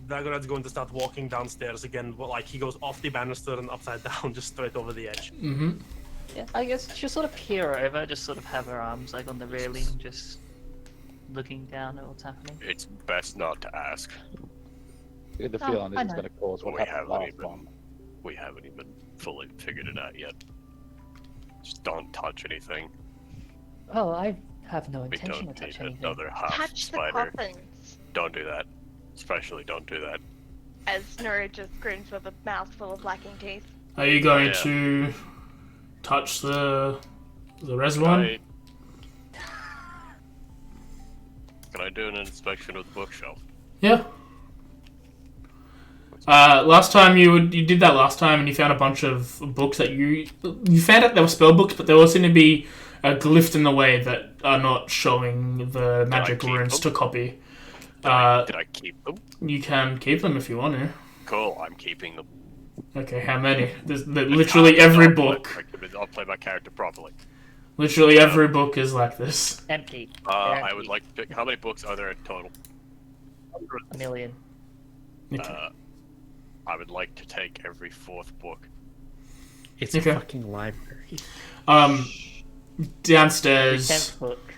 Daggerite's going to start walking downstairs again, but like he goes off the banister and upside down, just straight over the edge. Mm-hmm. Yeah, I guess she'll sort of peer over, just sort of have her arms like on the railing, just looking down at what's happening. It's best not to ask. I get the Oh, feeling I this is know. going to cause what We happened haven't last even one. we haven't even fully figured it out yet. Just don't touch anything. Oh, I have no We intention don't to touch need anything. another half Touch the spider. coffins. Don't do that. Especially don't do that. As Nuru just grins with a mouthful of lacking teeth. Are you going Yeah. to touch the res one? Can I do an inspection of the bookshelf? Yeah. Last time you did that last time, and you found a bunch of books that you found out they were spell books, but they all seem to be glyphed in the way that are not showing the magic keep runes them? to copy. Did I keep them? You can keep them if you want to. Cool, I'm keeping them. Okay, how many? There's literally every book. I'll play my character properly. Literally every book is like this. Empty. I They're would empty. like to pick. How many books are there in total? A million. Okay. I would like to take every 4th book It's Okay. a fucking library. Downstairs. 10th book.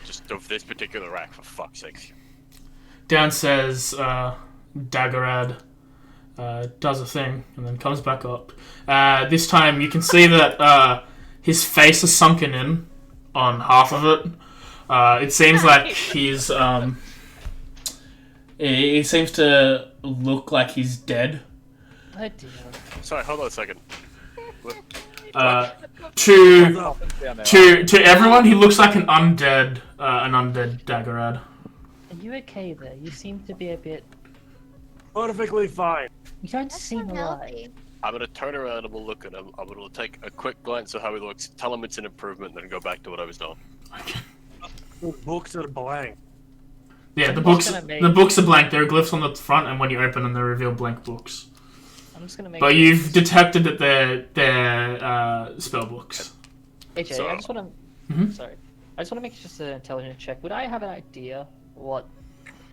Just of this particular rack, for fuck's sake. Downstairs, Daggerad does a thing and then comes back up. This time you can see that his face is sunken in on half of it. It seems like he's he seems to look like he's dead. Oh dear. Sorry, hold on a second. To everyone, he looks like an undead Daggerad. Are you okay there? You seem to be a bit... Perfectly fine. You don't That's seem alive. unhealthy. I'm gonna turn around and we'll look at him. I'm gonna take a quick glance at how he looks, tell him it's an improvement, and then go back to what I was doing. The books are blank. Yeah, the I'm books just gonna make- the books are blank. There are glyphs on the front, and when you open them, they reveal blank books. I'm just gonna make... But you've detected that they're spell books. AJ, So- I just wanna... Mhm. Sorry. I just wanna make just an intelligence check. Would I have an idea what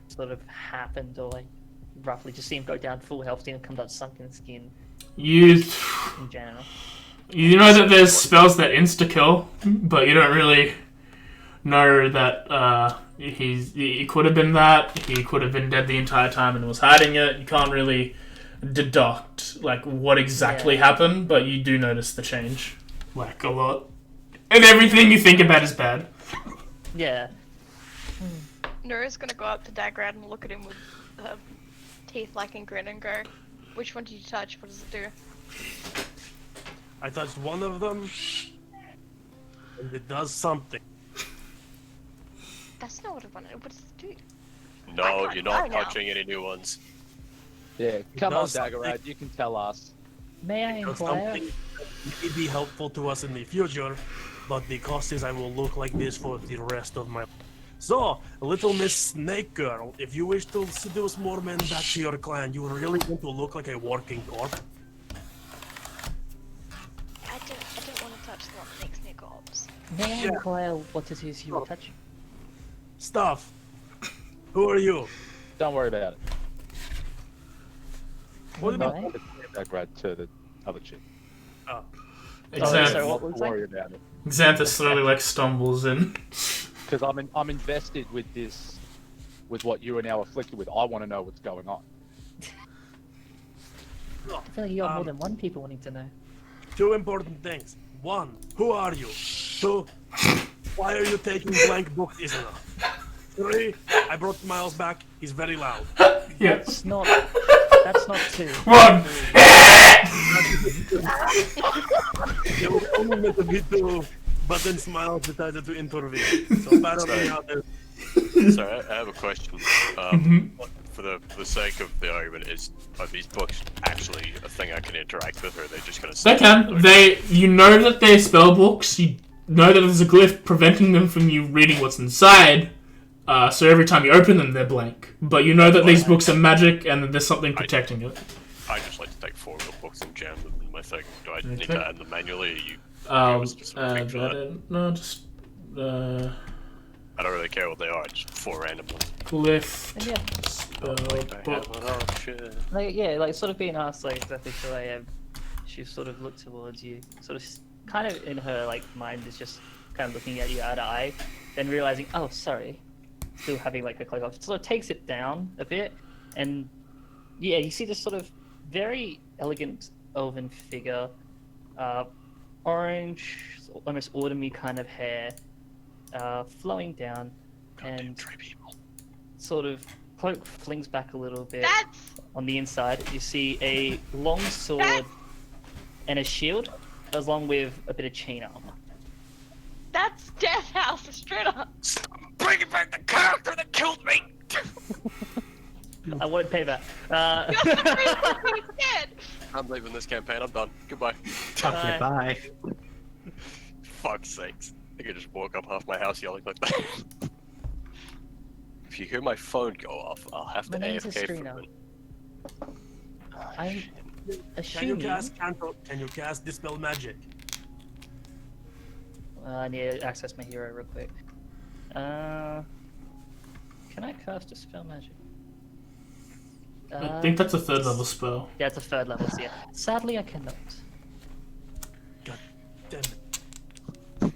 sort of happened, or like, roughly just see him go down full health, see him come down sunken skin You in general? you know that there's spells that insta kill, but you don't really know that he could have been that. He could have been dead the entire time and was hiding it. You can't really deduct like what exactly happened, but you do notice the change, like a lot. And everything you think about is bad. Yeah. Nora's gonna go up to Dagrad and look at him with teeth like and grin and go, "Which one did you touch? What does it do?" I touched one of them, and it does something. That's not what I wanted. What does it do? No, can't you're not go now. touching any new ones. Yeah, come on, does something. Daggerad, you can tell us. May I It does inquire? something that may be helpful to us in the future, but the cost is I will look like this for the rest of my. So, little Miss Snake Girl, if you wish to seduce more men back to your clan, you really want to look like a working corpse. I don't want to touch the one that makes me gobs. May I Yeah. inquire what it is you were touching? Stuff. Who are you? Don't worry about it. What did Right. I? Daggerad to the other chick. Oh, so what was Don't that? worry about it. Xanthus slowly like stumbles in. Because I'm invested with this, with what you are now afflicted with. I want to know what's going on. I feel like you got more than one people wanting to know. two important things. One, who are you? Two, why are you taking blank books, Isla? Three, I brought Miles back. He's very loud. Yeah. That's not two. One. There was only meant to be two, but then Miles decided to intervene. So apparently now there's Sorry, I have a question. For the sake of the argument, are these books actually a thing I can interact with, or are they just gonna? They can. You know that they're spell books. You know that there's a glyph preventing them from you reading what's inside. So every time you open them, they're blank. But you know that these books are magic, and that there's something protecting it. I just like to take 4 real books and jam them in my thing. Do I need Okay. to add them manually? Or you Um, a specific thing for that? no, just I don't really care what they are. Just 4 random ones. glyph. And yeah, Spell I have book. an option. like sort of being asked like exactly who I am. She sort of looked towards you, sort of kind of in her like mind is just kind of looking at you eye to eye, then realizing, oh sorry, still having like a cloak off, sort of takes it down a bit, and yeah, you see this sort of very elegant elven figure, orange, almost autumny kind of hair, flowing down, and sort of cloak flings back a little bit. That's On the inside, you see a long sword and a shield, along with a bit of chain armor. that's Death House straight up. Bringing back the character that killed me. I won't pay that. You're the reason he's dead. I'm leaving this campaign. I'm done. Goodbye. Okay, bye. Fuck's sakes! I think I just woke up half my house yelling like that. If you hear my phone go off, I'll have to My name's AFK for a Estrina. minute. I'm Can you assuming. can you cast Dispel Magic? I need to access my hero real quick. Can I cast a spell magic? I think that's a 3rd level spell. Yeah, it's a 3rd level, so yeah. Sadly, I cannot. them.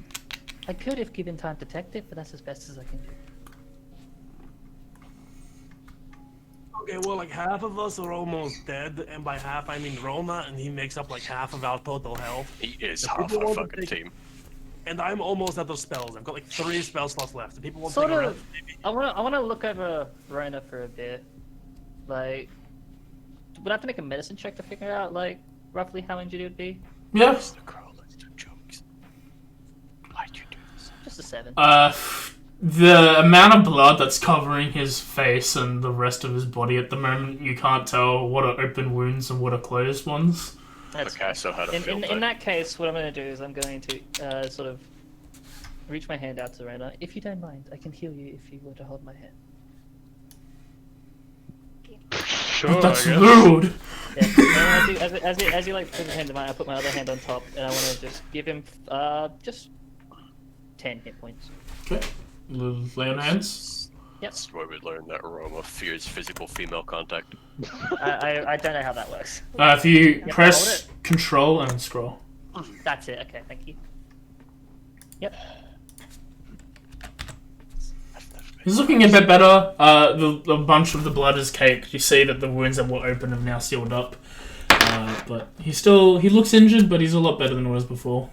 I could if given time to detect it, but that's as best as I can do. Okay, well, like half of us are almost dead, and by half I mean Rona, and he makes up like half of our total health. He is If half people our want to fucking take- team. And I'm almost out of spells. I've got like 3 spell slots left. If people want to Sort take a of. rest, maybe. I wanna look over Rona for a bit. Like, would I have to make a medicine check to figure out like roughly how injured he would be? Yeah. Mr. Crow, let's do jokes. Why'd you do this? Just a 7. The amount of blood that's covering his face and the rest of his body at the moment, you can't tell what are open wounds and what are closed ones. That's Okay, so how to feel in that case, what I'm going to do is I'm going to sort of reach my hand out to Rena. If you don't mind, I can heal you if you were to hold my hand. Sure, That's I guess. rude. Yeah. And as you like put his hand in mine, I put my other hand on top, and I want to just give him just 10 hit points. Okay. Lay on hands. Yep. That's where we learned that Roma fears physical female contact. I don't know how that works. If you hold press it. Control and scroll. That's it. Okay, thank you. Yep. He's looking a bit better. The bunch of the blood is caked. You see that the wounds that were open have now sealed up. But he looks injured, but he's a lot better than he was before.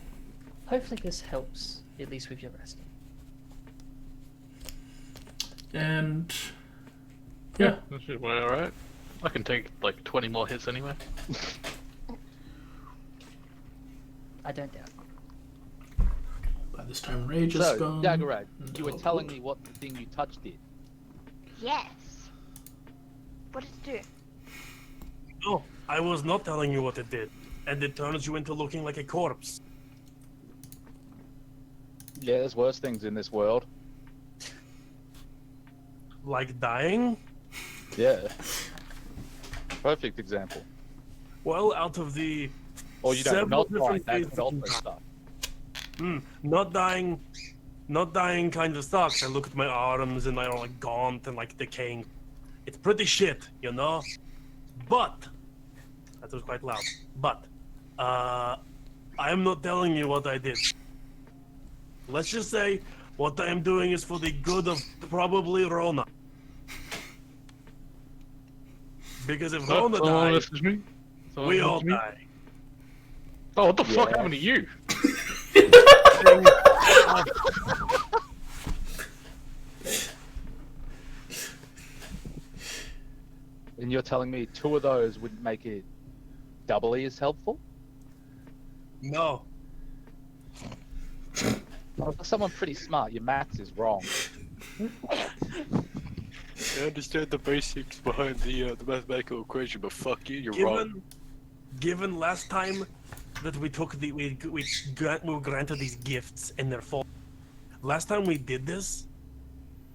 Hopefully this helps, at least with your resting. And yeah, That should be alright. I can take like 20 more hits anyway. I don't doubt. by this time Rage is So, gone. Dagarad, and you were teleport. telling me what the thing you touched did. Yes. What did it do? No, I was not telling you what it did. And it turns you into looking like a corpse. Yeah, there's worse things in this world. Like dying? Yeah. Perfect example. Well, out of the Or you don't several not die, different that's ways what that also you- stuff. Not dying kind of sucks. I look at my arms and they're like gaunt and like decaying. It's pretty shit, you know? But that was quite loud. But I am not telling you what I did. Let's just say what I am doing is for the good of probably Rona. Because if Rona Someone dies, messaged me. Someone we messaged all me. die. Oh, what the fuck Yeah. happened to you? And you're telling me 2 of those would make it doubly as helpful? No. Well, for someone pretty smart, your maths is wrong. I understand the basics behind the mathematical equation, but fuck you, you're wrong. Given last time that we took the we were granted these gifts in their form. Last time we did this,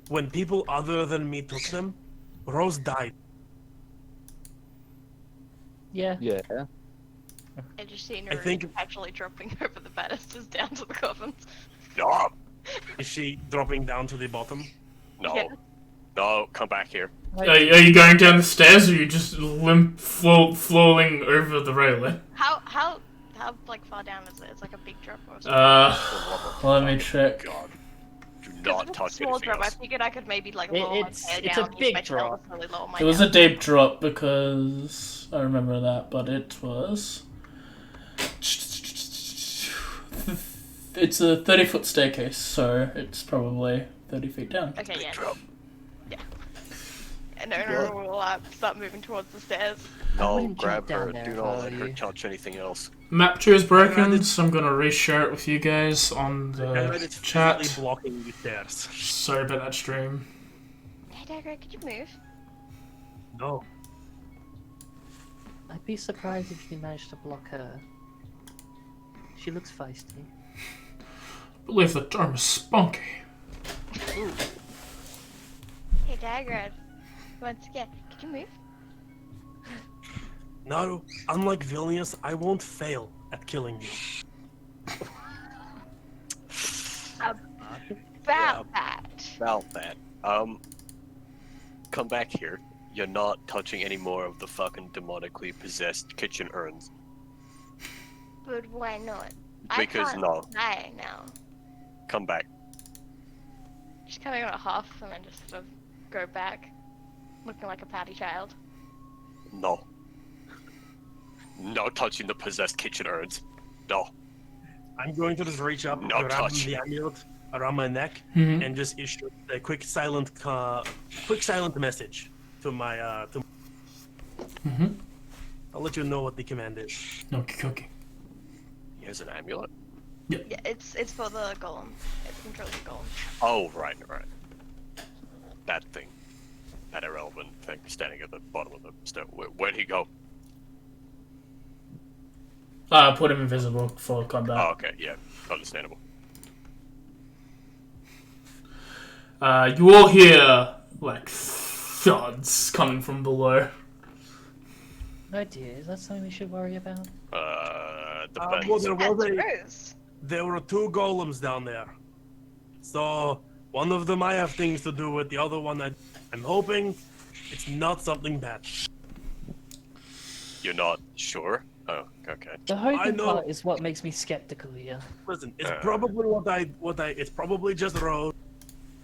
when people other than me took them, Rose died. Yeah. Yeah. I just seen I her think- actually dropping over the banisters down to the coffins. No, Is she dropping down to the bottom? no, Yeah. no, come back here. Are you going down the stairs or are you just falling over the railing? How like far down is it? It's like a big drop or something. Let me check. God, do It's not a touch small anything drop. I else. figured I could maybe like It- lower my it's- hair it's down. a use big my spell drop. to really lower my It was a down. deep drop because I remember that, but it was. It's a 30-foot staircase, so it's probably 30 feet down. Okay, yeah. Drop. And then we'll start moving towards the stairs. No, wouldn't grab jump her. down there Do if not I let were her you. touch anything else. Map 2 is broken, Alright. so I'm gonna reshare it with you guys on the It's chat. physically blocking the stairs. Sorry about that stream. Hey, Dagger, could you move? No. I'd be surprised if you managed to block her. She looks feisty. I believe the term is spunky. Hey, Dagger, once again, could you move? No, unlike Vilnius, I won't fail at killing you. About that. About that. Come back here. You're not touching any more of the fucking demonically possessed kitchen urns. But why not? Because I can't no. die now. Come back. Just coming on a huff and then just sort of go back, looking like a pouty child. No. No touching the possessed kitchen urns. No. I'm going to just reach up, No grab touch. the amulet around my neck, Mhm. and just issue a quick silent message to my Mhm. I'll let you know what the command is. Okay. He has an amulet? Yeah, it's for the golem. It controls the golem. Oh, right. That thing. That irrelevant thing standing at the bottom of the stair. Where'd he go? Put him invisible for combat. Oh, okay, yeah. Understandable. You all hear, like, thuds coming from below. Oh dear, is that something we should worry about? Depends. Adventurous. There were 2 golems down there. So, one of them I have things to do with, the other one I'm hoping it's not something bad. You're not sure? Oh, okay. The I hoping know. part is what makes me skeptical here. Listen, it's probably it's probably just Rose,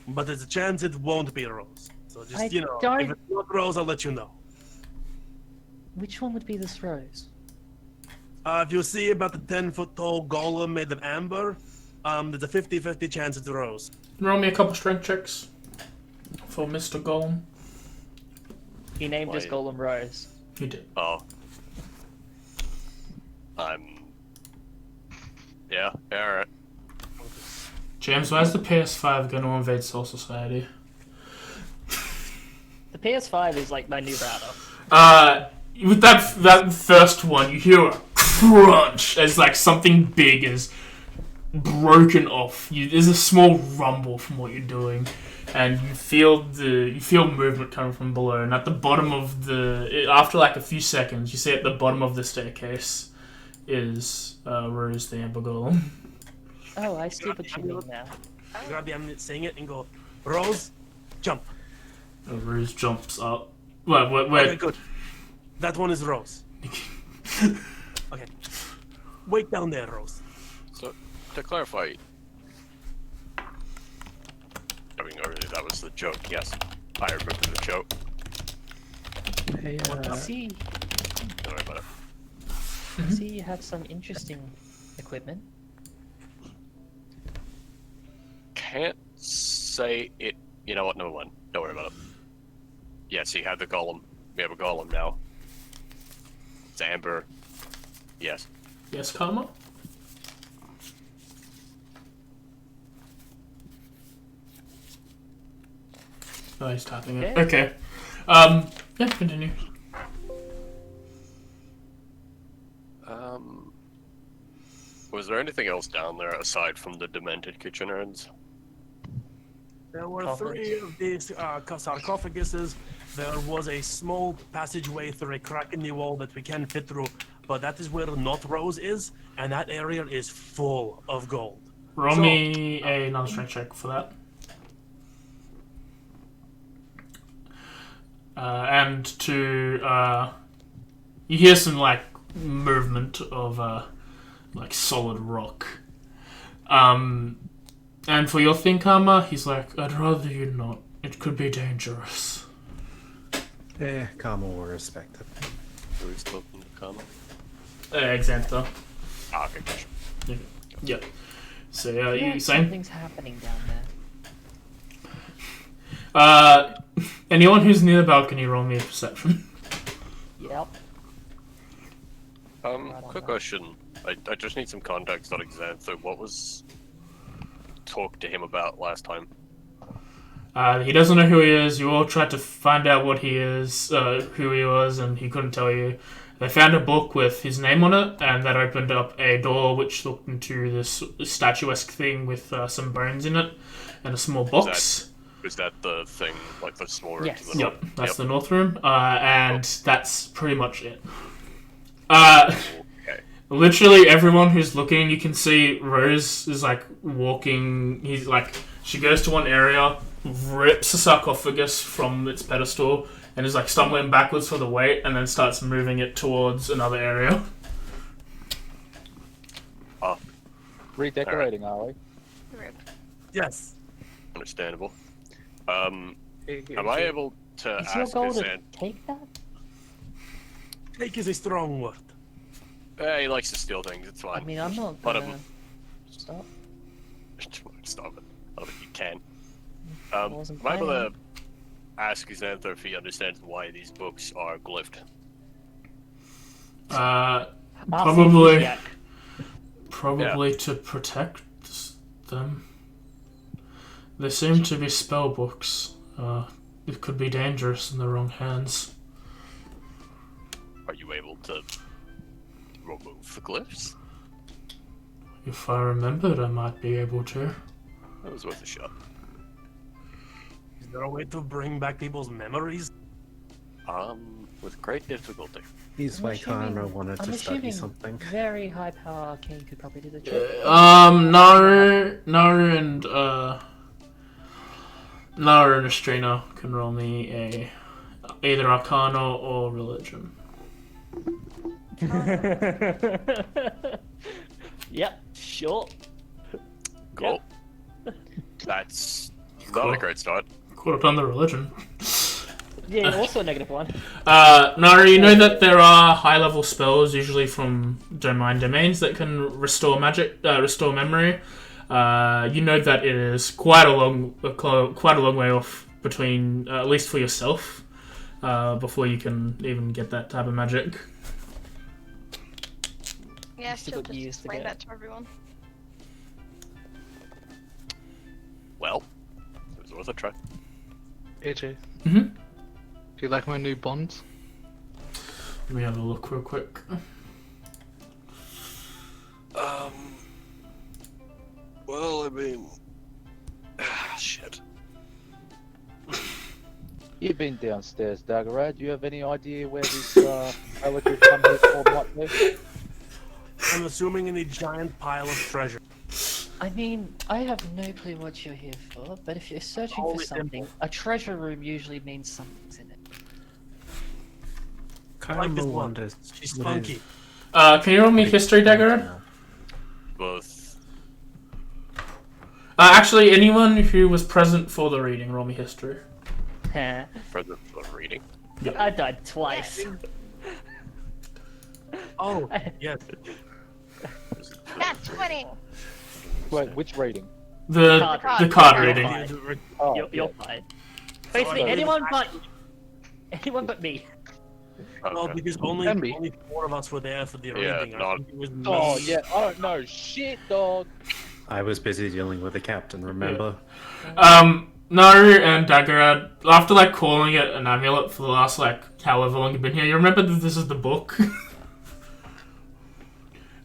but there's a chance it won't be Rose. So just, I if don't- it's not Rose, I'll let you know. Which one would be this rose? If you see about the 10-foot tall golem made of amber, there's a 50-50 chance it's Rose. Roll me a couple strength checks for Mr. Golem. He named his Wait. golem Rose. He did. Oh. Yeah, alright. James, why is the PS5 going to invade Soul Society? The PS5 is like my new router. With that first one, you hear a crunch as like something big is broken off. There's a small rumble from what you're doing, and you feel movement coming from below. And at the bottom of after like a few seconds, you see at the bottom of the staircase is Rose the Amber Golem. Oh, I see what you mean now. You grab the amulet, saying it, and go, Rose, jump. Rose jumps up. Wait. Okay, good. That one is Rose. Okay. Wait down there, Rose. So, to clarify... I mean, earlier that was the joke, yes. I remember the joke. Hey, see, Don't worry about it. I see you have some interesting equipment. Can't say it... You know what, never mind. Don't worry about it. Yes, you have the golem. We have a golem now. It's amber. Yes. Yes, Karma? Oh, he's tapping it. Okay. Yeah, continue. Was there anything else down there aside from the demented kitchen urns? There were 3 of these sarcophaguses. There was a small passageway through a crack in the wall that we can fit through, but that is where not Rose is, and that area is full of gold. Roll me another strength check for that. And you hear some like movement of like solid rock. And for your thing, Karma, he's like, I'd rather you not. It could be dangerous. Karma will respect it. Who's talking to Karma? Xantha. Ah, okay, gotcha. Yep. So, Yeah, you saying? something's happening down there. Anyone who's near the balcony, roll me a perception. Yep. Quick question. I just need some context on Xantha. What was talked to him about last time? He doesn't know who he is. You all tried to find out what he is, who he was, and he couldn't tell you. They found a book with his name on it, and that opened up a door which looked into this statuesque thing with some bones in it, and a small box. Is that the thing, like the small room Yes. to the north? Yep, that's the north room, and that's pretty much it. Okay. Literally everyone who's looking, you can see Rose is like walking. She goes to one area, rips a sarcophagus from its pedestal, and is like stumbling backwards for the weight, and then starts moving it towards another area. Redecorating, are we? Rip. Yes. Understandable. Am I able to Is your ask goal his to aunt? take that? Take is a strong word. He likes to steal things. It's fine. I mean, I'm not But, gonna stop. Stop it. I don't think you can. I wasn't Am I able to planning. ask his aunt if he understands why these books are glyphed? Probably. Jack. Probably to protect them. They seem to be spell books. It could be dangerous in the wrong hands. Are you able to remove the glyphs? If I remembered, I might be able to. That was worth a shot. Is there a way to bring back people's memories? With great difficulty. He's why Karma wanted I'm to study assuming something. very high power arcane could probably do the trick. Naru and Estrina can roll me a either Arcana or Religion. Yep, sure. Cool. That's not a great start. Could have done the Religion. Yeah, also a -1. Naru, you know that there are high-level spells, usually from domain domains, that can restore magic, restore memory. You know that it is quite a long way off between, at least for yourself, before you can even get that type of magic. Yeah, Still she'll got just years to explain go. that to everyone. Well, it was worth a try. AJ, Mm-hmm. do you like my new bonds? Let me have a look real quick. Well, I mean... shit. You've been downstairs, Daggerad. Do you have any idea where this relic you've come here for might be? I'm assuming in a giant pile of treasure. I mean, I have no clue what you're here for, but if you're searching for Holy something, a treasure room usually means something's in it. Like this Karma one. wonders. She's what funky. is- Can you roll me History, Dagger? Both. Actually, anyone who was present for the reading, roll me History. For the reading. I died twice. Oh, yes. That's 20! Wait, which reading? The card You're reading. fine. Oh, You're fine. Basically, Sorry. anyone but me. No, Okay. because only 4 of us were there for the Yeah, reading. I not- think it was Oh, me. yeah, I don't know. Shit, dog. I was busy dealing with the captain, remember? Naru and Daggerad, after like calling it an amulet for the last like however long you've been here, you remember that this is the book,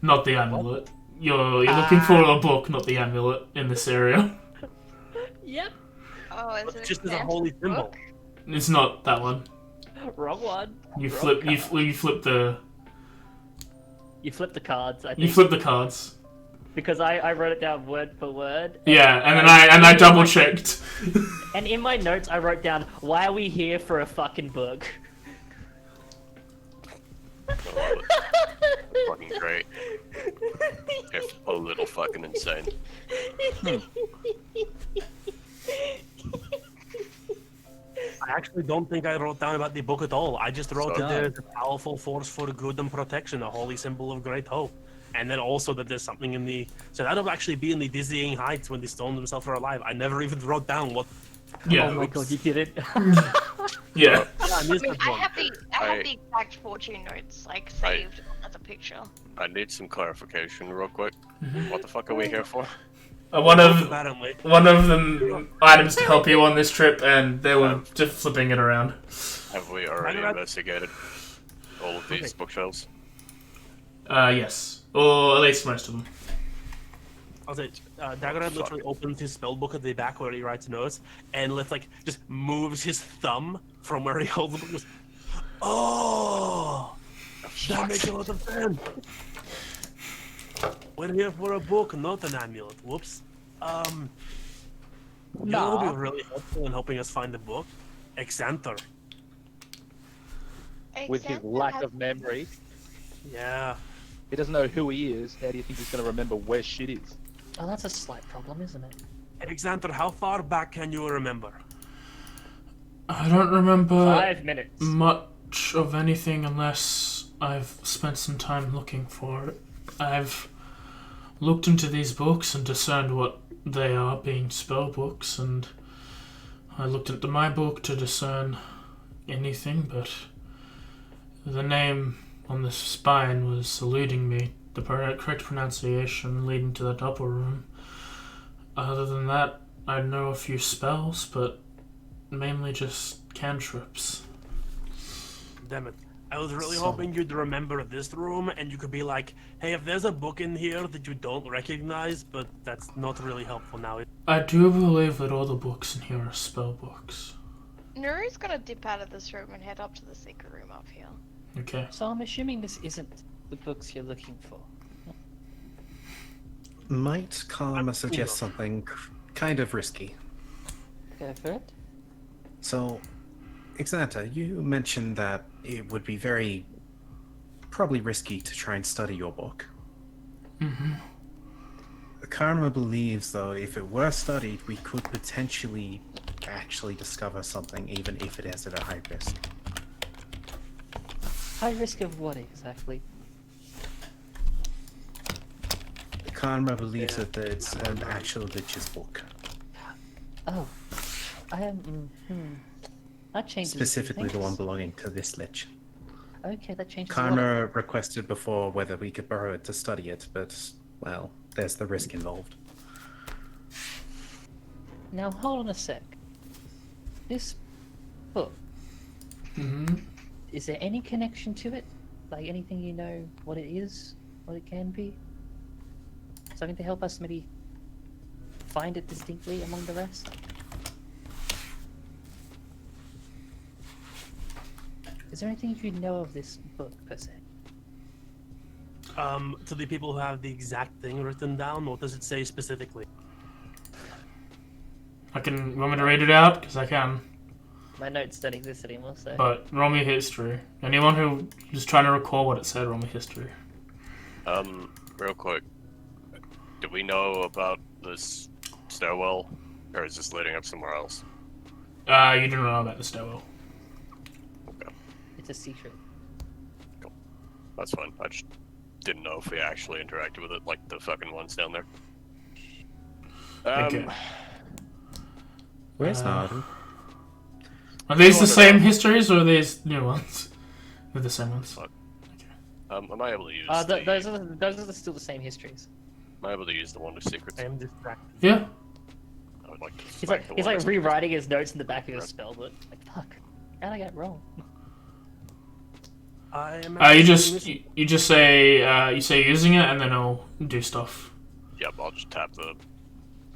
not the amulet. You're looking for a book, not the amulet in this area. Yep. Oh, is it Just as a fancy holy symbol. book? It's not that one. Wrong one. You Wrong flip. You card. flip the. You flip the cards. I think. You flip the cards. Because I wrote it down word for word. Yeah, and then I double checked. And in my notes, I wrote down, "Why are we here for a fucking book?" Fucking great. If a little fucking insane. I actually don't think I wrote down about the book at all. I just wrote So- that there's a powerful force for good and protection, a holy symbol of great hope. And then also that there's something in the... So that'll actually be in the dizzying heights when the stones themselves are alive. I never even wrote down what... Yeah. Oh my god, you did it. Yeah. I missed I mean, that I one. have the exact fortune notes like saved as a picture. I need some clarification real quick. What the fuck are we here for? One of Apparently. them items to help you on this trip, and they were just flipping it around. Have we already Daggerad- investigated all of these Okay. bookshelves? Yes, or at least most of them. I'll say, Daggerad literally opens his spellbook at the back where he writes notes, and just moves his thumb from where he holds the book. Goes, oh, that makes a lot of sense. We're here for a book, not an amulet. Whoops. You know who'll be really helpful in helping us find the book? Exanter. With his Exanter lack has- of memory, Yeah. he doesn't know who he is. How do you think he's going to remember where shit is? Oh, that's a slight problem, isn't it? Alexander, how far back can you remember? I don't remember 5 minutes. much of anything unless I've spent some time looking for it. I've looked into these books and discerned what they are, being spell books, and I looked into my book to discern anything, but the name on the spine was eluding me, the correct pronunciation leading to that upper room. Other than that, I know a few spells, but mainly just cantrips. Damn it. I was really hoping you'd remember this room and you could be like, hey, if there's a book in here that you don't recognize, but that's not really helpful now. I do believe that all the books in here are spell books. Nuru's gonna dip out of this room and head up to the secret room up here. Okay. So I'm assuming this isn't the books you're looking for. Might Karma suggest something kind of risky? Go for it. So, Xanta, you mentioned that it would be probably risky to try and study your book. Mm-hmm. Karma believes, though, if it were studied, we could potentially actually discover something, even if it is at a high risk. High risk of what exactly? Karma believes that it's an actual Lich's book. Oh, I am. That changes. Specifically the one things. belonging to this Lich. Okay, that changes. a lot Karma of- requested before whether we could borrow it to study it, but, well, there's the risk involved. Now hold on a sec. This book. Mm-hmm. Is there any connection to it? Like anything you know what it is, what it can be? Something to help us maybe find it distinctly among the rest? Is there anything you know of this book, per se? To the people who have the exact thing written down, what does it say specifically? You want me to read it out? Because I can. My notes don't exist anymore, so... But roll me history. Anyone who is trying to recall what it said, roll me history. Real quick. Do we know about this stairwell? Or is this leading up somewhere else? You didn't know about the stairwell. Okay, It's a secret. that's fine. I just didn't know if we actually interacted with it like the fucking ones down there. Okay. Where's Narden? Are these the same histories or are these new ones? They're the same ones. Am I able to use Those are still the same histories. Am I able to use the Wonder Secrets? I am distracted. Yeah. I would like to He's select like the Wonder Secrets. rewriting his notes in the back of his spell book. Like, fuck, how'd I get it wrong? I am You just say you say using it and then it'll do stuff. Yep, I'll just tap the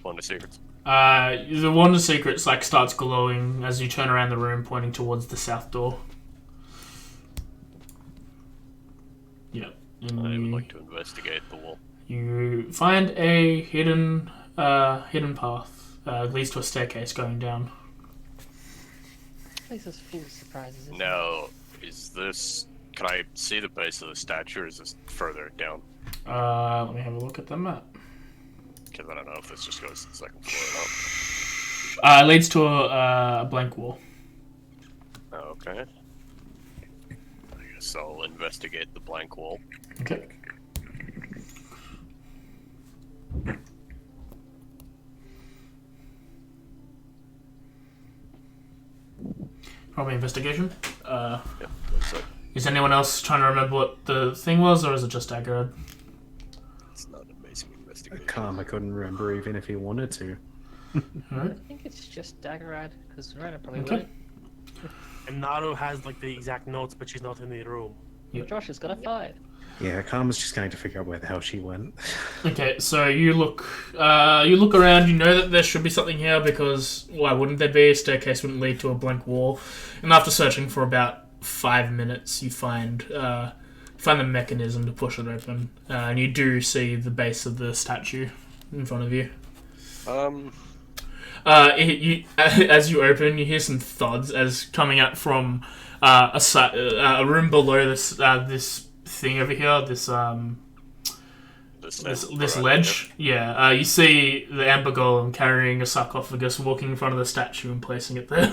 Wonder Secrets. The Wonder Secrets like starts glowing as you turn around the room, pointing towards the south door. Yep. I would like to investigate the wall. You find a hidden path. Leads to a staircase going down. This place is full of surprises. Isn't it? Now, is this... Can I see the base of the statue, or is this further down? Let me have a look at the map. Because I don't know if this just goes to the second floor or not. It leads to a blank wall. Okay. I guess I'll investigate the blank wall. Okay. Probably investigation. Yep, looks like Is anyone else trying to remember what the thing was, or is it just Agard? it's not an amazing investigation. Karma couldn't remember even if he wanted to. Alright. I think it's just Daggerad, because Rena probably Okay. wouldn't. And Naru has like the exact notes, but she's not in the room. Yep. Josh has got a 5. Yeah, Karma's just going to figure out where the hell she went. Okay, so you look around. You know that there should be something here because why wouldn't there be? A staircase wouldn't lead to a blank wall. And after searching for about 5 minutes, you find the mechanism to push it open, and you do see the base of the statue in front of you. As you open, you hear some thuds as coming out from a room below this thing over here. This The this ledge. Yeah, you see the Amber Golem carrying a sarcophagus, walking in front of the statue and placing it there.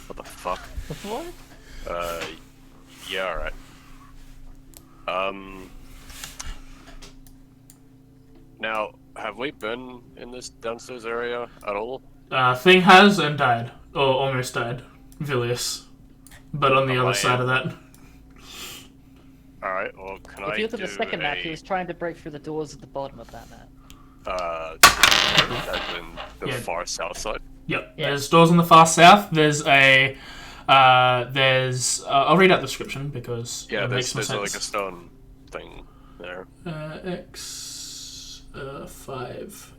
What the fuck? What? Yeah, alright. Now, have we been in this downstairs area at all? Thing has and died, or almost died. Vilius, but on the other side of that. Alright, well, can I If you look at do the second map, a- he was trying to break through the doors at the bottom of that map. as in the Yeah. far south side? Yep. Yeah. There's doors on the far south. There's a I'll read out the description because Yeah, it makes more there's like sense. a stone thing there. X5.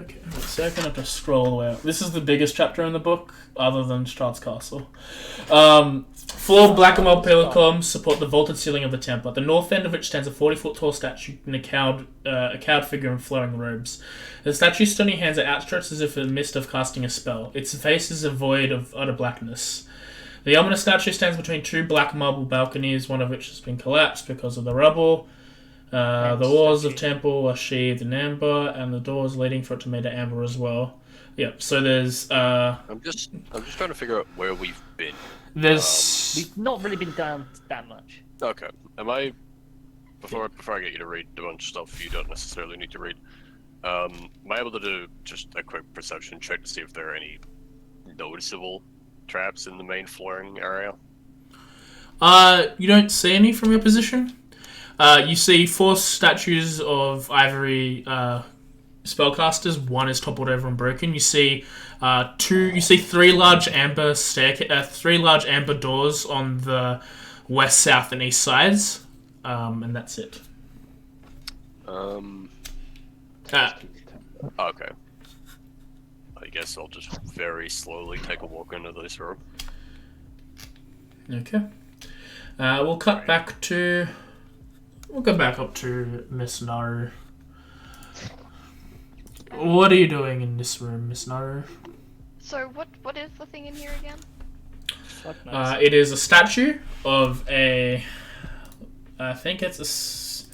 Okay. So I'm gonna have to scroll all the way up. This is the biggest chapter in the book, other than Strahd's Castle. 4 black and white pillar columns support the vaulted ceiling of the temple, at the north end of which stands a 40-foot tall statue and a cowed figure in flowing robes. The statue's stony hands are outstretched as if in the midst of casting a spell. Its face is a void of utter blackness. The ominous statue stands between 2 black marble balconies, one of which has been collapsed because of the rubble. The walls of temple are sheathed in amber, and the doors leading for it to made of amber as well. Yep. So there's I'm just trying to figure out where we've been. there's We've not really been down that much. Okay. Am I before I get you to read a bunch of stuff you don't necessarily need to read? Am I able to do just a quick perception check to see if there are any noticeable traps in the main flooring area? you don't see any from your position. You see 4 statues of ivory spellcasters. One is toppled over and broken. You see 3 large amber 3 large amber doors on the west, south, and east sides, and that's it. Okay. I guess I'll just very slowly take a walk into this room. Okay. We'll cut back to. We'll go back up to Miss Naru. What are you doing in this room, Miss Naru? So what is the thing in here again? Fuck knows. It is a statue of a. I think it's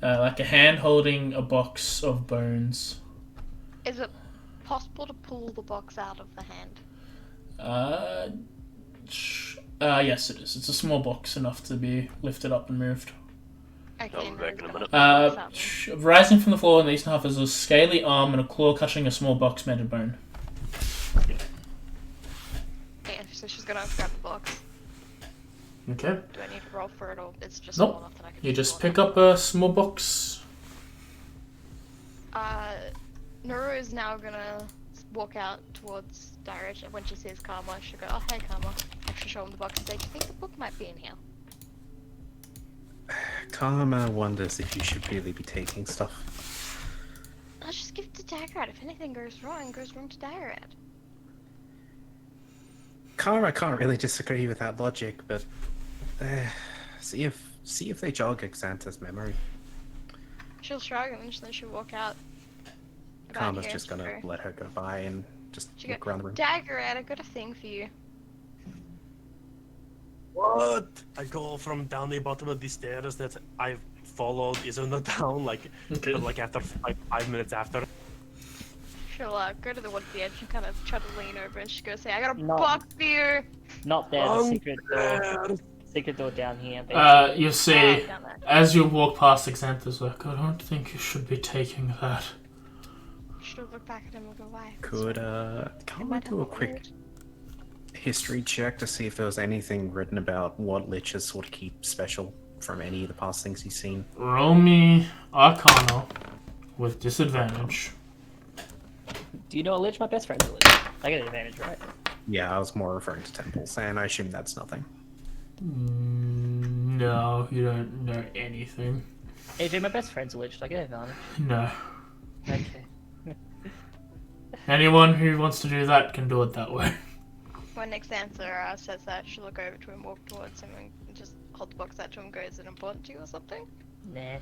like a hand holding a box of bones. Is it possible to pull the box out of the hand? Yes, it is. It's a small box, enough to be lifted up and moved. Okay, I'll be back in a minute. Rising from the floor in the eastern half is a scaly arm and a claw catching a small box made of bone. Yeah, so she's gonna grab the box. Okay. Do I need to roll for it, or it's just Nope. small enough that I can You just pull it pick up a small box. Naru is now gonna walk out towards direction. When she sees Karma, she'll go, "Oh, hey, Karma." Actually, show him the box and say, "Do you think the book might be in here?" Karma wonders if you should really be taking stuff. I'll just give it to Daggerad. If anything goes wrong to Daggerad. Karma can't really disagree with that logic, but see if they jog Xanta's memory. She'll shrug and then she'll walk out. about Karma's here just to gonna her. let her go by and just She look go, around the room. Daggerad, I got a thing for you. What? I go from down the bottom of the stairs that I've followed isn't down, like after 5 minutes after. She'll go to the wood's edge and kind of try to lean over and she goes, "Say, I got a No. box for you." Not there, the secret door. There. Secret door down here. Basically. You see, down there. as you walk past Xantha's like, I don't think you should be taking that. She'll look back at him and go, "Why?" Could It Karma might do a have quick weird. history check to see if there was anything written about what liches sort of keep special from any of the past things he's seen? Roll me Arcana with disadvantage. Do you know a lich? My best friend's a lich. I get an advantage, right? Yeah, I was more referring to temples, and I assume that's nothing. No, you don't know anything. AJ, my best friend's a lich. Do I get an advantage? No. Okay. Anyone who wants to do that can do it that way. When next answer says that, she'll look over to him, walk towards him, and just hold the box out to him. Go, "Is it important to you or something?" Nah.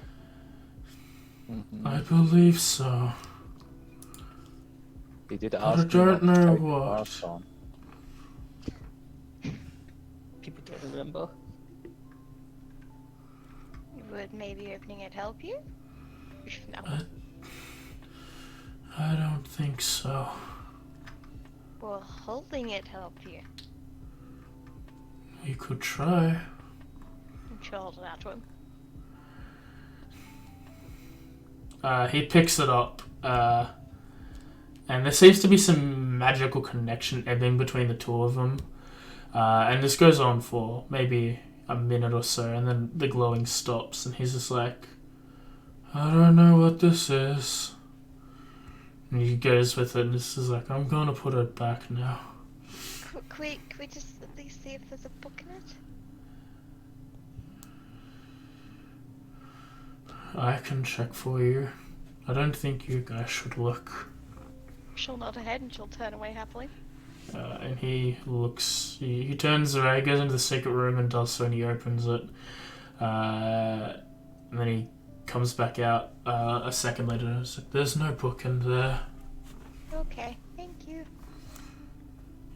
I believe so. He did I ask me don't not to know take it what. last time. People don't remember. Would maybe opening it help you? No. I don't think so. Will holding it help you? You could try. I'm sure hold it out to him. He picks it up, and there seems to be some magical connection ebbing between the two of them. And this goes on for maybe a minute or so, and then the glowing stops, and he's just like, I don't know what this is. And he goes with it, and this is like, I'm gonna put it back now. Can we just at least see if there's a book in it? I can check for you. I don't think you guys should look. She'll nod her head and she'll turn away happily. And he looks. He turns around. He goes into the secret room and does so, and he opens it. And then he comes back out a second later. And it's like, there's no book in there. Okay, thank you.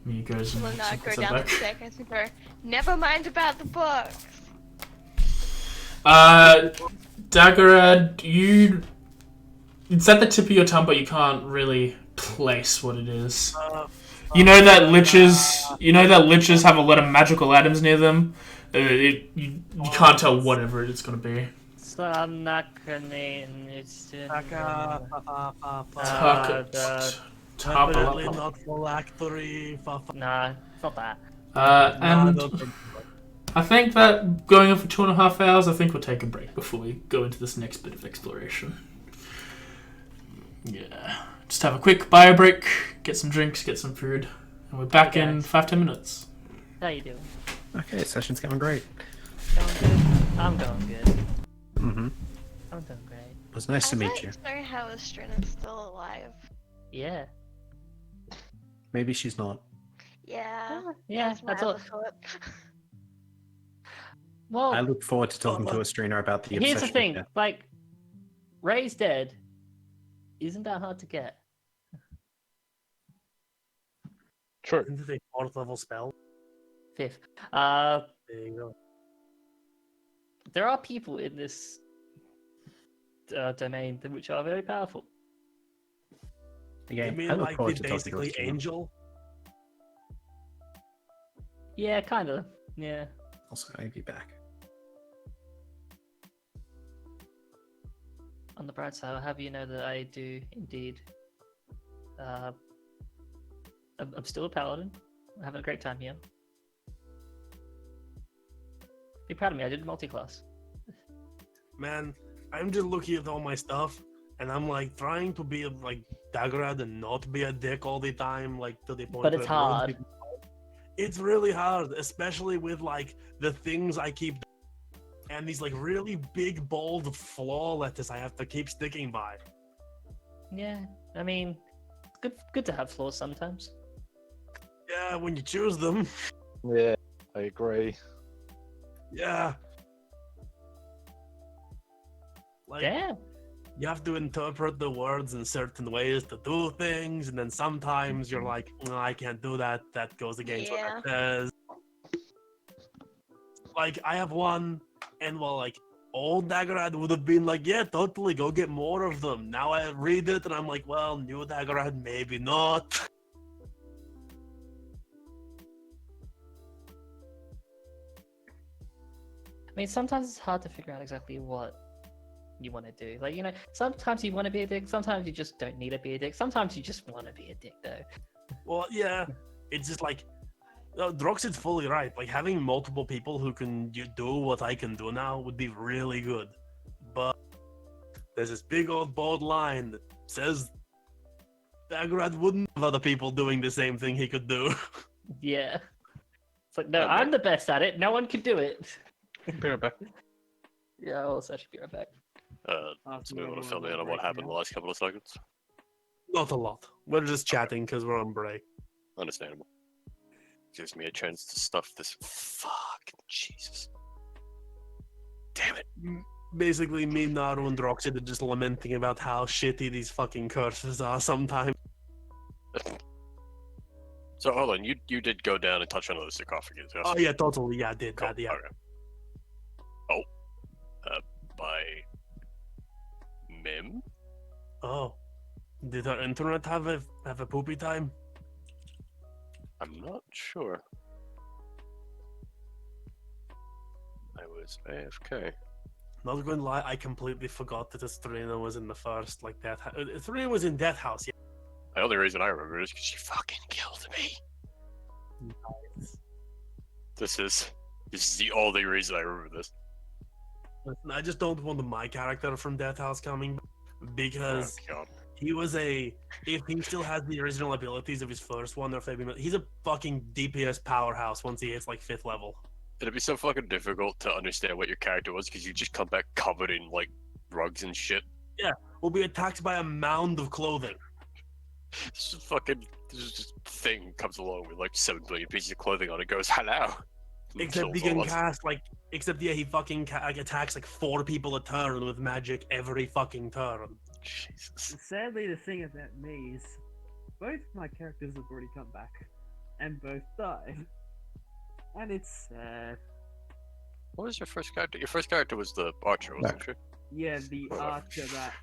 And he goes and She'll puts not go it down back. the staircase and go, never mind about the books. Daggerad, it's at the tip of your tongue, but you can't really place what it is. You know that liches have a lot of magical items near them. You can't tell whatever it's gonna be. Definitely not phylactery. Nah, it's not that. And I think that going on for 2.5 hours, I think we'll take a break before we go into this next bit of exploration. Yeah. Just have a quick bio break, get some drinks, get some food, and we're back in 5-10 minutes. How you doing? Okay, session's going great. Going good? I'm going good. Mm-hmm. I'm doing great. It was nice to meet you. I'd like to know how Estrina's still alive. Yeah. Maybe she's not. Yeah. Yeah, my that's all. other thought. Well, I look forward to talking to Estrina about the here's the obsession thing. with death. Like, Ray's dead. Isn't that hard to get? True. Isn't it a 4th level spell? 5th. There you go. There are people in this domain which are very powerful. Again, You mean I look like forward the to talking to basically Estrina. angel? Yeah, kind of. Yeah. Also, I'll be back. On the bright side, I'll have you know that I do indeed. I'm still a paladin. I'm having a great time here. Be proud of me. I did multi-class. Man, I'm just looking at all my stuff, and I'm like trying to be like Daggerad and not be a dick all the time, like to the point. But it's where it ruins hard. people's lives. It's really hard, especially with like the things I keep and these like really big bold flaw letters I have to keep sticking by. Yeah, I mean, it's good to have flaws sometimes. Yeah, when you choose them. Yeah, I agree. Yeah. Like, Yeah. you have to interpret the words in certain ways to do things, and then sometimes you're like, no, I can't do that. That goes against what it says. Like, I have one, and well, like, old Daggerad would have been like, yeah, totally, go get more of them. Now I read it, and I'm like, well, new Daggerad, maybe not. I mean, sometimes it's hard to figure out exactly what you want to do. Like, you know, sometimes you want to be a dick, sometimes you just don't need to be a dick, sometimes you just want to be a dick, though. Well, yeah, it's just like, Droxid's fully right. Like, having multiple people who can do what I can do now would be really good. But there's this big old bold line that says Daggerad wouldn't have other people doing the same thing he could do. Yeah. It's like, no, I'm the best at it, no one can do it. Be right back. Yeah, I'll actually be right back. So we want to fill me in on what happened the last couple of seconds? Not a lot. We're just chatting because we're on break. Understandable. Gives me a chance to stuff this. Fucking Jesus. Damn it. Basically, me, Naru, and Droxid are just lamenting about how shitty these fucking curses are sometimes. So hold on, you did go down and touch on those sarcophagus, yes? Oh, yeah, totally. Yeah, I did Cool. that, yeah. Okay. Oh. By... Mim? Oh. Did our internet have a poopy time? I'm not sure. I was AFK. Not going to lie, I completely forgot that Estrina was in the first, like, Death House. Estrina was in Death House, yeah. The only reason I remember is because she fucking killed me. Nice. This is the only reason I remember this. Listen, I just don't want my character from Death House coming back, because Oh god. he was if he still has the original abilities of his first one, or if he's a fucking DPS powerhouse once he hits like 5th level. It'd be so fucking difficult to understand what your character was because you just come back covered in like rugs and shit. Yeah, we'll be attacked by a mound of clothing. This just thing comes along with like 7 billion pieces of clothing on it, goes hello. and Except he kills all can us. cast he fucking attacks like 4 people a turn with magic every fucking turn. Jesus. Sadly, the thing about me is both my characters have already come back, and both died, and it's sad. What was your first character? Your first character was the archer, wasn't she? Yeah, the archer that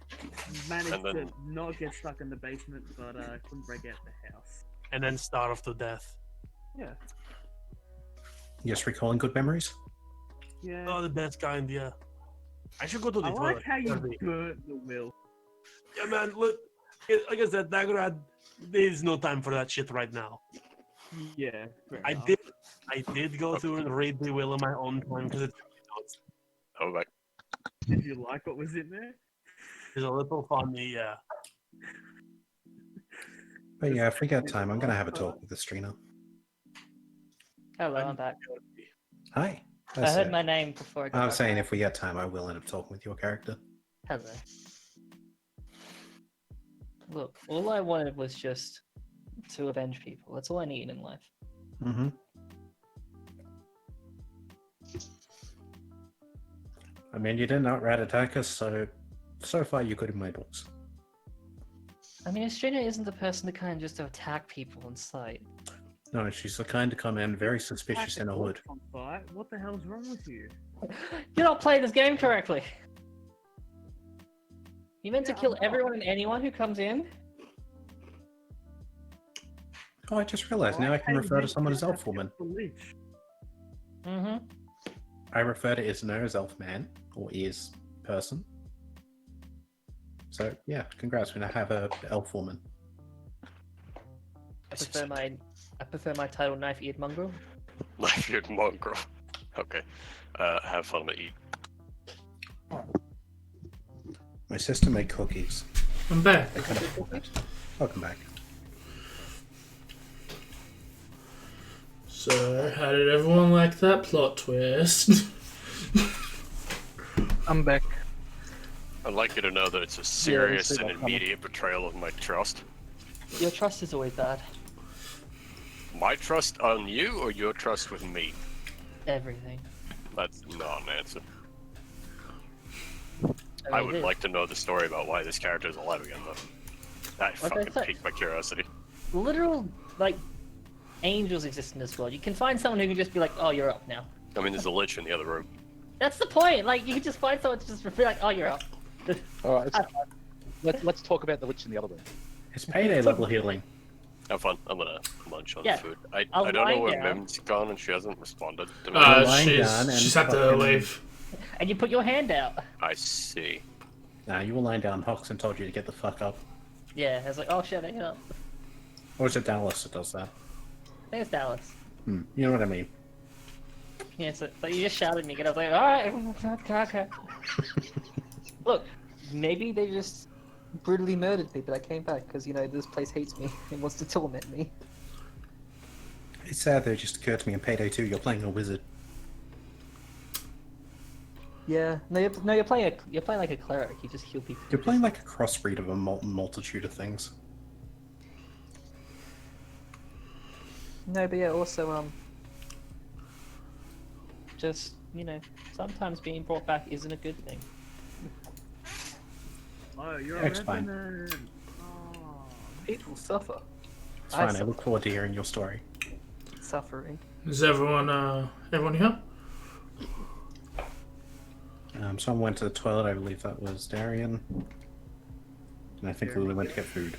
managed And then- to not get stuck in the basement, but couldn't break out the house. And then starve to death. Yeah, Yes, recalling good memories. yeah. Oh, the best kind, yeah. I should go to the I toilet. like how you Kirby. burnt the will. Yeah, man, look. Like I said, Daggerad, there's no time for that shit right now. Yeah, fair I enough. did go through and read the will on my own time because Oh, right. Did you like what was in there? it's a little funny, yeah. But yeah, if we get time, I'm going to have a talk with the Estrina. Hello, I'm back. Hi. I heard my name before I got I'm back. saying if we get time, I will end up talking with your character. Hello. Look, all I wanted was just to avenge people. That's all I need in life. Mm-hmm. I mean, you didn't outright attack us, so far you're good in my books. I mean, Estrina isn't the person to kind of just attack people on sight. No, she's the kind to come in very suspicious in a hood. On site? What the hell's wrong with you? You're not playing this game correctly. You meant to Yeah, kill I'm not. everyone and anyone who comes in? Oh, I just realized now I can refer to someone as Elf Woman. Mm-hmm. I refer to Isno as Elf Man, or is person. So, yeah, congrats, we now have a Elf Woman. I prefer my title Knife-Eared Mongrel. Knife-eared mongrel. Okay. Have fun to eat. My sister made cookies. I'm back. They kind of welcome back. So, how did everyone like that plot twist? I'm back. I'd like you to know that it's a serious see and that coming. immediate betrayal of my trust. Your trust is always bad. My trust on you or your trust with me? Everything. That's not an answer. I I mean, would it is. like to know the story about why this character is alive again, though. That Like I fucking said- piqued my curiosity. Literal, like, angels exist in this world. You can find someone who can just be like, oh, you're up now. I mean, there's a lich in the other room. That's the point. Like, you can just find someone to just be like, oh, you're up. All right, let's talk about the witch in the other room. It's payday level healing. Have fun. I'm gonna munch on Yeah, the food. I I'll don't know lie where down. Mim's gone and she hasn't responded to me. lying down and She's had to fucking- leave. And you put your hand out. I see. Nah, you were lying down, Hoxton told you to get the fuck up. Yeah, I was like, oh shit, I get up. Or is it Dallas that does that? I think it's Dallas. You know what I mean. Yeah, so you just shouted at me, and I was like, alright, okay. Look, maybe they just brutally murdered me, but I came back because, you know, this place hates me and wants to torment me. It's sad that it just occurred to me in Payday 2 you're playing a wizard. Yeah, you're playing like a cleric. You just heal people. You're playing like a crossbreed of a multitude of things. No, but yeah, also just, you know, sometimes being brought back isn't a good thing. Oh, you're It's a fine. revenant. Oh. People suffer. It's fine, I look forward to hearing your story. Suffering. Is everyone here? Someone went to the toilet, I believe that was Darian. And I think Lulu went to get food.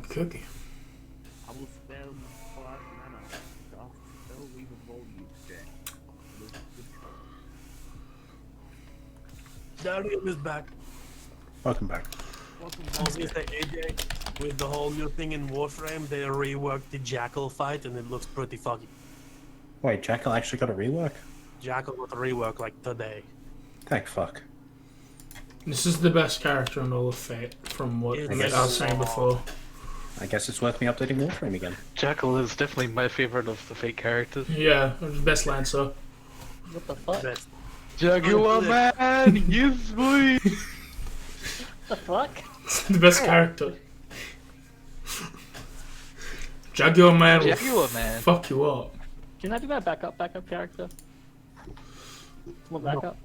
Cookie. I will spell quiet mana to ask spell leave a volume check. With control. Darius is back. Welcome back. Welcome I was back. gonna say, AJ, with the whole new thing in Warframe, they reworked the Jackal fight, and it looks pretty fucky. Wait, Jackal actually got a rework? Jackal got a rework like today. Thank fuck. This is the best character in all of Fate, from what It I is. was saying before. I guess it's worth me updating Warframe again. Jackal is definitely my favorite of the Fate characters. Yeah, best Lancer. What the fuck? Best. Jaguar man, yes boy. The fuck? The best character. Jaguar Man will Jaguar Man. fuck you up. Can I be my backup character? Someone backup?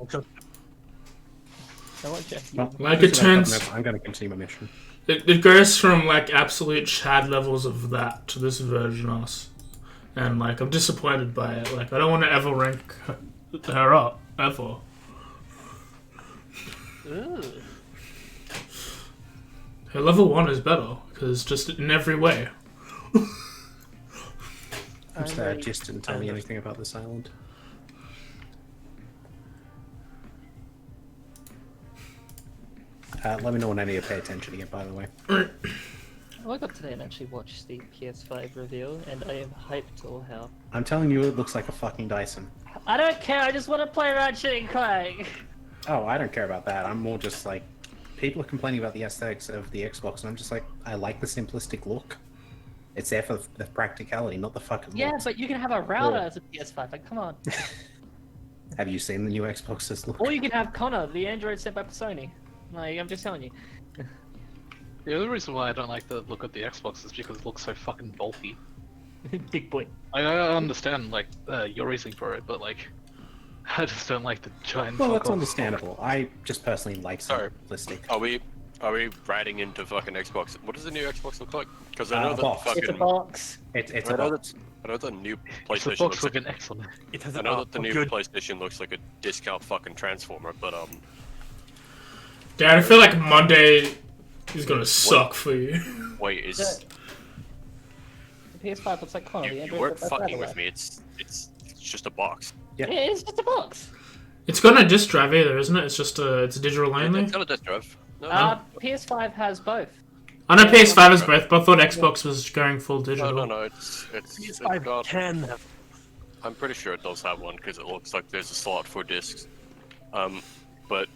I want Jack. Well, Like it turns, I'm gonna continue my mission. it goes from like absolute Chad levels of that to this version us, and like I'm disappointed by it. Like I don't want to ever rank her up ever. Her level 1 is better because just in every way. I'm sad, Jess didn't tell me anything about this island. Let me know when I need to pay attention again, by the way. I woke up today and actually watched the PS5 reveal, and I am hyped to all hell. I'm telling you, it looks like a fucking Dyson. I don't care, I just want to play Ratchet and Clank! Oh, I don't care about that. I'm more just like, people are complaining about the aesthetics of the Xbox, and I'm just like, I like the simplistic look. It's there for the practicality, not the fucking Yeah, looks. but you can have a router Cool. as a PS5, like, come on. Have you seen the new Xbox's look? Or you can have Connor, the android sent by Sony. Like, I'm just telling you. The other reason why I don't like the look of the Xbox is because it looks so fucking bulky. Big boy. I understand like your reasoning for it, but like I just don't like the giant. Well, fuck that's off. understandable. I just personally like Sorry. simplistic. Are we riding into fucking Xbox? What does the new Xbox look like? Because I know A that box. fucking It's a box. It's I a know box. I know the new It's a PlayStation box looks with like. an X on it. It has I an know that the new good. PlayStation looks like a discount fucking transformer, but Dad, I feel like Monday is gonna suck for you. wait, is The PS5 looks like Connor, the you android weren't sent by fucking Sony. with me? It's just a box. Yeah, it's just a box. It's got no disk drive either, isn't it? It's just it's digital only. It's got a disc drive. No, PS5 has both. I know PS5 is both, but I thought Xbox was going full digital. no, it's PS5 got, can have. I'm pretty sure it does have one because it looks like there's a slot for discs. But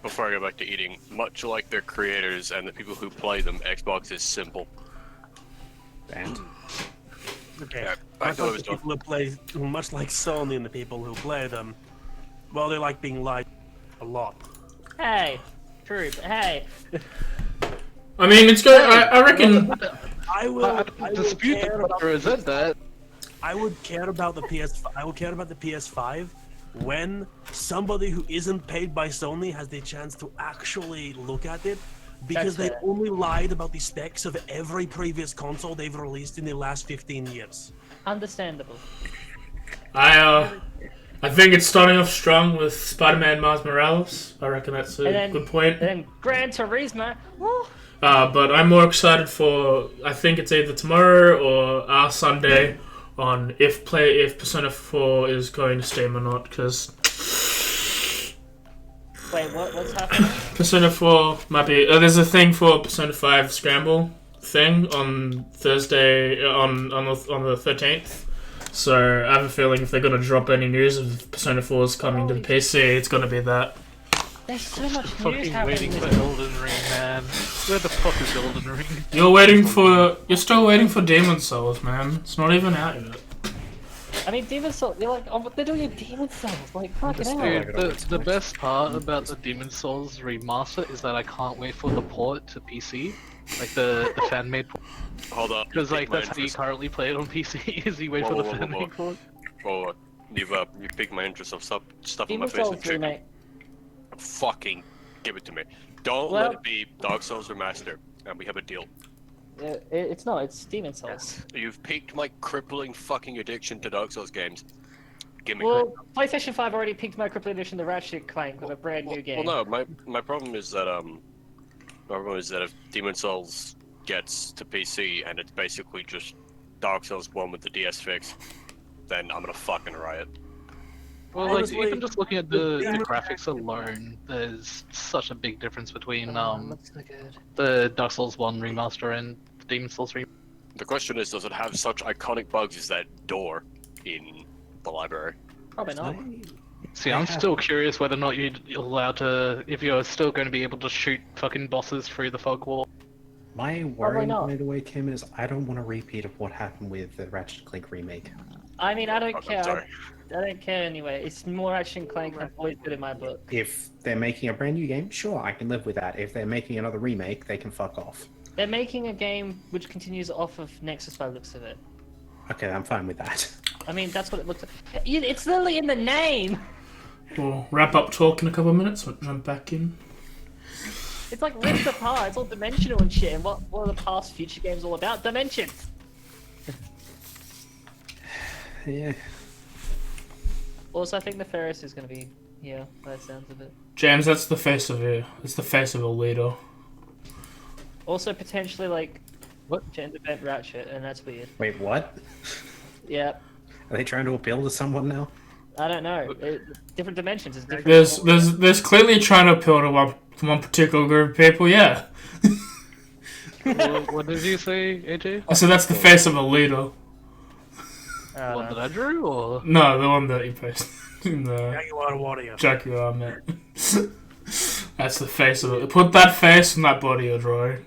before I go back to eating, much like their creators and the people who play them, Xbox is simple. And Okay. Yeah, Much back to what I like was the doing. people who play, much like Sony and the people who play them, well, they like being lied a lot. Hey, true, but hey. I mean, it's good. I reckon. I will Dispute care the about present that. I would care about the PS5 when somebody who isn't paid by Sony has the chance to actually look at it, because That's they fair. only lied about the specs of every previous console they've released in the last 15 years. Understandable. I think it's starting off strong with Spider-Man Miles Morales. I reckon that's a And then- good point. And then Gran Turismo. Woo. But I'm more excited for. I think it's either tomorrow or Sunday on if Persona 4 is going to Steam or not. Because Wait, what's happening? Persona 4 might be. There's a thing for Persona 5 Scramble thing on Thursday on the 13th. So I have a feeling if they're gonna drop any news of Persona 4's coming to the PC, it's gonna be that. There's so much news Fucking happening waiting this for Elden Ring, man. Where the fuck is Elden Ring? You're still waiting for Demon Souls, man. It's not even out yet. I mean, Demon Souls, they're doing a Demon Souls, like, fucking hell. Dude, the best part about the Demon Souls remaster is that I can't wait for the port to PC. Like the fan-made port. Hold up. Because like piqued my that's how you interest. currently play it on PC, is you wait for the fan-made port. Oh, you piqued my interest of stuff in my Demon face Souls with chicken. remake. Fucking give it to me. Don't Well- let it be Dark Souls Remaster, and we have a deal. It's not, it's Demon Souls. You've piqued my crippling fucking addiction to Dark Souls games. gimmick. Well, PlayStation 5 already picked my Crypto Edition, the Ratchet Clank, with a brand new game. Well, no, my problem is that if Demon Souls gets to PC and it's basically just Dark Souls 1 with the DS fix, then I'm gonna fucking riot. Well, like, Honestly, even just looking at the Demon- graphics alone, there's such a big difference between Looks so good. the Dark Souls 1 remaster and the Demon Souls remaster. The question is, does it have such iconic bugs as that door in the library? Probably not. See, I'm still curious whether or not you're allowed to, if you're still going to be able to shoot fucking bosses through the fog wall. My worry, not. by the way, Kim, is I don't want a repeat of what happened with the Ratchet Clank remake. I mean, I don't I'm care. sorry. I don't care anyway. It's more Ratchet and Clank than always good in my book. If they're making a brand new game, sure, I can live with that. If they're making another remake, they can fuck off. They're making a game which continues off of Nexus by the looks of it. Okay, I'm fine with that. I mean, that's what it looks like. It's literally in the name! We'll wrap up talk in a couple of minutes. We'll jump back in. It's like ripped apart. It's all dimensional and shit. And what are the past future games all about? Dimensions! Yeah. Also, I think the Ferris is going to be here, by the sounds of it. James, that's the face of you. It's the face of a leader. Also, potentially, like, What? gender bent Ratchet, and that's weird. Wait, what? Yeah, Are they trying to appeal to someone now? I don't know. Different dimensions. It's different. There's clearly trying to appeal to one particular group of people. Yeah. What did you say, AJ? I said that's the face of a leader. I One don't that know. I drew, or? No, the one that you posted in the Jaguar Warrior. Jaguar mate. That's the face of it. Put that face on that body you're drawing.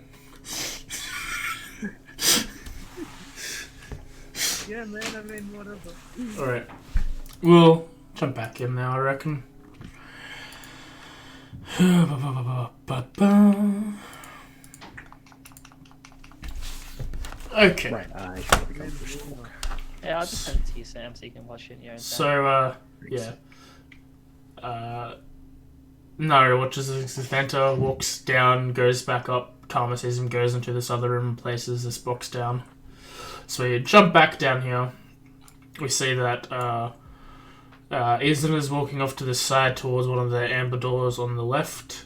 Yeah, man, I mean, whatever. Alright. We'll jump back in now, I reckon. Okay. Right, I should have become push to walk. Yeah, I'll just send it to you, Sam, so you can watch it in your own time. So, yeah. No, watches this Vanta, walks down, goes back up, Karma sees him, goes into this other room, places this box down. So we jump back down here. We see that Izan is walking off to the side towards one of the amber doors on the left,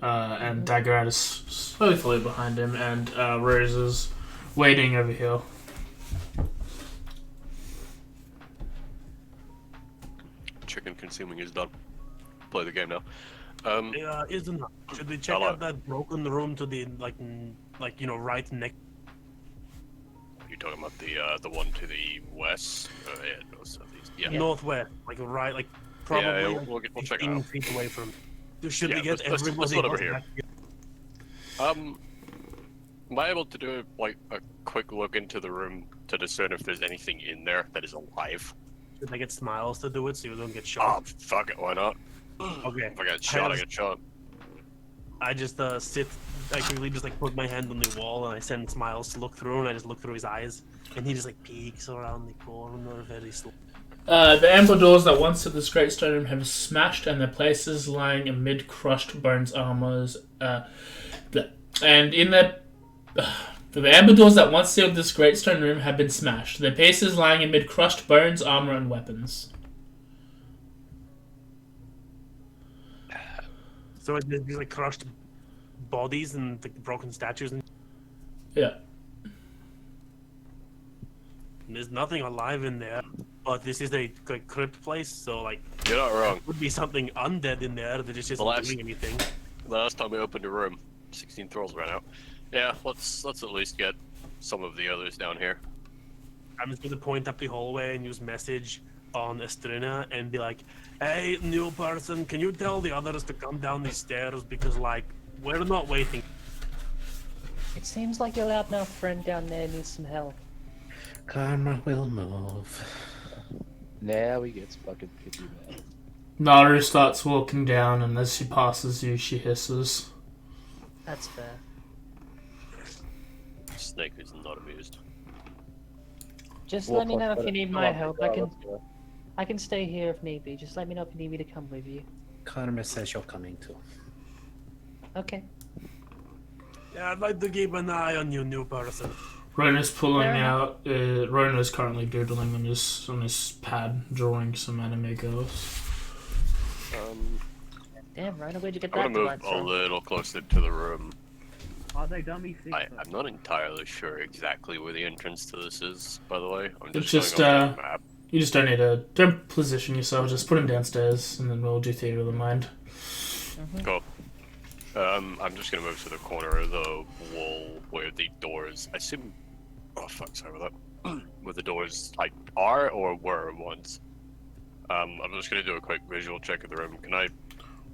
and Daggerad is slowly following behind him, and Rose is waiting over here. Chicken consuming is done. Play the game now. Isn't should we check Hello. out that broken room to the right next? You talking about the one to the west? Yeah, no, southeast. Yeah. Northwest, right, probably Yeah, like we'll check it 15 out. feet away from. Should Yeah, we get let's everybody load over else here. back? Am I able to do a quick look into the room to discern if there's anything in there that is alive? Should I get Smiles to do it so you don't get Oh, shot? fuck it, why not? Okay. If I get shot, I Has- get shot. I just sit. I quickly just put my hand on the wall and I send Smiles to look through and I just look through his eyes and he just peeks around the corner very slowly. The amber doors that once stood this great stone room have smashed, and their places lying amid crushed bones, armors, and in their the amber doors that once sealed this great stone room have been smashed. Their places lying amid crushed bones, armor, and weapons. So it's these crushed bodies and broken statues and Yeah. there's nothing alive in there. But this is a crypt place, so You're not wrong. would be something undead in there that just isn't Well, doing anything. The last time we opened a room, 16 thralls ran out. Yeah, let's at least get some of the others down here. I'm just gonna point up the hallway and use message on Estrina and be like, "Hey, new person, can you tell the others to come down these stairs because we're not waiting." It seems like your loudmouth friend down there needs some help. Karma will move. Now he gets fucking pity, man. Naru starts walking down, and as she passes you, she hisses. That's fair. Snake is not amused. Just Walk let me know if off, you need come my on, help. let's go. I can stay here if need be. Just let me know if you need me to come with you. Karma says you're coming too. Okay. Yeah, I'd like to keep an eye on you, new person. Rona's pulling Fair enough. out. Rona's currently doodling on his pad, drawing some anime girls. Damn, Rona, where'd you get I'm that gonna move device a from? little closer to the room. Are they dummy things? I'm not entirely sure exactly where the entrance to this is, by the way. I'm It's just just, going off the map. You just don't need to. Don't position yourself. Just put him downstairs, and then we'll do theater of the mind. Cool. I'm just gonna move to the corner of the wall where the doors. I assume. Oh fuck! Sorry about that. Where the doors like are or were once. I'm just gonna do a quick visual check of the room. Can I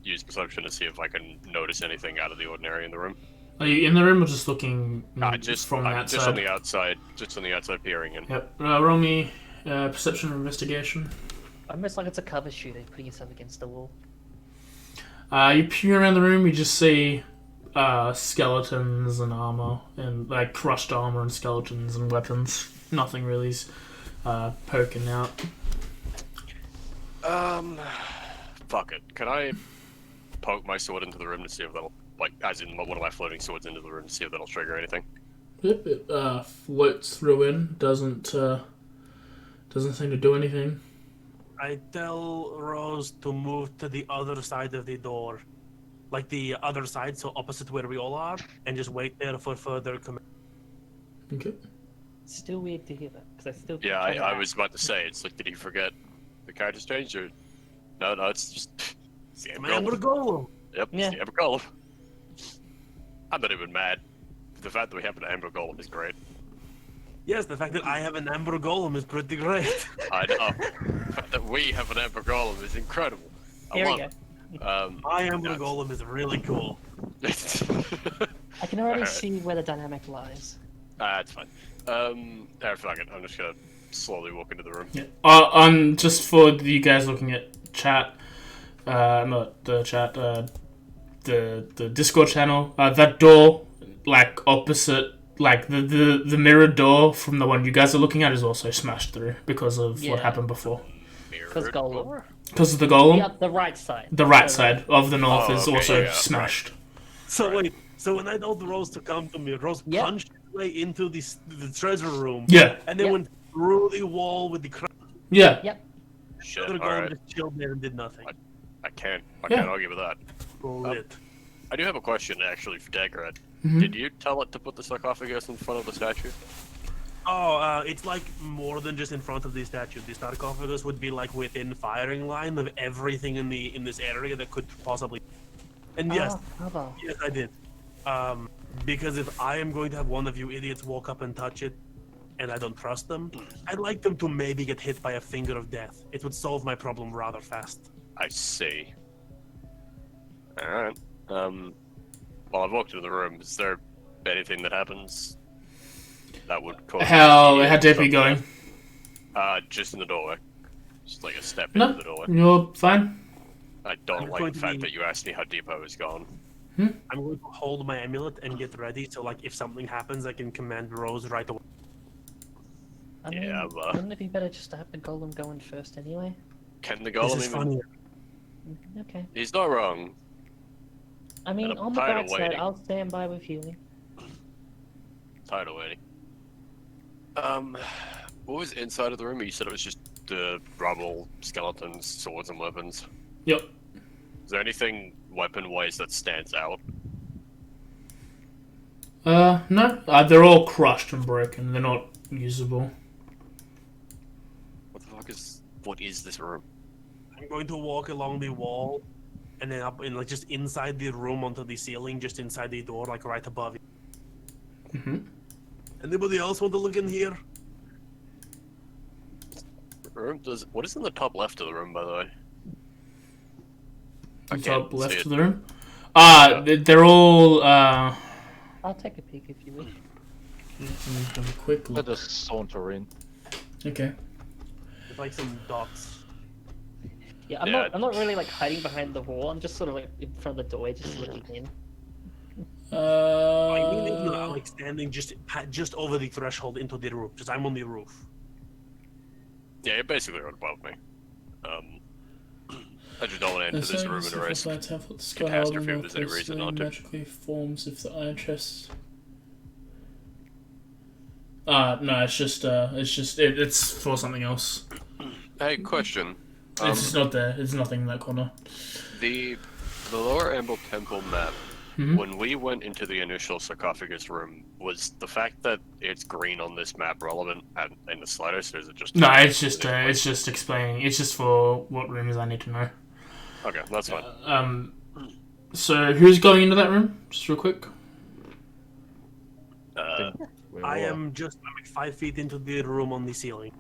use perception to see if I can notice anything out of the ordinary in the room? Are you in the room or just looking Just from the I'm outside? just on the outside. Just on the outside, peering in. Yep. Roll me perception or investigation. Almost like it's a cover shooter, putting yourself against the wall. You peer around the room. You just see skeletons and armor, and like crushed armor and skeletons and weapons. Nothing really's poking out. Fuck it. Can I poke my sword into the room to see if that'll, like, as in one of my floating swords into the room to see if that'll trigger anything? Yep. It floats through in. Doesn't seem to do anything. I tell Rose to move to the other side of the door. Like the other side, so opposite where we all are, and just wait there for further command. Okay. Still weird to hear that, because I still. Yeah, I was about to say, it's like, did he forget the character's change, or... No, it's just... It's the Amber Golem! Yep, Yeah. it's the Amber Golem. I'm not even mad. The fact that we have an Amber Golem is great. Yes, the fact that I have an Amber Golem is pretty great. I know. The fact that we have an Amber Golem is incredible. Here we go. My Amber Golem is really cool. I can already see where the dynamic lies. It's fine. Fuck it. I'm just gonna slowly walk into the room. Yeah. Just for you guys looking at chat, not the chat, the Discord channel. That door, like opposite, like the mirrored door from the one you guys are looking at, is also smashed through because of what happened before. Because Golem. Because of the golem. The right side. The right side of the north is okay, also yeah, smashed. So wait, so when I told Rose to come to me, Rose punched her way into the treasure room. Yeah. And then went through the wall with the crowd. Yeah. Yep. Shit, The other alright. golem just chilled there and did nothing. I can't Yeah. argue with that. Lit. I do have a question, actually, for Daggerad. Mhm. Did you tell it to put the sarcophagus in front of the statue? Oh, it's like more than just in front of the statue. The sarcophagus would be like within firing line of everything in this area that could possibly. And yes, yes, I did. Because if I am going to have one of you idiots walk up and touch it, and I don't trust them, I'd like them to maybe get hit by a finger of death. It would solve my problem rather fast. I see. Alright. While I've walked into the room, is there anything that happens that would cause... How deep are you going? Just in the doorway. Just like a step No, into the doorway. you're fine. I don't I'm like going the to fact be- that you asked me how deep I was gone. I'm going to hold my amulet and get ready, so like if something happens, I can command Rose right away. I mean, Yeah, wouldn't it be better just to have the golem go in first anyway? Can the This golem is even... funny. Okay. He's not wrong. I mean, And I'm on the tired bright of side, waiting. I'll stand by with healing. Tired of waiting. What was inside of the room? You said it was just the rubble, skeletons, swords, and weapons. Yep. Is there anything weapon-wise that stands out? No. They're all crushed and broken. They're not usable. What is this room? I'm going to walk along the wall, and then up in like just inside the room onto the ceiling, just inside the door, like right above it. Anybody else want to look in here? Room does... What is in the top left of the room, by the way? I Top can't left see of it. the room. They're all. I'll take a peek if you wish. Have a quick Let look. us saunter in. Okay. With like some dots. Yeah, I'm not really like hiding behind the wall. I'm just sort of like in front of the doorway, just looking in. I mean, if you're like standing just over the threshold into the roof. Just I'm on the roof. Yeah, you're basically right above me. I just don't want to enter this room and risk catastrophe if there's any reason not to. Magically forms if the iron chest. No, it's for something else. Hey, question. It's just not there. It's nothing in that corner. The Lower Amble Temple map. Mhm. When we went into the initial sarcophagus room, was the fact that it's green on this map relevant in the slightest, or is it just? No, it's just explaining. It's just for what rooms I need to know. Okay, that's fine. So who's going into that room? Just real quick. I am just like 5 feet into the room on the ceiling.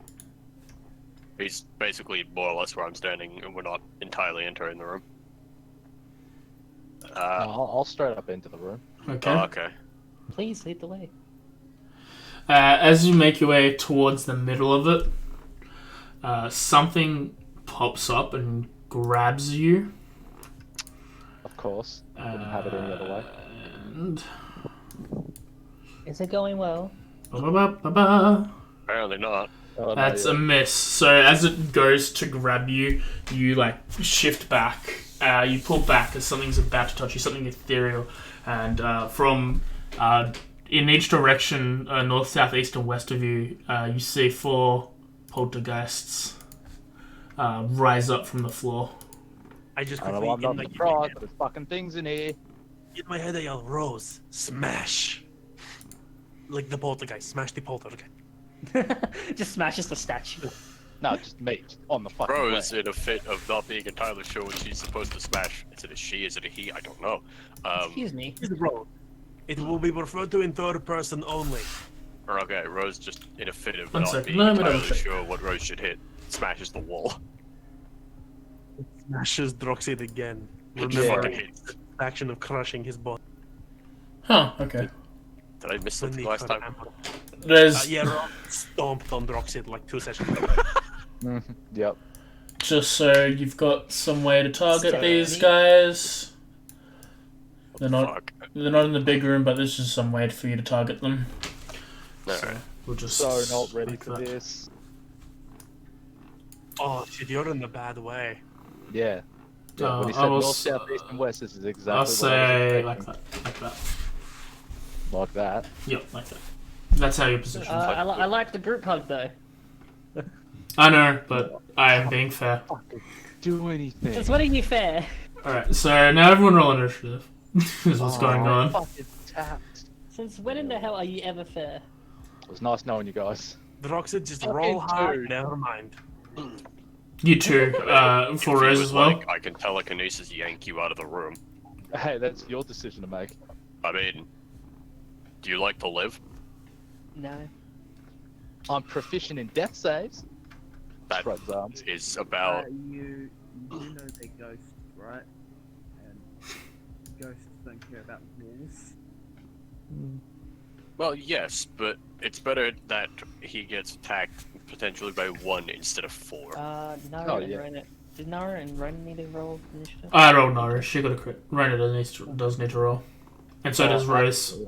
He's basically more or less where I'm standing, and we're not entirely entering the room. I'll straight up into the room. Okay. Oh, okay. Please lead the way. As you make your way towards the middle of it, something pops up and grabs you. Of course. Wouldn't have it any other way. And Is it going well? Apparently not. Oh, that's no, a miss. So as it goes to grab you, you like shift back. You pull back as something's about to touch you, something ethereal, and from in each direction, north, south, east, and west of you, you see 4 poltergeists rise up from the floor. I just I don't quickly know, I'm in, not like, surprised, but there's fucking things in here. in my head I yell, Rose, smash! Like the poltergeist, smash the poltergeist. Just smashes the statue. No, just me, just on the fucking Rose, way. in a fit of not being entirely sure what she's supposed to smash. Is it a she? Is it a he? I don't know. Excuse me. Here's the road. It will be referred to in third person only. Or okay, Rose just in a fit of One not second, being let me entirely double check. sure what Rose should hit, smashes the wall. Smashes Droxid again. It Remember fucking the hits. action of crushing his body. Huh, okay. Did I miss When something he last cut time? Amber. There's Yeah, Rob stomped on Droxid like 2 sessions ago. Yep. just so you've got some way to target Sorry. these guys. They're not Fuck. they're not in the big room, but there's just some way for you to target them. Alright. We'll just So not ready like for that. this. Oh shit, you're in the bad way. Yeah. Yeah, when he I said will north, s- south, east, and west, this is exactly I'll what I was say expecting. like that. Like that. Yep, like that. That's how you're positioned. I like the group hug though. I know, but I am being fair. Fucking do anything. Just what are you fair? Alright, so now everyone roll initiative. is what's Oh, going on. Fucking tapped. Since when in the hell are you ever fair? It was nice knowing you guys. Droxid, just Fucking roll hard, dude. never mind. You too, for If he Rose was as well. like, I can telekinesis yank you out of the room. Hey, that's your decision to make. I mean, do you like to live? No. I'm proficient in death saves. That Shrugs arms. is about. You know they're ghosts, right? And ghosts don't care about walls. Well, yes, but it's better that he gets attacked potentially by 1 instead of 4. Nara Oh, and yeah. Rona. Did Nara and Rona need to roll initiative? I rolled Nara. She got a crit. Rona does need to roll. And so does Rose.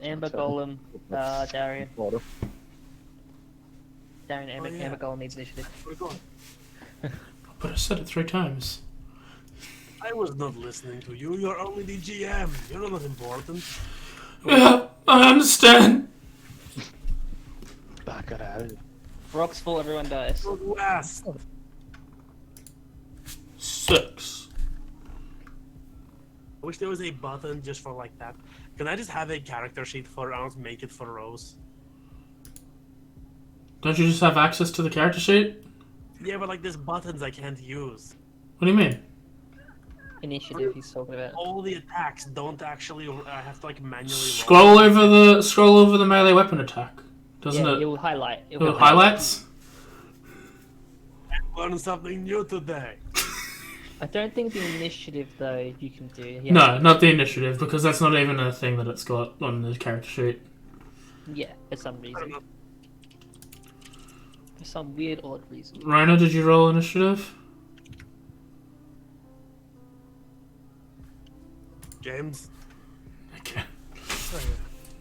Amber Okay. Golem, Darian. Water. Darian, Amber, Oh, yeah. Amber Golem needs initiative. We're going. But I said it 3 times. I was not listening to you. You're only the GM. You're not important. Yeah, I understand. Back it out. Rocks fall, everyone dies. Go west. 6. I wish there was a button just for like that. Can I just have a character sheet for I'll make it for Rose? Don't you just have access to the character sheet? Yeah, but like there's buttons I can't use. What do you mean? Initiative he's talking about. All the attacks don't actually. I have to like manually Scroll over the melee weapon attack. Doesn't Yeah, it? it will highlight. It It highlights? Learn something new today. I don't think the initiative though you can do. Yeah. No, not the initiative, because that's not even a thing that it's got on the character sheet. Yeah, for some I don't reason. know. For some weird, odd reason. Rhino, did you roll initiative? James. Okay.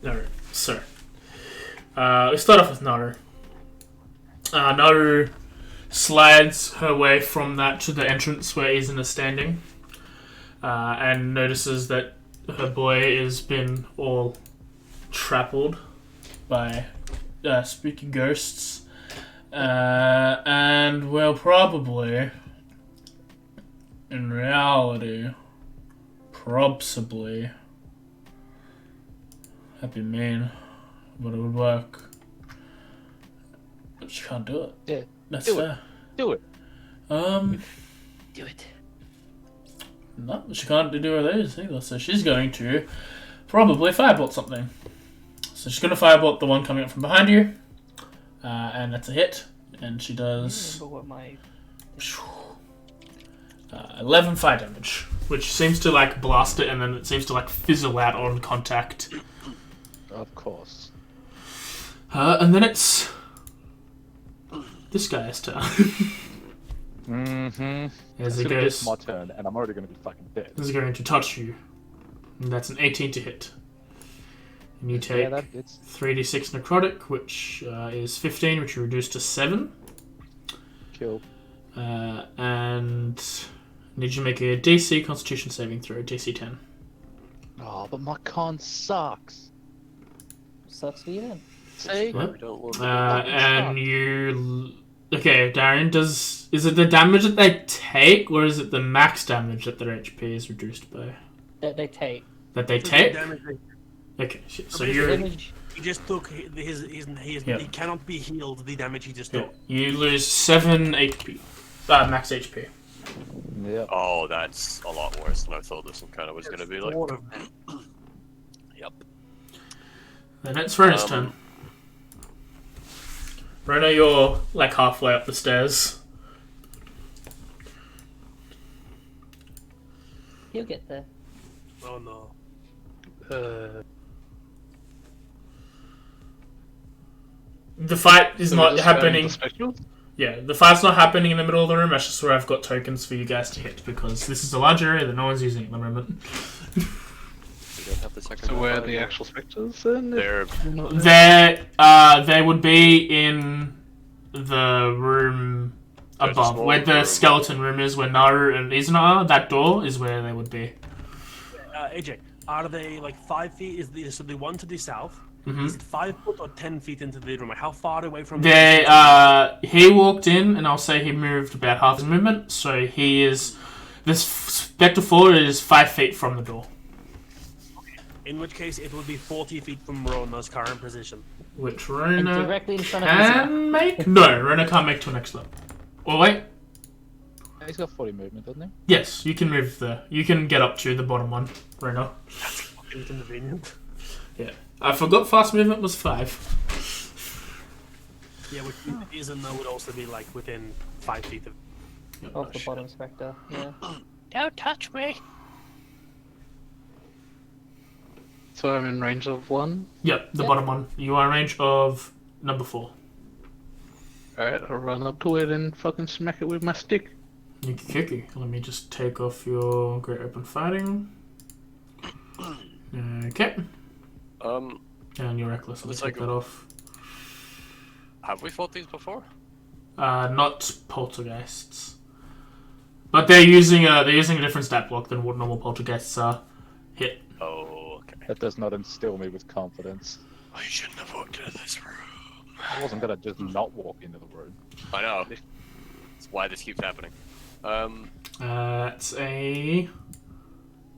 Naru. So, we start off with Naru. Naru slides her way from that to the entrance where Izan is standing, and notices that her boy has been all trampled by spooky ghosts, and will probably, in reality, probably, that'd be mean, but it would work. But she can't do it. Yeah, That's do it. fair. Do it. Do it. No, she can't do her those either, so she's going to probably firebolt something. So she's going to firebolt the one coming up from behind you, and that's a hit, and she does Remember what my 11 fire damage, which seems to like blast it, and then it seems to like fizzle out on contact. Of course. And then it's this guy's turn. Mm-hmm. As As it soon as goes, it's my turn, and I'm already going to be fucking dead. is going to touch you, and that's an 18 to hit. And you take Yeah, that hits. 3d6 necrotic, which is 15, which you reduce to 7. Kill. And need you to make a DC Constitution saving throw, DC 10. Oh, but my con sucks. sucks for you then. See? What? We don't want And you... Okay, Darian, is it the damage that they take, or is it the max damage that their HP is reduced by? That they take. That they So the take? damage Okay, shit. So Okay, you're... Damage. he just took his Yeah. he cannot be healed. The damage he just Yeah, took. you lose 7 HP. Max HP. Yeah. Oh, that's a lot worse than I thought this one kind of was going to be like. Four of them. Yep. Then it's Rena's turn. Rena, you're like halfway up the stairs. He'll get there. Oh no. The fight is So not we're just going happening. to special? Yeah, the fight's not happening in the middle of the room. That's just where I've got tokens for you guys to hit because this is a large area that no one's using at the moment. We don't have the second So one where are fire the yet. actual spectres then? They're They would be in the room There's a above, small where the room. skeleton room is, where Naru and Izuna are. That door is where they would be. AJ, are they like 5 feet? So the one to the south? Mhm. Is it 5 foot or 10 feet into the room? Like how far away from? They, he walked in, and I'll say he moved about half his movement, so he is... This Spectre 4 is 5 feet from the door. In which case, it would be 40 feet from Rona's current position. Which And Rona directly in front of his can make? No, Rona can't make to next level. Oh, wait. He's got 40 movement, doesn't he? Yes, you can move there. You can get up to the bottom one, Rona. That's fucking convenient. Yeah. I forgot fast movement was 5. Yeah, which isn't would also be like within 5 feet of. Off the bottom spectre, yeah. Don't touch me. So I'm in range of 1. Yep, the Yep. bottom one. You are in range of number 4. Alright, I'll run up to it and fucking smack it with my stick. Kiki. Let me just take off your Great Open Fighting. Okay. And your Reckless. Let me Looks take like that off. Have we fought these before? Not poltergeists. But they're using a different stat block than what normal poltergeists are. Hit. Oh, okay. That does not instill me with confidence. I shouldn't have walked into this room. I wasn't gonna just not walk into the room. I know. That's why this keeps happening. It's a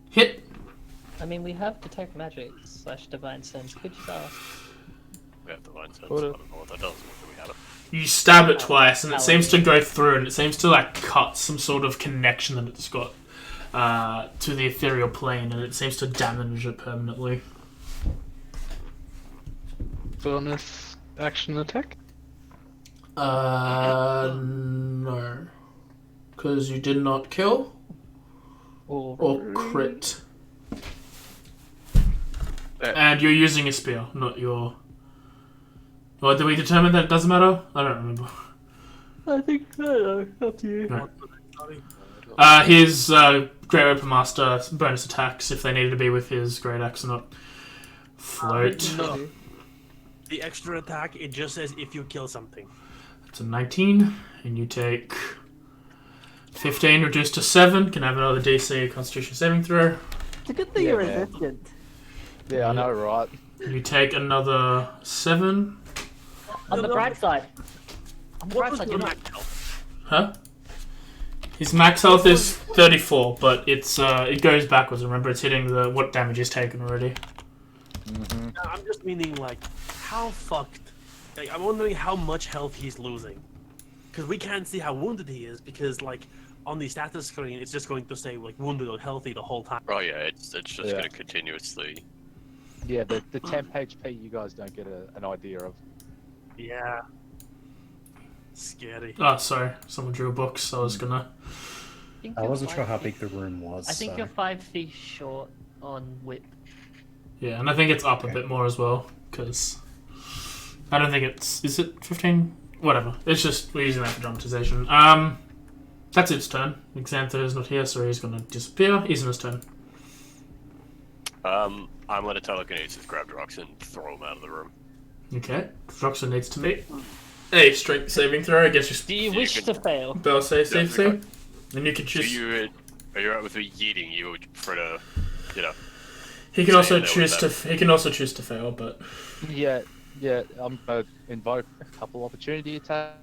hit. I mean, we have detect magic / divine sense. Could just ask. We have divine sense. I What a- don't know what that does. What do we have it? You stab it twice, and it Paladin. seems to go through, and it seems to like cut some sort of connection that it's got to the ethereal plane, and it seems to damage it permanently. Bonus action attack? No, because you did not kill or crit, and you're using a spear, not your. Well, did we determine that it doesn't matter? I don't remember. I think up to you. Right. His Great Open Master bonus attacks if they needed to be with his Great Axe, not float. No. The extra attack, it just says if you kill something. It's a 19, and you take 15 reduced to 7. Can have another DC Constitution saving throw. It's a good thing Yeah, you're man. resistant. Yeah, I know, right? You take another 7. On the bright side. On the What bright was side, your you're not. max health? Huh? His max health is 34, but it goes backwards. Remember, it's hitting what damage is taken already. I'm just meaning, like, how fucked. Like, I'm wondering how much health he's losing. Because we can't see how wounded he is, because, like, on the status screen, it's just going to say, like, wounded or healthy the whole time. Oh yeah, it's just Yeah. gonna continuously. Yeah, the temp HP you guys don't get an idea of. Yeah. Scary. Oh, sorry. Someone drew a book, so I was gonna... think I you're wasn't sure 5 how feet- big the room was. I think so. you're 5 feet short on width. Yeah, and I think it's up a Okay. bit more as well, because... I don't think it's... Is it 15? Whatever. It's just... We're using that for dramatization. That's its turn. Xanther is not here, so he's gonna disappear. He's in his turn. I'm gonna telekinesis grab Drox and throw him out of the room. Okay. Droxer needs to make a strength saving throw. I guess Do just you wish to fail? spell save Yeah, thing. And you can So choose... are you right with me yeeting? You would prefer to, you know. He can Say also no choose with to... He can also choose to fail, but... Yeah, I'm gonna invoke a couple opportunity attacks,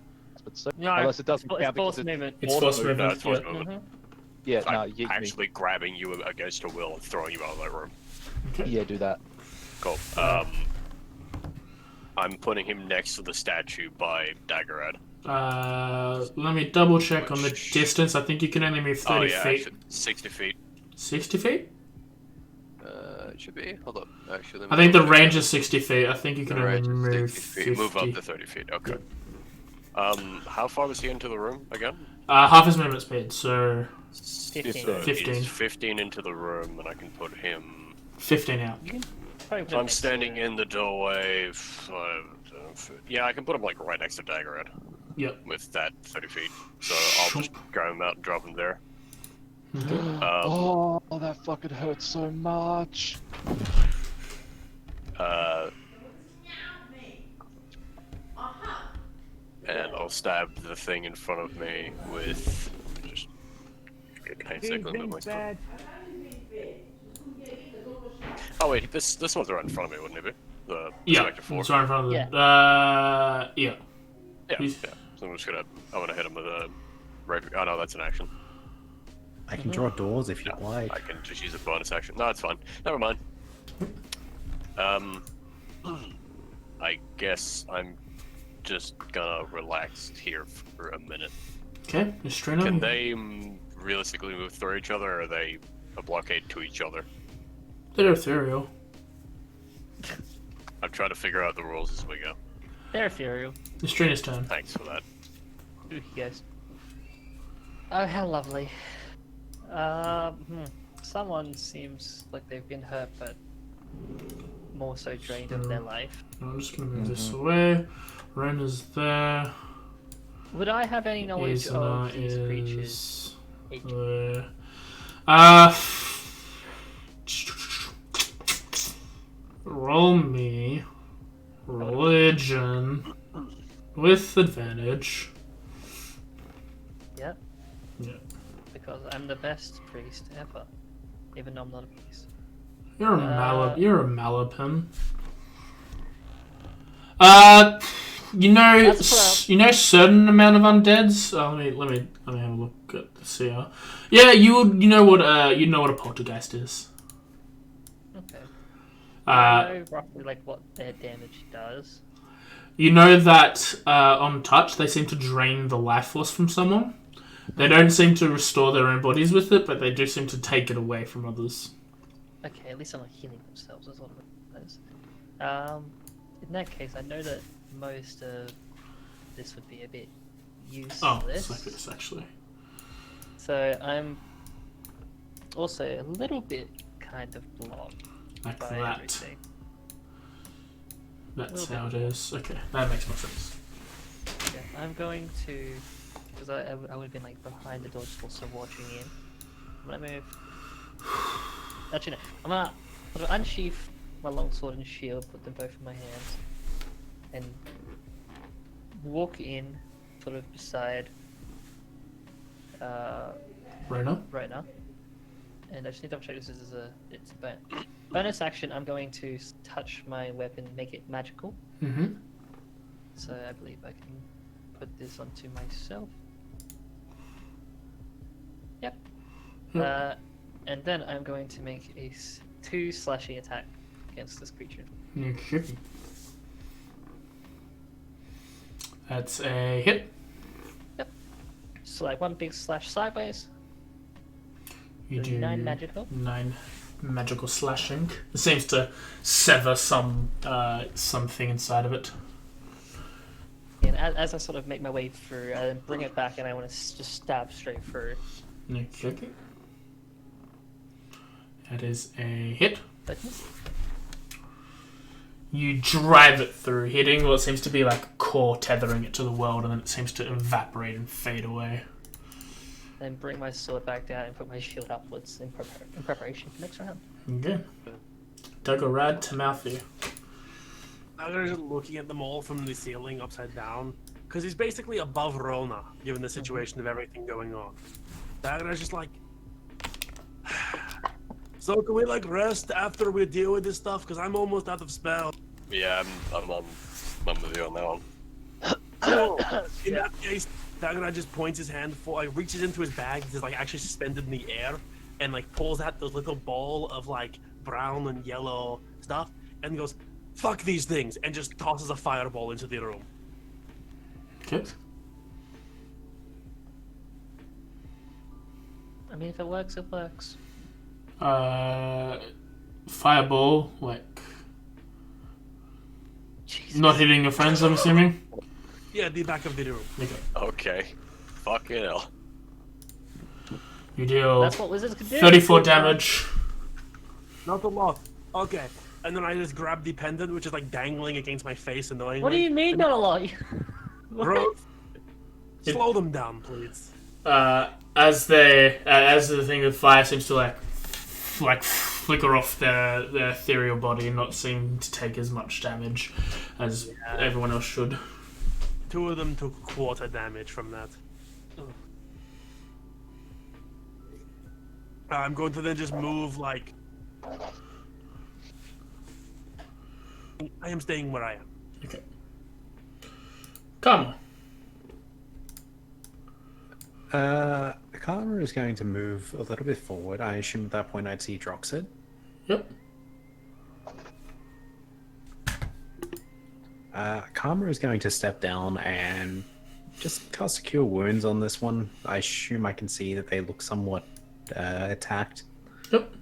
but so, No, unless it doesn't it's count because force movement. It's force No, movement. it's force yeah. movement. yeah, no, I'm yeet me. actually grabbing you against your will and throwing you out of that room. Yeah, do that. Cool. I'm putting him next to the statue by Daggerhead. Let me double check on the Which- distance. I think you can only move 30 Oh yeah, feet. actually, 60 feet. 60 feet? It should be. Hold up. Actually, let I me think the double check. range is 60 feet. I think you The can only range is move 60 50. feet. Move up to 30 feet. Okay. How far was he into the room again? Half his movement speed, so 15. So 15. He's 15 into the room, and I can put him. 15 out. You can probably put So it I'm next standing to- in the doorway. Yeah, I can put him like right next to Daggerhead Yep. with that 30 feet. So I'll just grab him out and drop him there. Oh, that fucking hurts so much. And I'll stab the thing in front of me with just painstakingly move my stuff. Oh wait, this one's right in front of me, wouldn't it be? The Yeah, Spectre 4. it's right in front of the... yeah. Yeah, He's- yeah. So I'm gonna hit him with a rapier. Oh no, that's an action. I can draw doors if you like. I can just use a bonus action. No, it's fine. Never mind. I guess I'm just gonna relax here for a minute. Okay, just straight on. Can they realistically move through each other, or are they a blockade to each other? They're ethereal. I'm trying to figure out the rules as we go. They're ethereal. It's Trina's turn. Thanks for that. Ooh, yes. Oh, how lovely. Someone seems like they've been hurt, but more so drained of their life. I'm just gonna move this away. Rena's there. Would I have any knowledge Isna of these creatures? is Age? there. Roll me religion with advantage. Yep. Yeah. Because I'm the best priest ever, even though I'm not a priest. You're a You're a Malapin. That's You know certain amount of undeads. Let me have a look at this here. Yeah, you know what a poltergeist is. Okay. Uh, I know roughly like what their damage does. You know that on touch they seem to drain the life force from someone. They don't seem to restore their own bodies with it, but they do seem to take it away from others. Okay, at least they're not healing themselves is what it is. In that case, I know that most of this would be a bit useless. Oh, it's like this actually. So I'm also a little bit kind of blocked Like by that. everything. That's Little how it bit. is. Okay, that makes more sense. Okay, I'm going to, because I would have been like behind the door, just also watching in. I'm gonna move. Actually, no. I'm gonna sort of unsheath my longsword and shield, put them both in my hands, and walk in, sort of beside Rona? Rona, and I just need to double check this is it's a bonus action. I'm going to touch my weapon, make it magical. Mm-hmm. So I believe I can put this onto myself. Yep. And then I'm going to make a 2 slashing attack against this creature. Okay. That's a hit. Yep. So like 1 big slash sideways. You do 9 magical. 9 magical slashing. It seems to sever something inside of it. And as I sort of make my way through, I then bring it back, and I want to just stab straight through. Okay. That is a hit. You drive it through, hitting what seems to be like a core, tethering it to the world, and then it seems to evaporate and fade away. Then bring my sword back down and put my shield upwards in preparation for next round. Okay. Dagorad to Malthy. Dagger is looking at them all from the ceiling upside down, because he's basically above Rona, given the situation of everything going on. Dagger is just like, so can we like rest after we deal with this stuff? Because I'm almost out of spell. Yeah, I'm with you on that one. In that case, Dagger just points his hand for, like, reaches into his bag, that's like actually suspended in the air, and like pulls out those little ball of like brown and yellow stuff, and goes, "Fuck these things," and just tosses a fireball into the room. Okay. I mean, if it works, it works. Fireball, like, Jesus. not hitting your friends, I'm assuming? Yeah, the back of the room. Okay. Okay. Fucking hell. You deal That's what wizards can do. 34 damage. Not a lot. Okay. And then I just grab the pendant, which is like dangling against my face annoyingly. What do you mean, not a lot? Growth. Slow them down, please. As the thing of fire seems to like flicker off their ethereal body and not seem to take as much damage as everyone else should. 2 of them took quarter damage from that. I'm going to then just move like... I am staying where I am. Okay. Come. Karma is going to move a little bit forward. I assume at that point I'd see Droxid. Yep. Karma is going to step down and just cast Cure Wounds on this one. I assume I can see that they look somewhat attacked. Yep.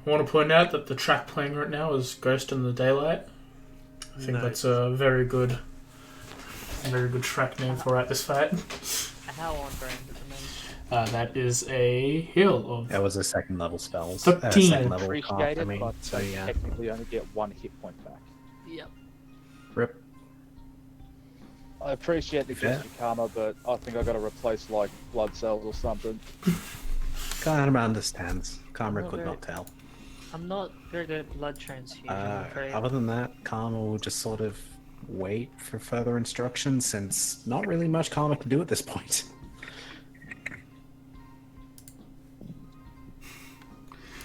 I want to point out that the track playing right now is Ghost in the Daylight. I think that's a very good track name for this fight. How on brand at the moment? That is a heal of... That was a second level spell. 13. Second level Appreciate cast, I it, mean. but So they yeah. technically only get 1 hit point back. Yep. Rip. I appreciate the Fair. gift of karma, but I think I got to replace like blood cells or something. Karma understands. Karma Oh, could very- not tell. I'm not very good at blood transfusion, I'm afraid. Other than that, Karma will just sort of wait for further instructions, since not really much Karma can do at this point.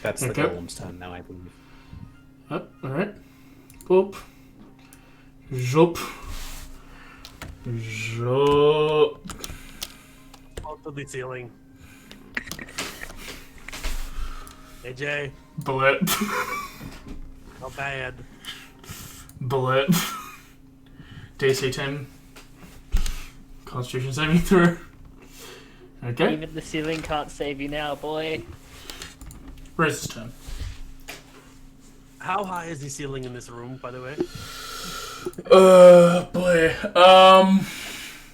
That's the Okay. Golem's turn now, I believe. Yep, alright. Boop. Zoop. Zoop. Out to the ceiling. Hey, Jay. Blip. Not bad. Blip. DC 10. Constitution saving throw. Okay. Even the ceiling can't save you now, boy. Rose's turn. How high is the ceiling in this room, by the way? Boy.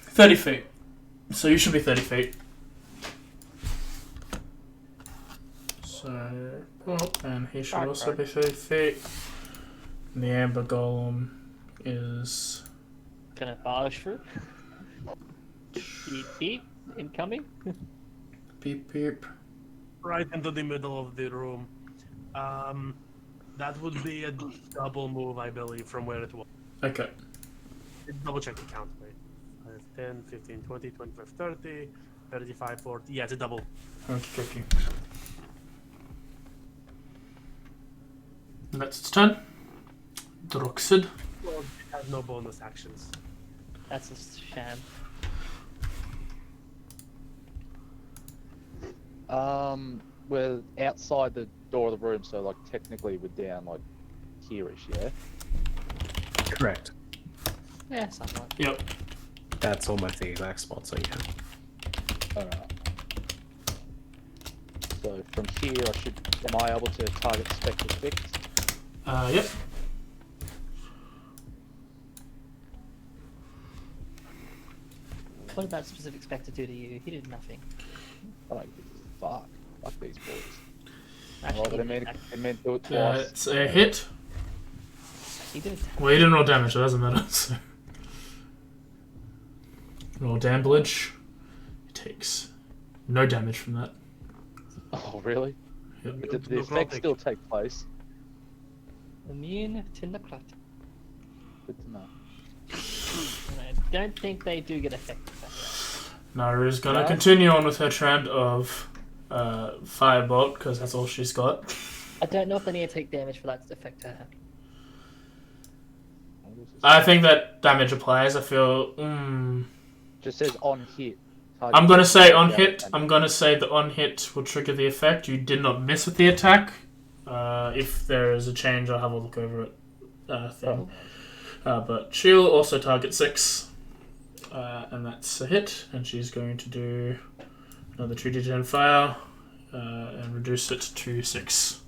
30 feet. So you should be 30 feet. So, and he should also be 30 feet. And the Amber Golem is... Gonna barge through. Beep beep. Incoming. Beep beep. Right into the middle of the room. That would be a double move, I believe, from where it was. Okay. Double check the count, wait. 10, 15, 20, 25, 30. 35, 40. Yeah, it's a double. Okay. That's its turn. Droxid. Well, it has no bonus actions. That's a sham. We're outside the door of the room, so like technically we're down like here-ish, yeah? Correct. Yeah, somewhat. Yep. That's almost the exact spot, so yeah. Alright. So from here am I able to target Spectre Fix? Yep. What did that specific spectre do to you? He did nothing. I don't give a fuck. Fuck these boys. Actually, Oh, but it meant do it twice. It's a hit. he did. Well, you didn't roll damage, so it doesn't matter. So. Roll damage. It takes no damage from that. Oh, really? Yep. Did the effect still take place? Immune to necrotic. Good to know. And I don't think they do get affected that way. Naru's gonna Yeah. continue on with her trend of firebolt, because that's all she's got. I don't know if they need to take damage for that to affect her. I think that damage applies. I feel. Just says on hit. I'm gonna say on Yeah, hit. and- I'm gonna say the on hit will trigger the effect. You did not miss with the attack. If there is a change, I'll have a look over it. Thing. But she'll also target 6, and that's a hit. And she's going to do another 2d10 fire and reduce it to 6.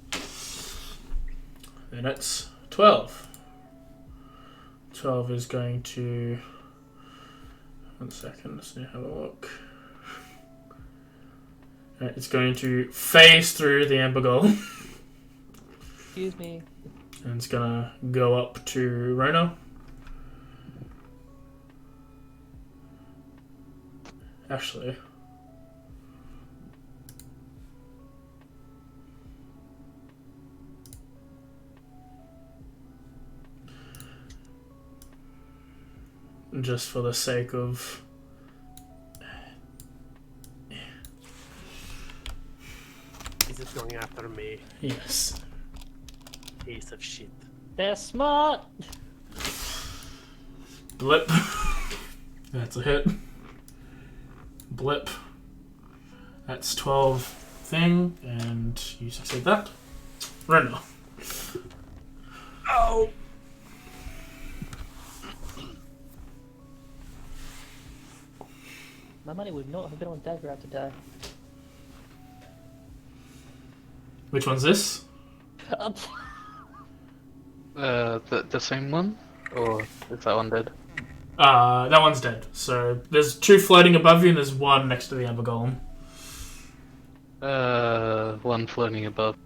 Then it's 12. 12 is going to. 1 second, let's see, have a look. It's going to phase through the Ember Golem. Excuse me. And it's gonna go up to Rona. Actually. Just for the sake of... Is it going after me? Yes. Piece of shit. They're smart! Blip. That's a hit. Blip. That's 12 thing, and you succeed that. Rena. Oh! My money would not have been on Dagger after die. Which one's this? The same one? Or is that one dead? That one's dead. So there's 2 floating above you, and there's 1 next to the Ember Golem. One floating above.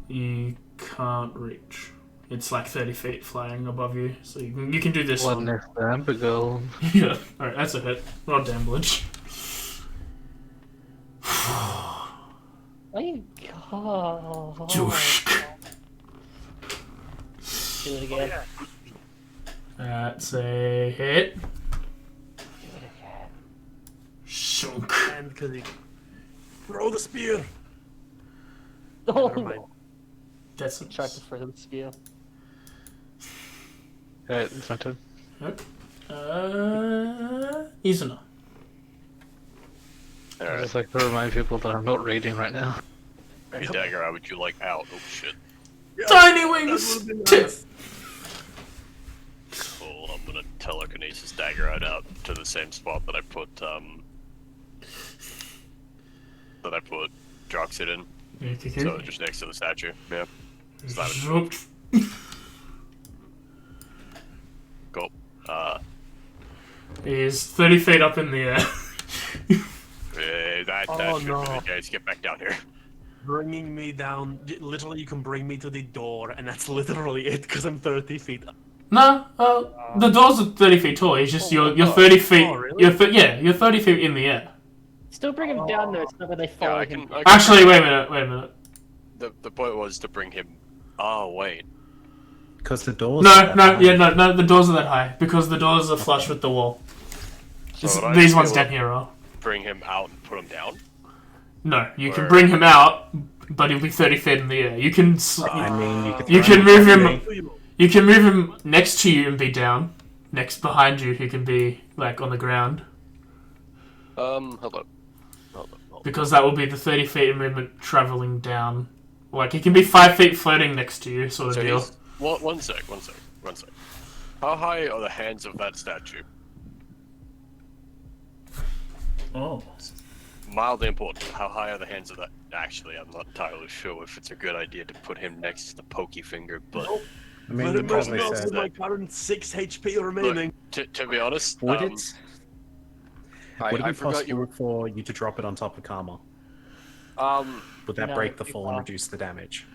You can't reach. It's like 30 feet flying above you, so you can do this One one. next to Amber Girl. Yeah, alright, that's a hit. Roll damage. Oh, you god. Jushk. Do it again. That's a hit. Do it again. Shunk. And because he... Throw the spear! Oh, Never mind. That's tried to throw the spear. Alright, it's my turn. Yep. Izuna. I Alright. just like to remind people that I'm not raiding right now. Hey, Dagger, how would you like out? Oh shit. Tiny That wings! would've been Tip! nice. Cool, I'm gonna telekinesis Dagger out to the same spot that I put Droxid in. So just next to the statue. Yeah. Slap it. Zoop. Cool. He's 30 feet up in the air. That Oh, should no. be the case. Get back down here. Bringing me down. Literally, you can bring me to the door, and that's literally it, because I'm 30 feet up. No, the doors are 30 feet tall. It's just you're 30 feet. Oh, really? You're 30 feet in the air. Still bring him down there, it's not where they Yeah, follow I him. can Actually, wait a minute. The point was to bring him. Oh wait. Because the doors. No, are that high. the doors are that high because the doors are flush with the wall. So would I These be ones able down to here are. bring him out and put him down? No, you can Or- bring him out, but he'll be 30 feet in the air. You can I mean, you could. you throw can him move at me. him. You can move him next to you and be down. Next behind you, he can be like on the ground Hold up. because that will be the 30 feet of movement traveling down. Like he can be 5 feet floating next to you, sort of So deal. he's... One sec. How high are the hands of that statue? Oh. Mildly important. How high are the hands of that? Actually, I'm not entirely sure if it's a good idea to put him next to the pokey finger, but... I mean, But it must as I not said, with my current 6 HP remaining. To be honest, would would it I be forgot possible you were... for you to drop it on top of Karma? Would that No, break the too fall and far. reduce the damage?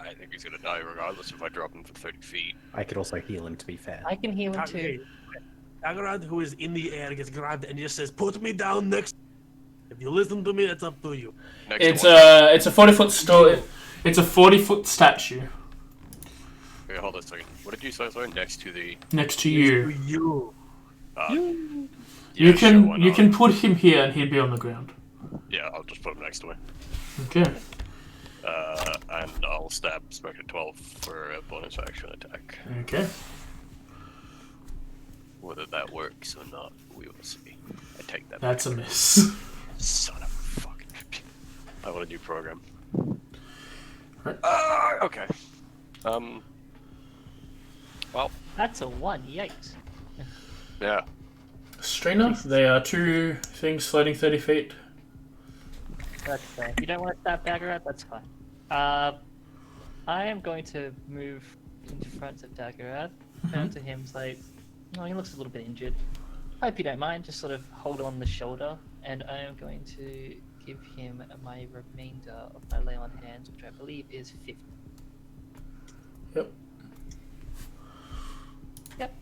I think he's gonna die regardless if I drop him for 30 feet. I could also heal him, to be fair. I can heal him Okay. too. Agarad, who is in the air, gets grabbed and just says, "Put me down next." If you listen to me, that's up to you. Next It's one. it's a 40-foot It's a 40-foot statue Okay, hold on a second. What did you say? Sorry, next to the... next to To you. you. Yeah, You sure, why can you not? can put him here and he'd be on the ground. Yeah, I'll just put him next to me. Okay. And I'll stab Spectre 12 for a bonus action attack. Okay. Whether that works or not, we will see. I take that. That's a miss. Son of a fucking... I want a new program. Right. Okay. Well, That's a 1, yikes. yeah. Strainer, they are two things floating 30 feet. That's fair. If you don't want to stab Dagger out, that's fine. I am going to move in front of Daggerad. Turn to him, say, oh, he looks a little bit injured. Hope you don't mind, just sort of hold on the shoulder, and I am going to give him my remainder of my lay on hands, which I believe is 50. Yep. Yep.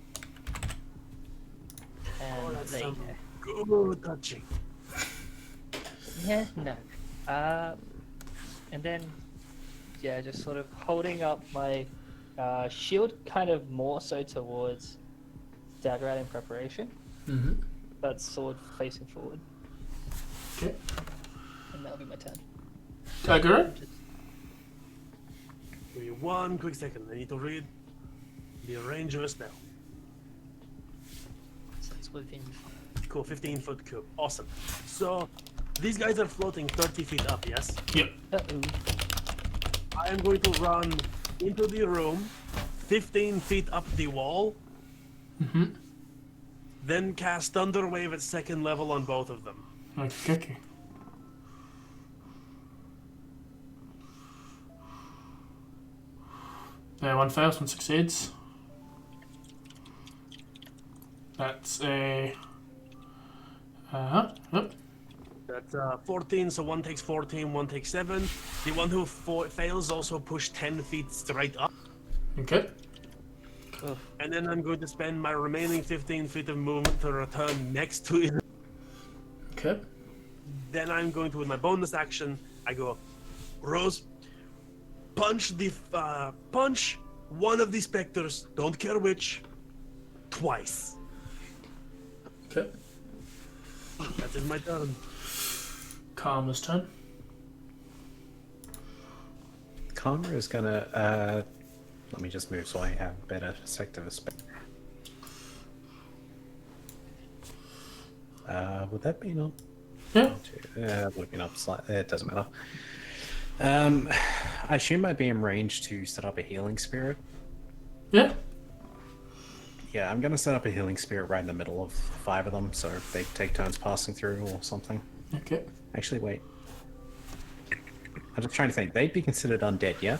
And that's there you some go. good touching. Yeah, no. And then, yeah, just sort of holding up my shield, kind of more so towards Daggerad in preparation, Mm-hmm. but sword facing forward. Okay. And that'll be my turn. Dagger. Give me 1 quick second. I need to read the range of a spell. So it's within. Cool, 15-foot cube. Awesome. So, these guys are floating 30 feet up, yes? Yep. Uh-oh. I am going to run into the room, 15 feet up the wall, Mm-hmm. then cast Thunder Wave at 2nd level on both of them. Okay. One fails, one succeeds. That's a... Yep. That's 14, so one takes 14, one takes 7. The one who fails also push 10 feet straight up. Okay. And then I'm going to spend my remaining 15 feet of movement to return next to it. Okay. Then I'm going to, with my bonus action, I go, Rose, punch one of the specters, don't care which, twice. Okay. That is my turn. Karma's turn. Karma is gonna, let me just move so I have better perspective of space. Would that be not? Yeah. Would have been up slightly. It doesn't matter. I assume I'd be in range to set up a healing spirit. Yeah. Yeah, I'm gonna set up a healing spirit right in the middle of 5 of them, so they take turns passing through or something. Okay. Actually, wait. I'm just trying to think. They'd be considered undead, yeah?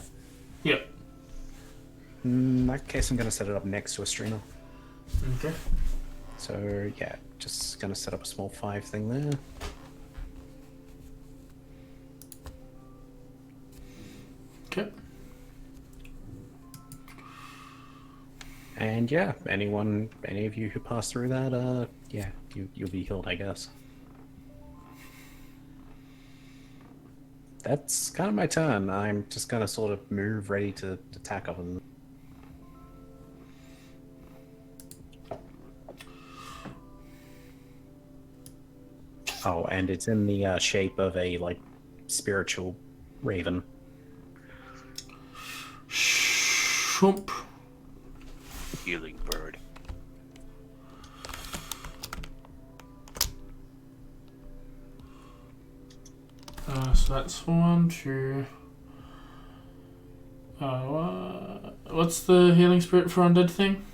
Yep. In that case, I'm gonna set it up next to a streamer. Okay. So yeah, just gonna set up a small 5 thing there. Okay. And yeah, any of you who pass through that, yeah, you'll be healed, I guess. That's kind of my turn. I'm just gonna sort of move ready to attack up and. Oh, and it's in the shape of a like spiritual raven. Shump. Healing bird. So that's 1, 2. What's the healing spirit for undead thing?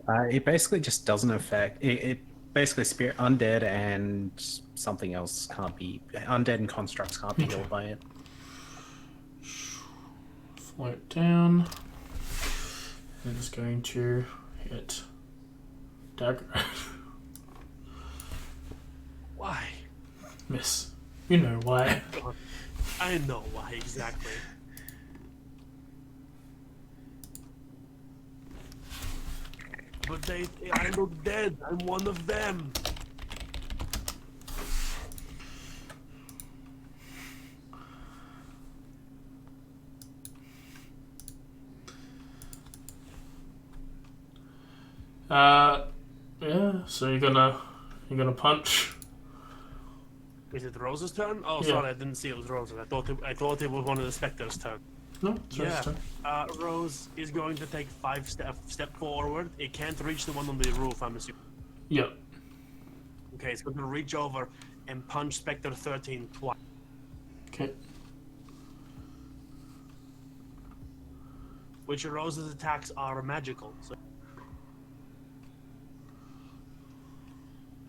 It basically just doesn't affect it. Basically, spirit undead and something else can't be undead and constructs can't be healed by it. Float down. And it's going to hit dagger. Why? Miss. You know why. I know why exactly. But I look dead. I'm one of them. Yeah, so you're gonna punch. Is it Rose's turn? Oh, Yeah. sorry, I didn't see it was Rose's. I thought it was one of the Spectre's turn. No, it's Yeah. turn. Rose is going to take 5 step forward. It can't reach the one on the roof, I'm assuming. Yep. Okay, it's going to reach over and punch Spectre 13 twice. Okay. Which Rose's attacks are magical. So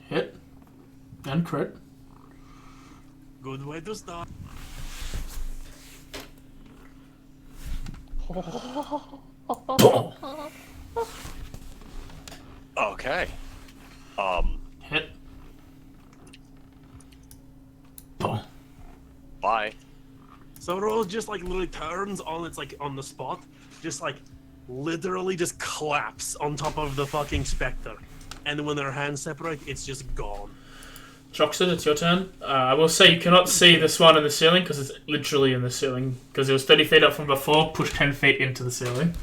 Hit. And crit. good way to start. Okay. Hit. Boom. Bye. So Rose just like literally turns on its like on the spot, just like literally just collapse on top of the fucking Spectre. And when their hands separate, it's just gone. Joxon, it's your turn. I will say you cannot see this one in the ceiling because it's literally in the ceiling. Because it was 30 feet up from before, pushed 10 feet into the ceiling.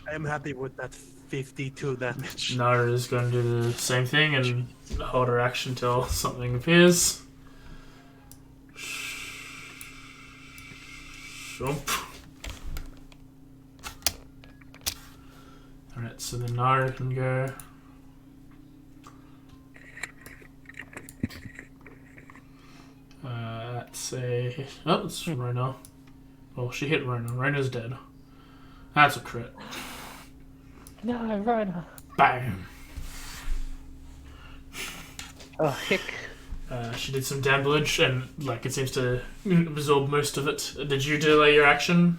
I am happy with that 52 damage. Nara is going to do the same thing and hold her action till something appears. Jump. Alright, so then Nara can go. That's a... Oh, it's Rona. Oh, she hit Rona. Rona's dead. That's a crit. No, Rona. Bang! Oh, hick. She did some damage, and like it seems to absorb most of it. Did you delay your action,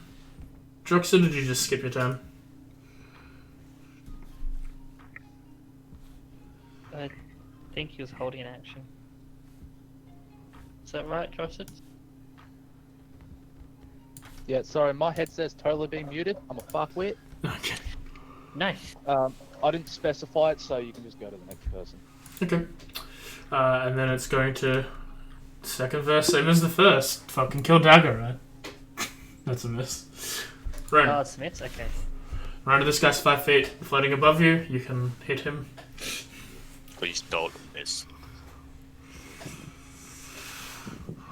Droxy, or did you just skip your turn? I think he was holding an action. Is that right, Droxy? Yeah, sorry, my headset's totally been muted. I'm a fuckwit. Okay. Nice. I didn't specify it, so you can just go to the next person. Okay. And then it's going to second verse, same as the first. Fucking kill dagger, right? That's a miss. Oh, Rona. it's Smith's? Okay. Rona, this guy's 5 feet floating above you. You can hit him. Please don't miss.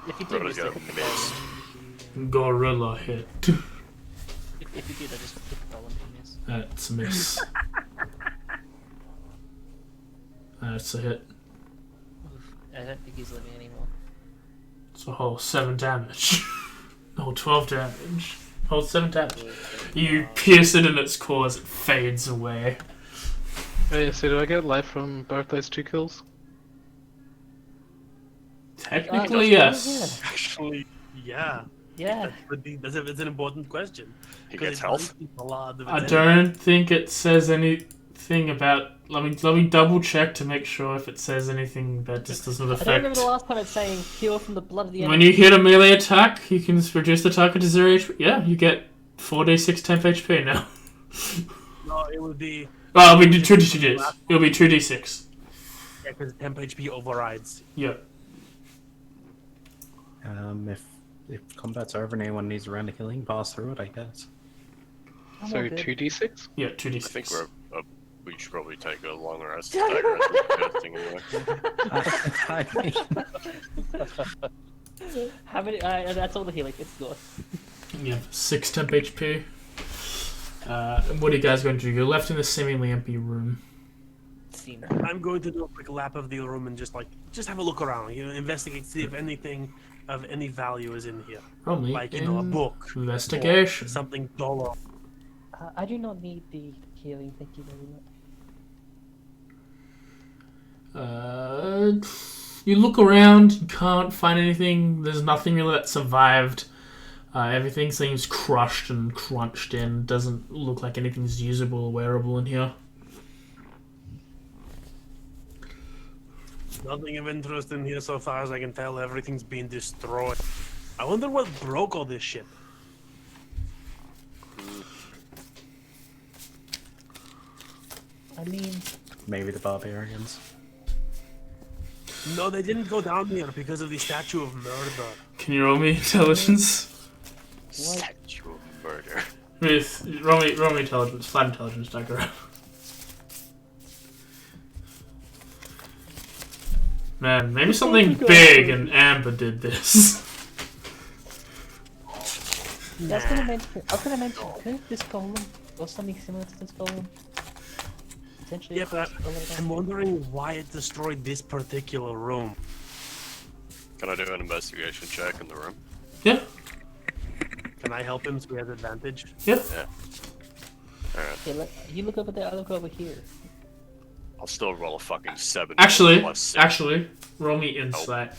If you do Rona's miss, gonna hit the miss. golem. Gorilla hit. If you do, I just hit the golem to miss. That's a miss. That's a hit. I don't think he's living anymore. It's a whole 7 damage. A whole 12 damage. Whole 7 damage. You pierce it in its core as it fades away. Hey, so do I get life from both those 2 kills? Technically, Yeah. yes. Actually, yeah. Yeah. That's an important question. He 'Cause gets it health. releases a lot of I its don't think it says anything about. Let me double check to make sure if it says anything that just doesn't I don't affect. remember the last time it's saying heal from the blood of the enemy. When you hit a melee attack, you can reduce the target to 0 HP. Yeah, you get 4d6 temp HP now. No, it would be Oh, it'll be 2d6. It'll be 2d6. yeah, because temp HP overrides. Yeah. If if combat's over and anyone needs a round of healing, pass through it, I guess. I'm So all good. 2d6? Yeah, 2d6. I think we should probably take a long rest. Dagger rest is the best thing anyway. How many? That's all the healing. It's good. You have 6 temp HP. What are you guys going to do? You're left in this seemingly empty room. I'm going to do a quick lap of the room and just have a look around. Investigate, see if anything of any value is in here. Probably Like, a book. Investigation. Or something dull. I do not need the healing. Thank you very much. You look around, you can't find anything. There's nothing really that survived. Everything seems crushed and crunched in. Doesn't look like anything's usable or wearable in here. Nothing of interest in here so far as I can tell. Everything's been destroyed. I wonder what broke all this shit. I mean, Maybe the barbarians. No, they didn't go down here because of the statue of murder. Can you roll me intelligence? Statue of murder. Roll me intelligence. Flat intelligence, Dagger. Man, maybe something big and Amber did this. I was gonna mention this golem or something similar to this golem. Potentially. Yeah, but I'm wondering why it destroyed this particular room. Can I do an investigation check in the room? Yeah. Can I help him so he has advantage? Yeah. Yeah. Alright. Yeah, you look over there, I look over here. I'll still roll a fucking 7. Actually, plus 6. roll me insight.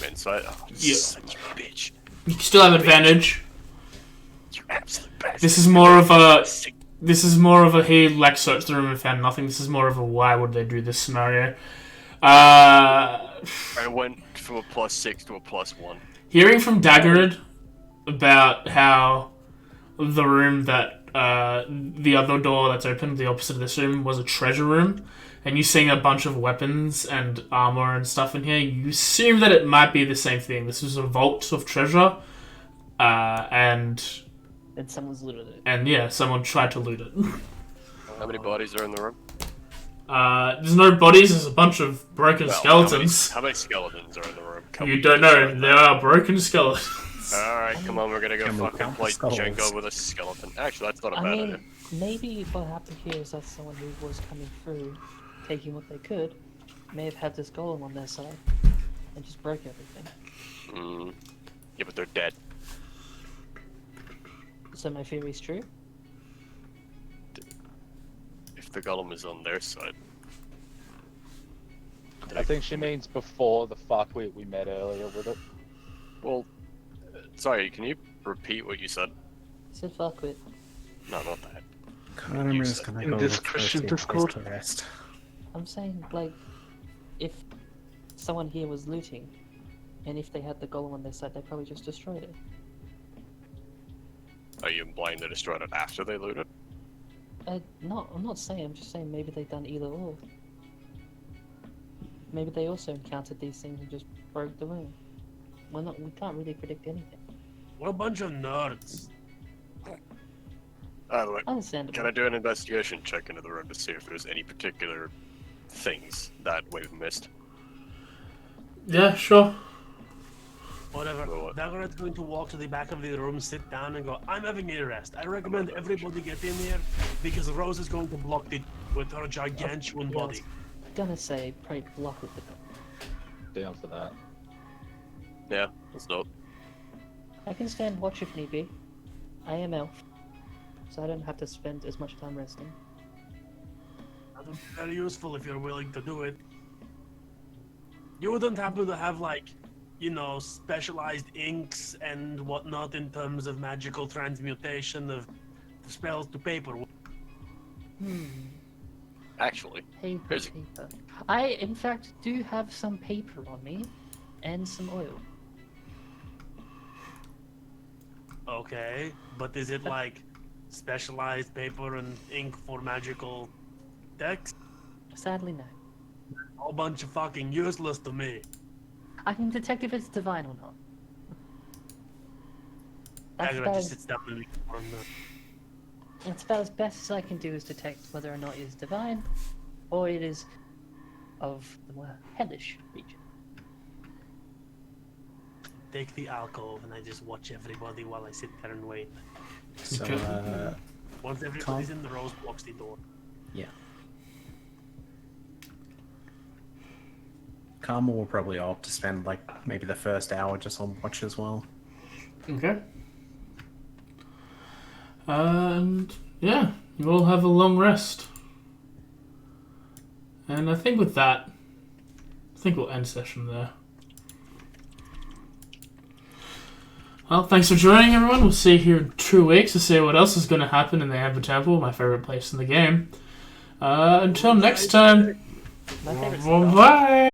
Insight? Oh, Yeah. such a bitch. You still have advantage. You absolute bastard. This is more of a he like searched the room and found nothing. This is more of a why would they do this scenario. I went from a +6 to a +1. Hearing from Daggerid about how the room that the other door that's open, the opposite of this room, was a treasure room, and you seeing a bunch of weapons and armor and stuff in here, you assume that it might be the same thing. This is a vault of treasure, and someone's looted it. And yeah, someone tried to loot it. How many bodies are in the room? There's no bodies. There's a bunch of broken skeletons. How many skeletons are in the room? You don't know. There are broken skeletons. Alright, come on, we're gonna go Can we fucking count play skulls? Jenga with a skeleton. Actually, that's not a I bad mean, idea. maybe what happened here is that someone who was coming through, taking what they could, may have had this golem on their side and just broke everything. Yeah, but they're dead. So my theory's true? If the golem is on their side. I think she means before the fuck we met earlier with it. Well, sorry, can you repeat what you said? I said fuck it. No, not that. I'm just gonna go this look Christian for a Discord? place to rest. I'm saying, like, if someone here was looting, and if they had the golem on their side, they probably just destroyed it. Are you implying they destroyed it after they looted? No, I'm not saying, I'm just saying maybe they've done either or. Maybe they also encountered these things and just broke the room. We can't really predict anything. What a bunch of nerds. By the way, Understandable. can I do an investigation check into the room to see if there's any particular things that we've missed? Yeah, sure. Whatever. Well, what? Daggerad's going to walk to the back of the room, sit down, and go, I'm having a rest. I recommend everybody get in here because Rose is going to block it with her gargantuan body. I'm gonna say probably block it with them. Down for that. Yeah, that's dope. I can stand watch if need be. I am elf, so I don't have to spend as much time resting. That would be very useful if you're willing to do it. You wouldn't happen to have, like, you know, specialized inks and whatnot in terms of magical transmutation of spells to paper. Actually, Paper, Here's- paper. I, in fact, do have some paper on me, and some oil. Okay, but is it like specialized paper and ink for magical text? Sadly, no. A whole bunch of fucking useless to me. I can detect if it's divine or not. That's Daggerad about, just as, sits down and looks for him. that's about as best as I can do is detect whether or not it is divine, or it is of the more hellish region. Take the alcove and I just watch everybody while I sit there and wait. So, Okay. Once everybody's in the Rose blocks the door. yeah. Karma will probably opt to spend, like, maybe the first hour just on watch as well. Okay. And yeah, you all have a long rest. And I think with that, I think we'll end session there. Well, thanks for joining, everyone. We'll see you here in 2 weeks to see what else is going to happen in the Amber Temple, my favorite place in the game. Until next time, My favorite bye.